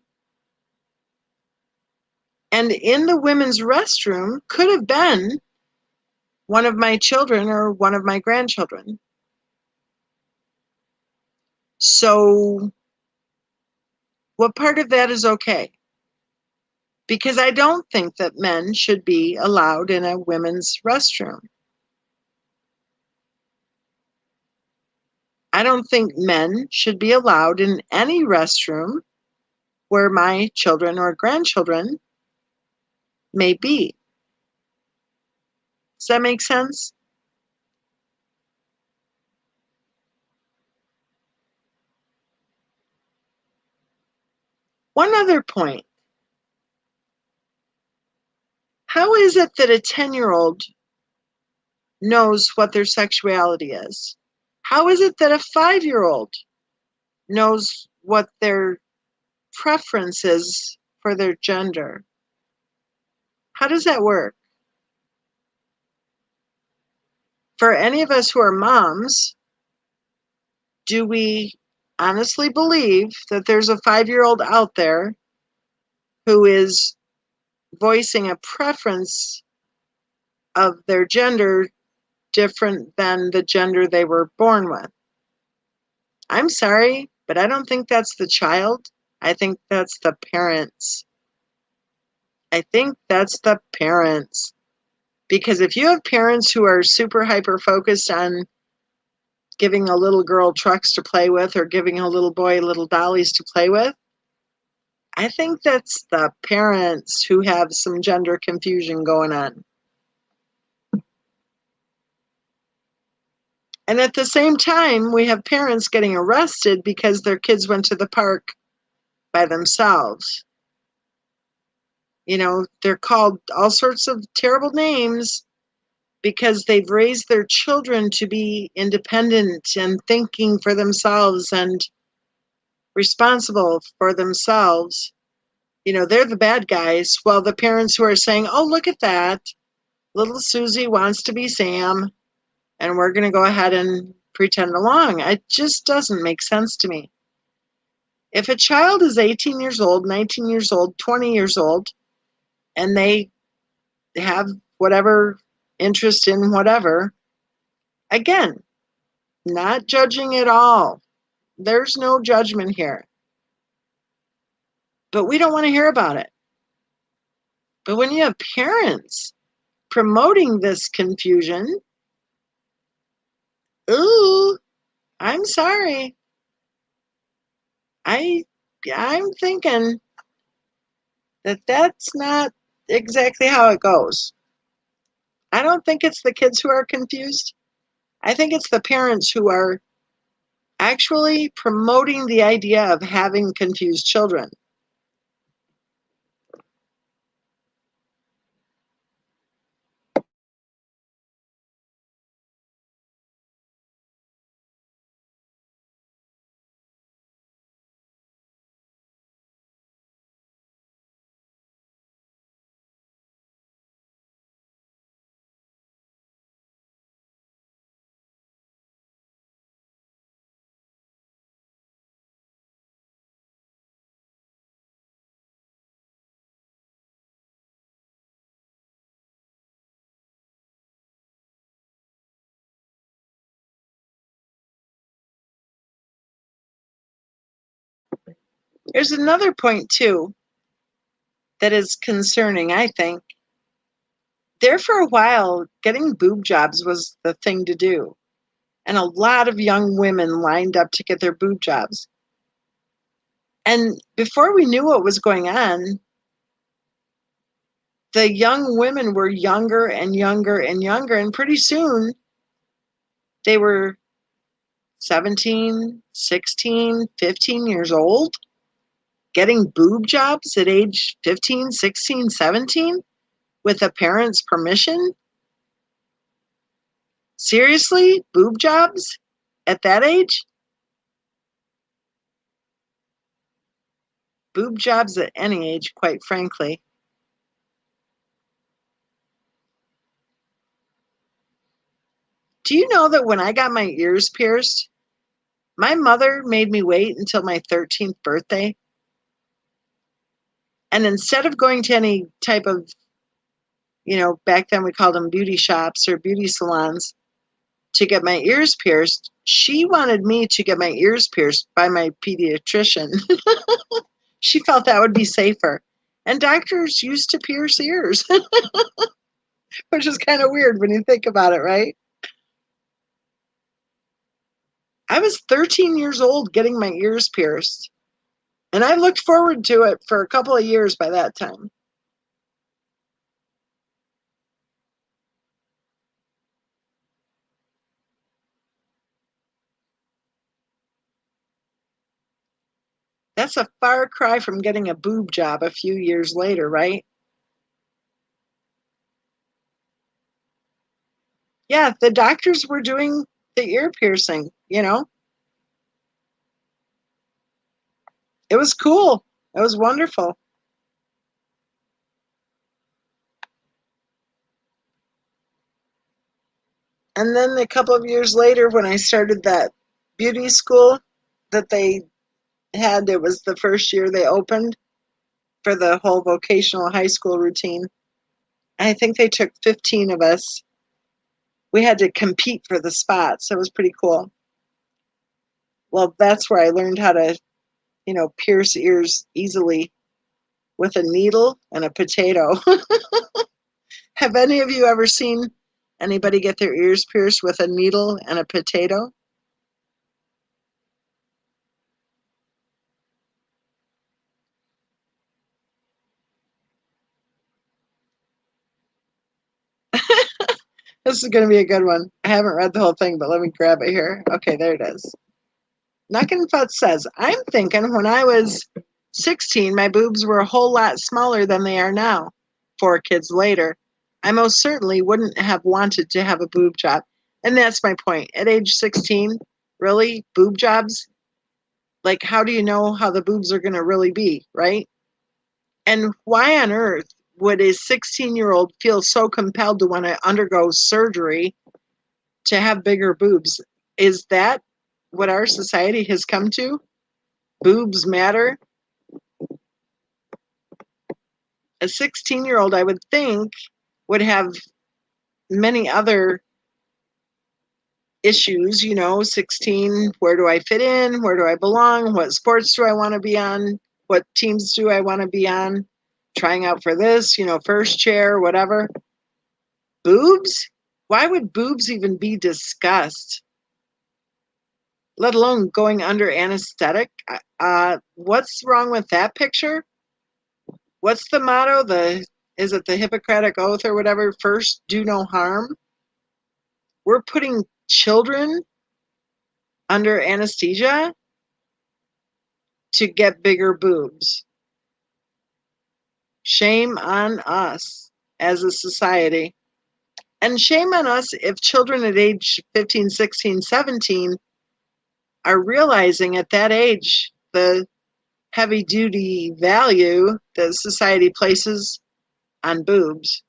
and in the women's restroom could have been one of my children or one of my grandchildren. So what part of that is okay? Because I don't think that men should be allowed in a women's restroom. I don't think men should be allowed in any restroom where my children or grandchildren may be. Does that make sense? One other point. How is it that a 10-year-old knows what their sexuality is? How is it that a 5-year-old knows what their preference is for their gender? How does that work? For any of us who are moms, do we honestly believe that there's a 5-year-old out there who is voicing a preference of their gender different than the gender they were born with? I'm sorry, but I don't think that's the child. I think that's the parents. I think that's the parents. Because if you have parents who are super hyper focused on giving a little girl trucks to play with or giving a little boy little dollies to play with, I think that's the parents who have some gender confusion going on. And at the same time, we have parents getting arrested because their kids went to the park by themselves. You know, they're called all sorts of terrible names because they've raised their children to be independent and thinking for themselves and responsible for themselves. You know, they're the bad guys, while the parents who are saying, oh, look at that, little Susie wants to be Sam, and we're going to go ahead and pretend along. It just doesn't make sense to me. If a child is 18 years old, 19 years old, 20 years old, and they have whatever interest in whatever, again, not judging at all. There's no judgment here. But we don't want to hear about it. But when you have parents promoting this confusion, ooh, I'm sorry. I'm thinking that that's not exactly how it goes. I don't think it's the kids who are confused. I think it's the parents who are actually promoting the idea of having confused children. There's another point, too, that is concerning, I think. There for a while, getting boob jobs was the thing to do. And a lot of young women lined up to get their boob jobs. And before we knew what was going on, the young women were younger and younger and younger. And pretty soon, they were 17, 16, 15 years old, getting boob jobs at age 15, 16, 17 with a parent's permission. Seriously? Boob jobs at that age? Boob jobs at any age, quite frankly. Do you know that when I got my ears pierced, my mother made me wait until my 13th birthday? And instead of going to any type of back then we called them beauty shops or beauty salons, to get my ears pierced. She wanted me to get my ears pierced by my pediatrician. She felt that would be safer. And doctors used to pierce ears, which is kind of weird when you think about it, right? I was 13 years old getting my ears pierced, and I looked forward to it for a couple of years by that time. That's a far cry from getting a boob job a few years later, right? Yeah, the doctors were doing the ear piercing. It was cool. It was wonderful. And then a couple of years later, when I started that beauty school that they had, it was the first year they opened for the whole vocational high school routine. I think they took 15 of us. We had to compete for the spots. So it was pretty cool. Well, that's where I learned how to, pierce ears easily with a needle and a potato. Have any of you ever seen anybody get their ears pierced with a needle and a potato? This is going to be a good one. I haven't read the whole thing, but let me grab it here. Okay, there it is. Nuckenfut says, I'm thinking when I was 16, my boobs were a whole lot smaller than they are now. 4 kids later, I most certainly wouldn't have wanted to have a boob job. And that's my point. At age 16, really? Boob jobs? Like, how do you know how the boobs are going to really be, right? And why on earth would a 16-year-old feel so compelled to want to undergo surgery to have bigger boobs? Is that what our society has come to? Boobs matter? A 16-year-old, I would think, would have many other issues, 16, where do I fit in? Where do I belong? What sports do I want to be on? What teams do I want to be on? Trying out for this, first chair, whatever. Boobs? Why would boobs even be discussed, let alone going under anesthetic? What's wrong with that picture? What's the motto? Is it the Hippocratic Oath or whatever? First, do no harm. We're putting children under anesthesia to get bigger boobs. Shame on us as a society. And shame on us if children at age 15, 16, 17 are realizing at that age the heavy duty value that society places on boobs.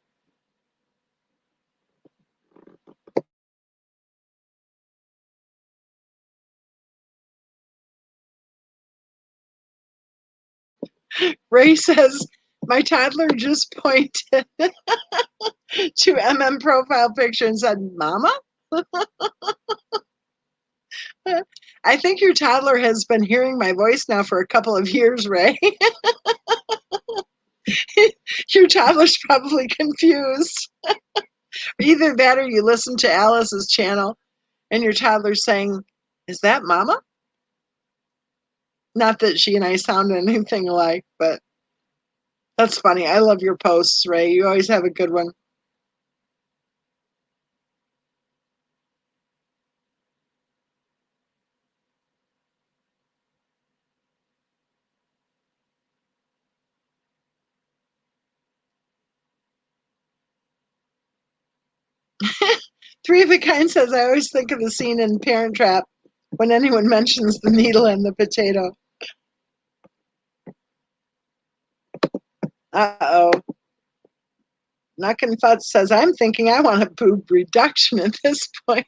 Ray says, my toddler just pointed to profile picture and said, Mama? I think your toddler has been hearing my voice now for a couple of years, Ray. Your toddler's probably confused. Either that or you listen to Alice's channel and your toddler's saying, is that Mama? Not that she and I sound anything alike, but that's funny. I love your posts, Ray. You always have a good one. Three of a Kind says, I always think of the scene in Parent Trap when anyone mentions the needle and the potato. Uh-oh. Nuckenfutz says, I'm thinking I want a boob reduction at this point.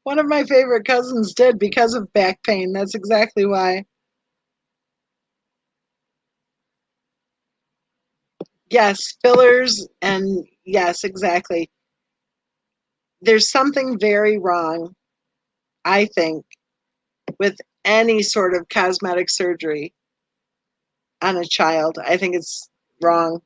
One of my favorite cousins did because of back pain. That's exactly why. Yes, fillers, and yes, exactly. There's something very wrong, I think, with any sort of cosmetic surgery on a child. I think it's wrong.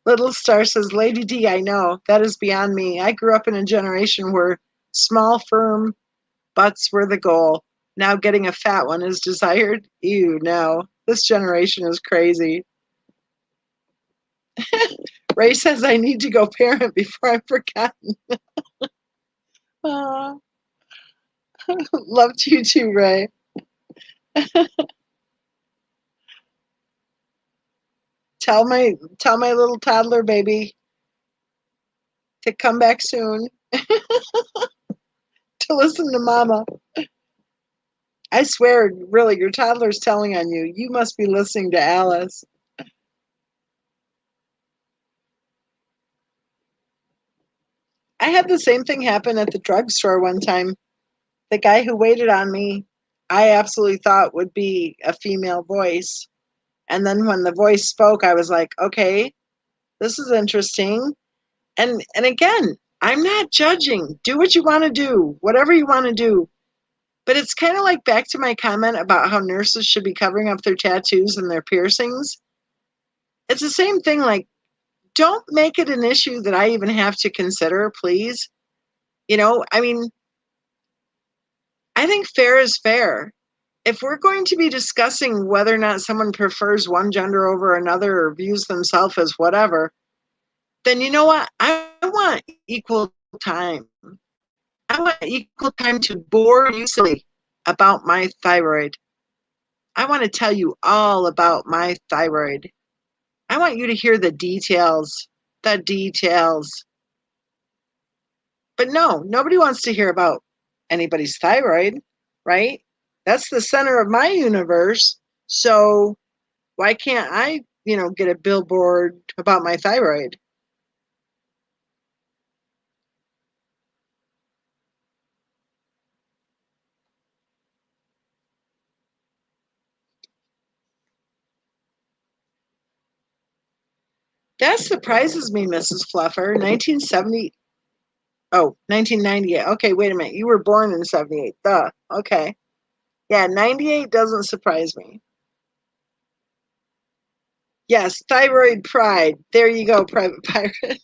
Little Star says, Lady D, I know. That is beyond me. I grew up in a generation where small, firm butts were the goal. Now getting a fat one is desired. Ew, no. This generation is crazy. Ray says, I need to go parent before I'm forgotten. Aw, love to you too, Ray. Tell my little toddler baby to come back soon to listen to mama. I swear, really, your toddler's telling on you. You must be listening to Alice. I had the same thing happen at the drugstore one time. The guy who waited on me, I absolutely thought would be a female voice. And then when the voice spoke, I was like, okay, this is interesting. And again, I'm not judging. Do what you want to do, whatever you want to do. But it's kind of like back to my comment about how nurses should be covering up their tattoos and their piercings. It's the same thing. Like, don't make it an issue that I even have to consider, please. I mean, I think fair is fair. If we're going to be discussing whether or not someone prefers one gender over another or views themselves as whatever, then you know what? I want equal time. I want equal time to bore you silly about my thyroid. I want to tell you all about my thyroid. I want you to hear the details. The details. But no, nobody wants to hear about anybody's thyroid, right? That's the center of my universe. So why can't I, get a billboard about my thyroid? That surprises me, Mrs. Fluffer. 1970. Oh, 1998. Okay, wait a minute. You were born in 78. Duh. Okay. Yeah, 98 doesn't surprise me. Yes, thyroid pride. There you go, Private Pirate.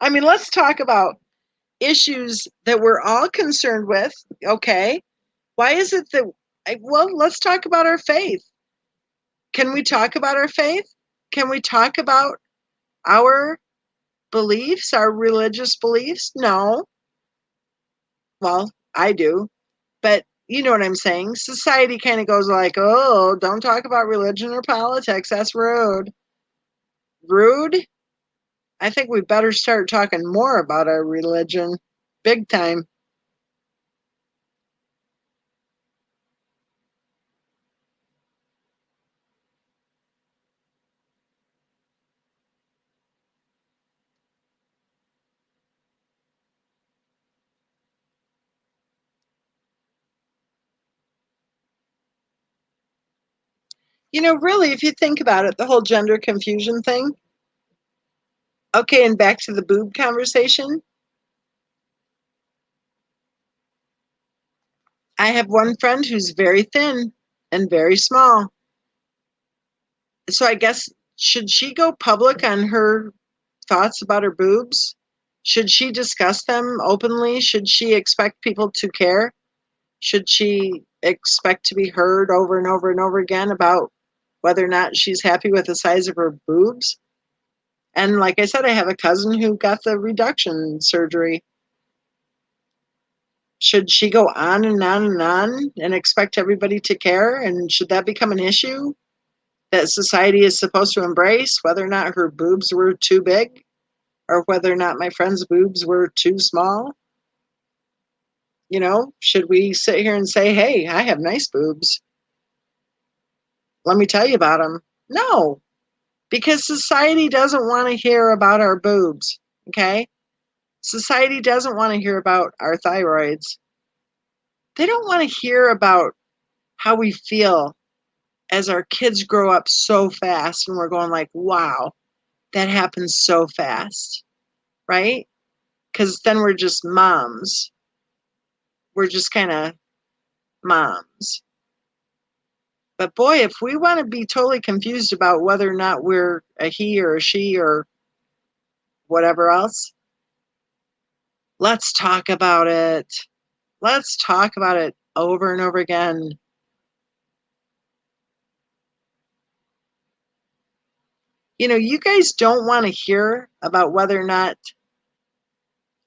I mean, let's talk about issues that we're all concerned with. Okay. Why is it that, well, let's talk about our faith. Can we talk about our faith? Can we talk about our beliefs, our religious beliefs? No. Well, I do. But you know what I'm saying? Society kind of goes like, oh, don't talk about religion or politics. That's rude. Rude? I think we better start talking more about our religion. Big time. Really, if you think about it, the whole gender confusion thing. Okay, and back to the boob conversation. I have one friend who's very thin and very small. So I guess, should she go public on her thoughts about her boobs? Should she discuss them openly? Should she expect people to care? Should she expect to be heard over and over and over again about whether or not she's happy with the size of her boobs? And like I said, I have a cousin who got the reduction surgery. Should she go on and on and on and expect everybody to care? And should that become an issue that society is supposed to embrace, whether or not her boobs were too big or whether or not my friend's boobs were too small? Should we sit here and say, hey, I have nice boobs? Let me tell you about them. No, because society doesn't want to hear about our boobs, okay? Society doesn't want to hear about our thyroids. They don't want to hear about how we feel as our kids grow up so fast and we're going like, wow, that happens so fast, right? Because then we're just moms. We're just kind of moms. But boy, if we want to be totally confused about whether or not we're a he or a she or whatever else, let's talk about it. Let's talk about it over and over again. You know, you guys don't want to hear about whether or not,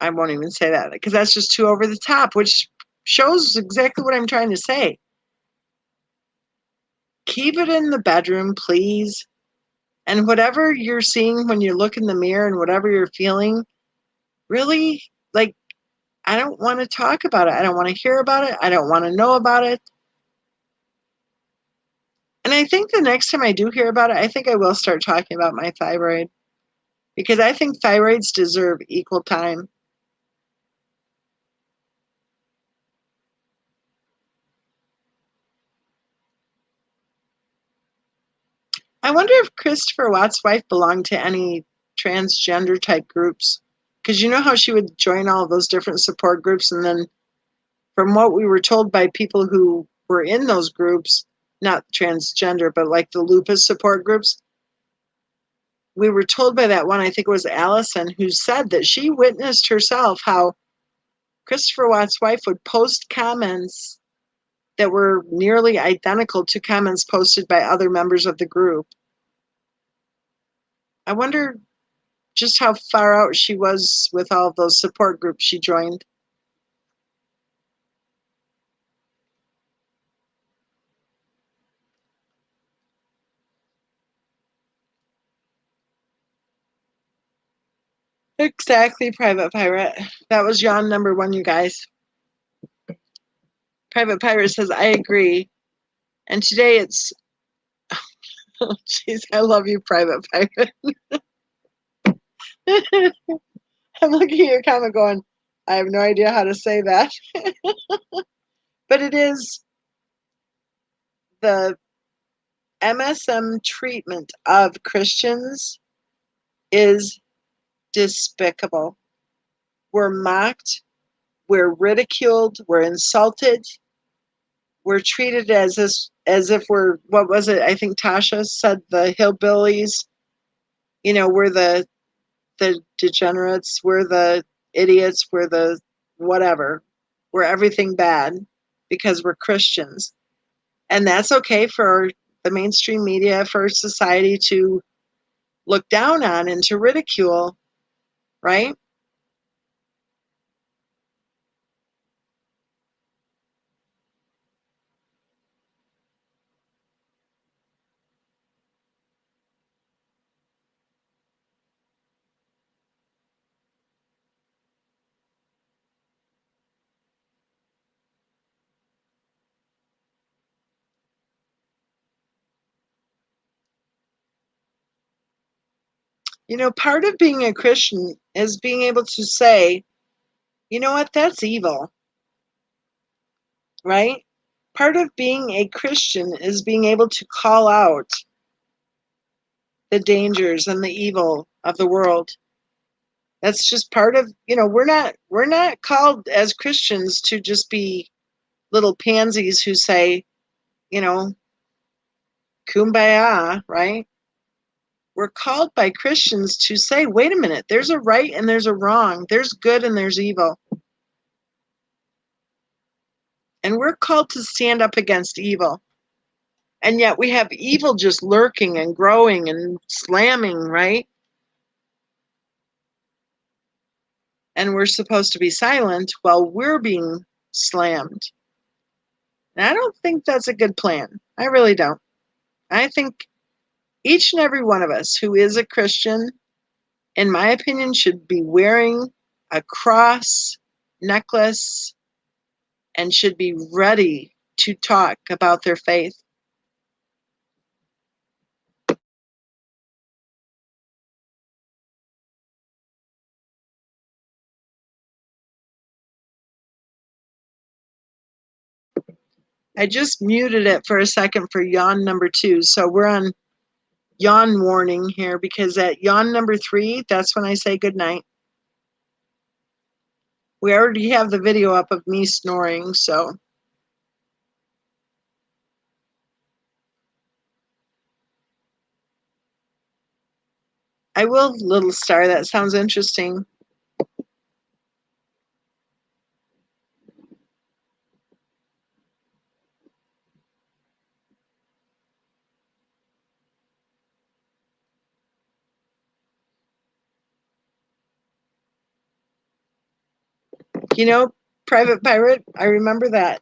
I won't even say that because that's just too over the top, which shows exactly what I'm trying to say. Keep it in the bedroom, please. And whatever you're seeing when you look in the mirror and whatever you're feeling, really, like, I don't want to talk about it. I don't want to hear about it. I don't want to know about it. And I think the next time I do hear about it, I think I will start talking about my thyroid because I think thyroids deserve equal time. I wonder if Christopher Watt's wife belonged to any transgender type groups. Because you know how she would join all those different support groups, and then from what we were told by people who were in those groups, not transgender, but like the lupus support groups, we were told by that one, I think it was Allison, who said that she witnessed herself how Christopher Watt's wife would post comments that were nearly identical to comments posted by other members of the group. I wonder just how far out she was with all of those support groups she joined. Exactly, Private Pirate. That was yawn number one, you guys. Private Pirate says, I agree. And today it's, oh, jeez, I love you, Private Pirate. I'm looking at your comment going, I have no idea how to say that. But it is the MSM treatment of Christians is despicable. We're mocked, we're ridiculed, we're insulted, we're treated as if we're, what was it? I think Tasha said the hillbillies. You know, we're the degenerates, we're the idiots, we're the whatever. We're everything bad because we're Christians. And that's okay for the mainstream media, for society to look down on and to ridicule, right? You know, part of being a Christian is being able to say, you know what, that's evil, right? Part of being a Christian is being able to call out the dangers and the evil of the world. That's just part of, you know, we're not called as Christians to just be little pansies who say, you know, kumbaya, right? We're called by Christians to say, wait a minute, there's a right and there's a wrong, there's good and there's evil. And we're called to stand up against evil. And yet we have evil just lurking and growing and slamming, right? And we're supposed to be silent while we're being slammed. And I don't think that's a good plan. I really don't. I think each and every one of us who is a Christian, in my opinion, should be wearing a cross necklace and should be ready to talk about their faith. I just muted it for a second for yawn number 2. So we're on yawn warning here because at yawn number 3, that's when I say good night. We already have the video up of me snoring, so. I will, little star. That sounds interesting. You know, Private Pirate, I remember that.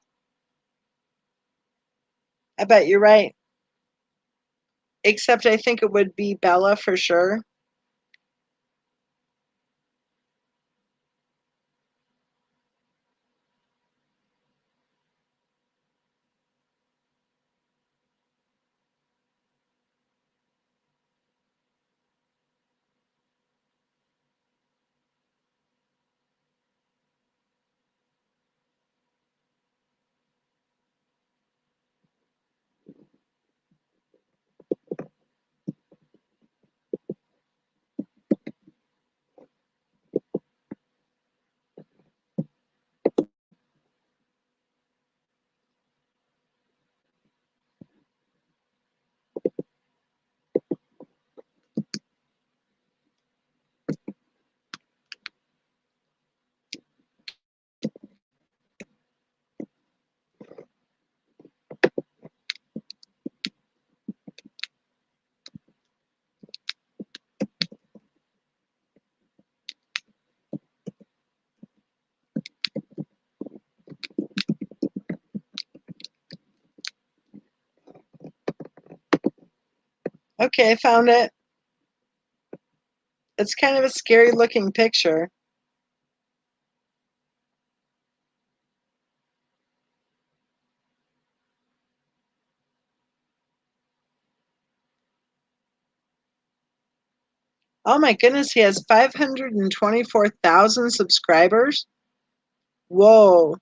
I bet you're right. Except I think it would be Bella for sure. Okay, I found it. It's kind of a scary looking picture. Oh my goodness, he has 524,000 subscribers. Whoa.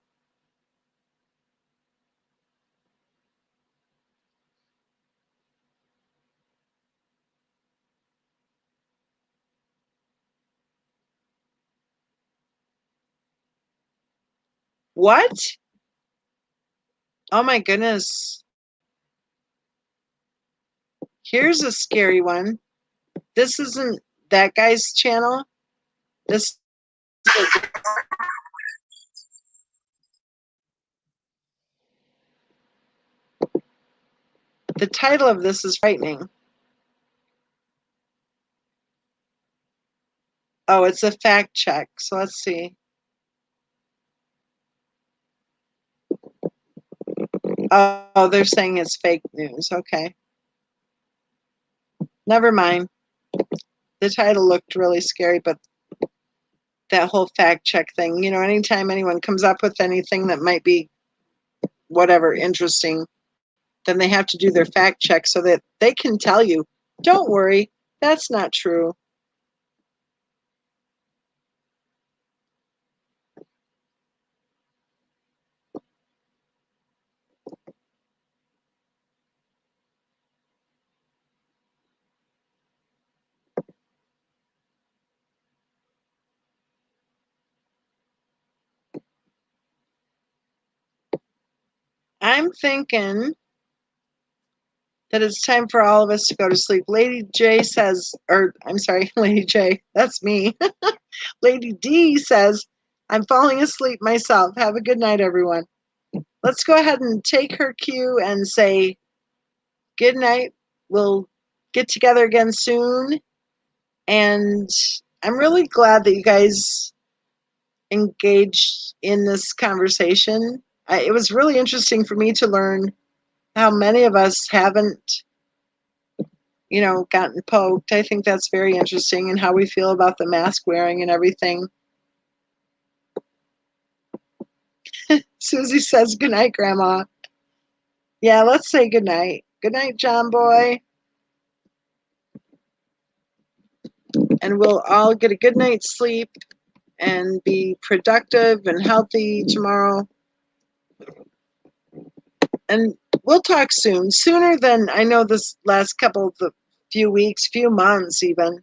What? Oh my goodness. Here's a scary one. This isn't that guy's channel. This the title of this is frightening. Oh, it's a fact check. So let's see. Oh, they're saying it's fake news. Okay. Never mind. The title looked really scary, but that whole fact check thing, you know, anytime anyone comes up with anything that might be whatever interesting, then they have to do their fact check so that they can tell you, don't worry, that's not true. I'm thinking that it's time for all of us to go to sleep. Lady J says, or I'm sorry, Lady J, that's me. Lady D says, I'm falling asleep myself. Have a good night, everyone. Let's go ahead and take her cue and say good night. We'll get together again soon. And I'm really glad that you guys engaged in this conversation. It was really interesting for me to learn how many of us haven't, you know, gotten poked. I think that's very interesting, and how we feel about the mask wearing and everything. Susie says, good night, Grandma. Yeah, let's say good night. Good night, John Boy. And we'll all get a good night's sleep and be productive and healthy tomorrow. And we'll talk soon, sooner than I know. This last couple of the few weeks, few months even,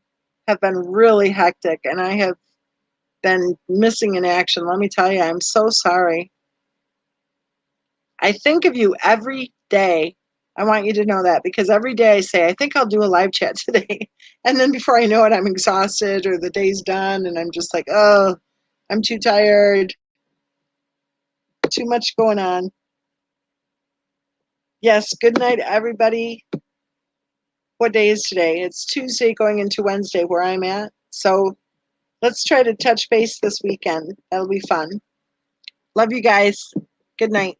have been really hectic, and I have been missing in action. Let me tell you, I'm so sorry. I think of you every day. I want you to know that, because every day I say, I think I'll do a live chat today. And then before I know it, I'm exhausted or the day's done and I'm just like, oh, I'm too tired. Too much going on. Yes, good night, everybody. What day is today? It's Tuesday going into Wednesday where I'm at. So let's try to touch base this weekend. That'll be fun. Love you guys. Good night.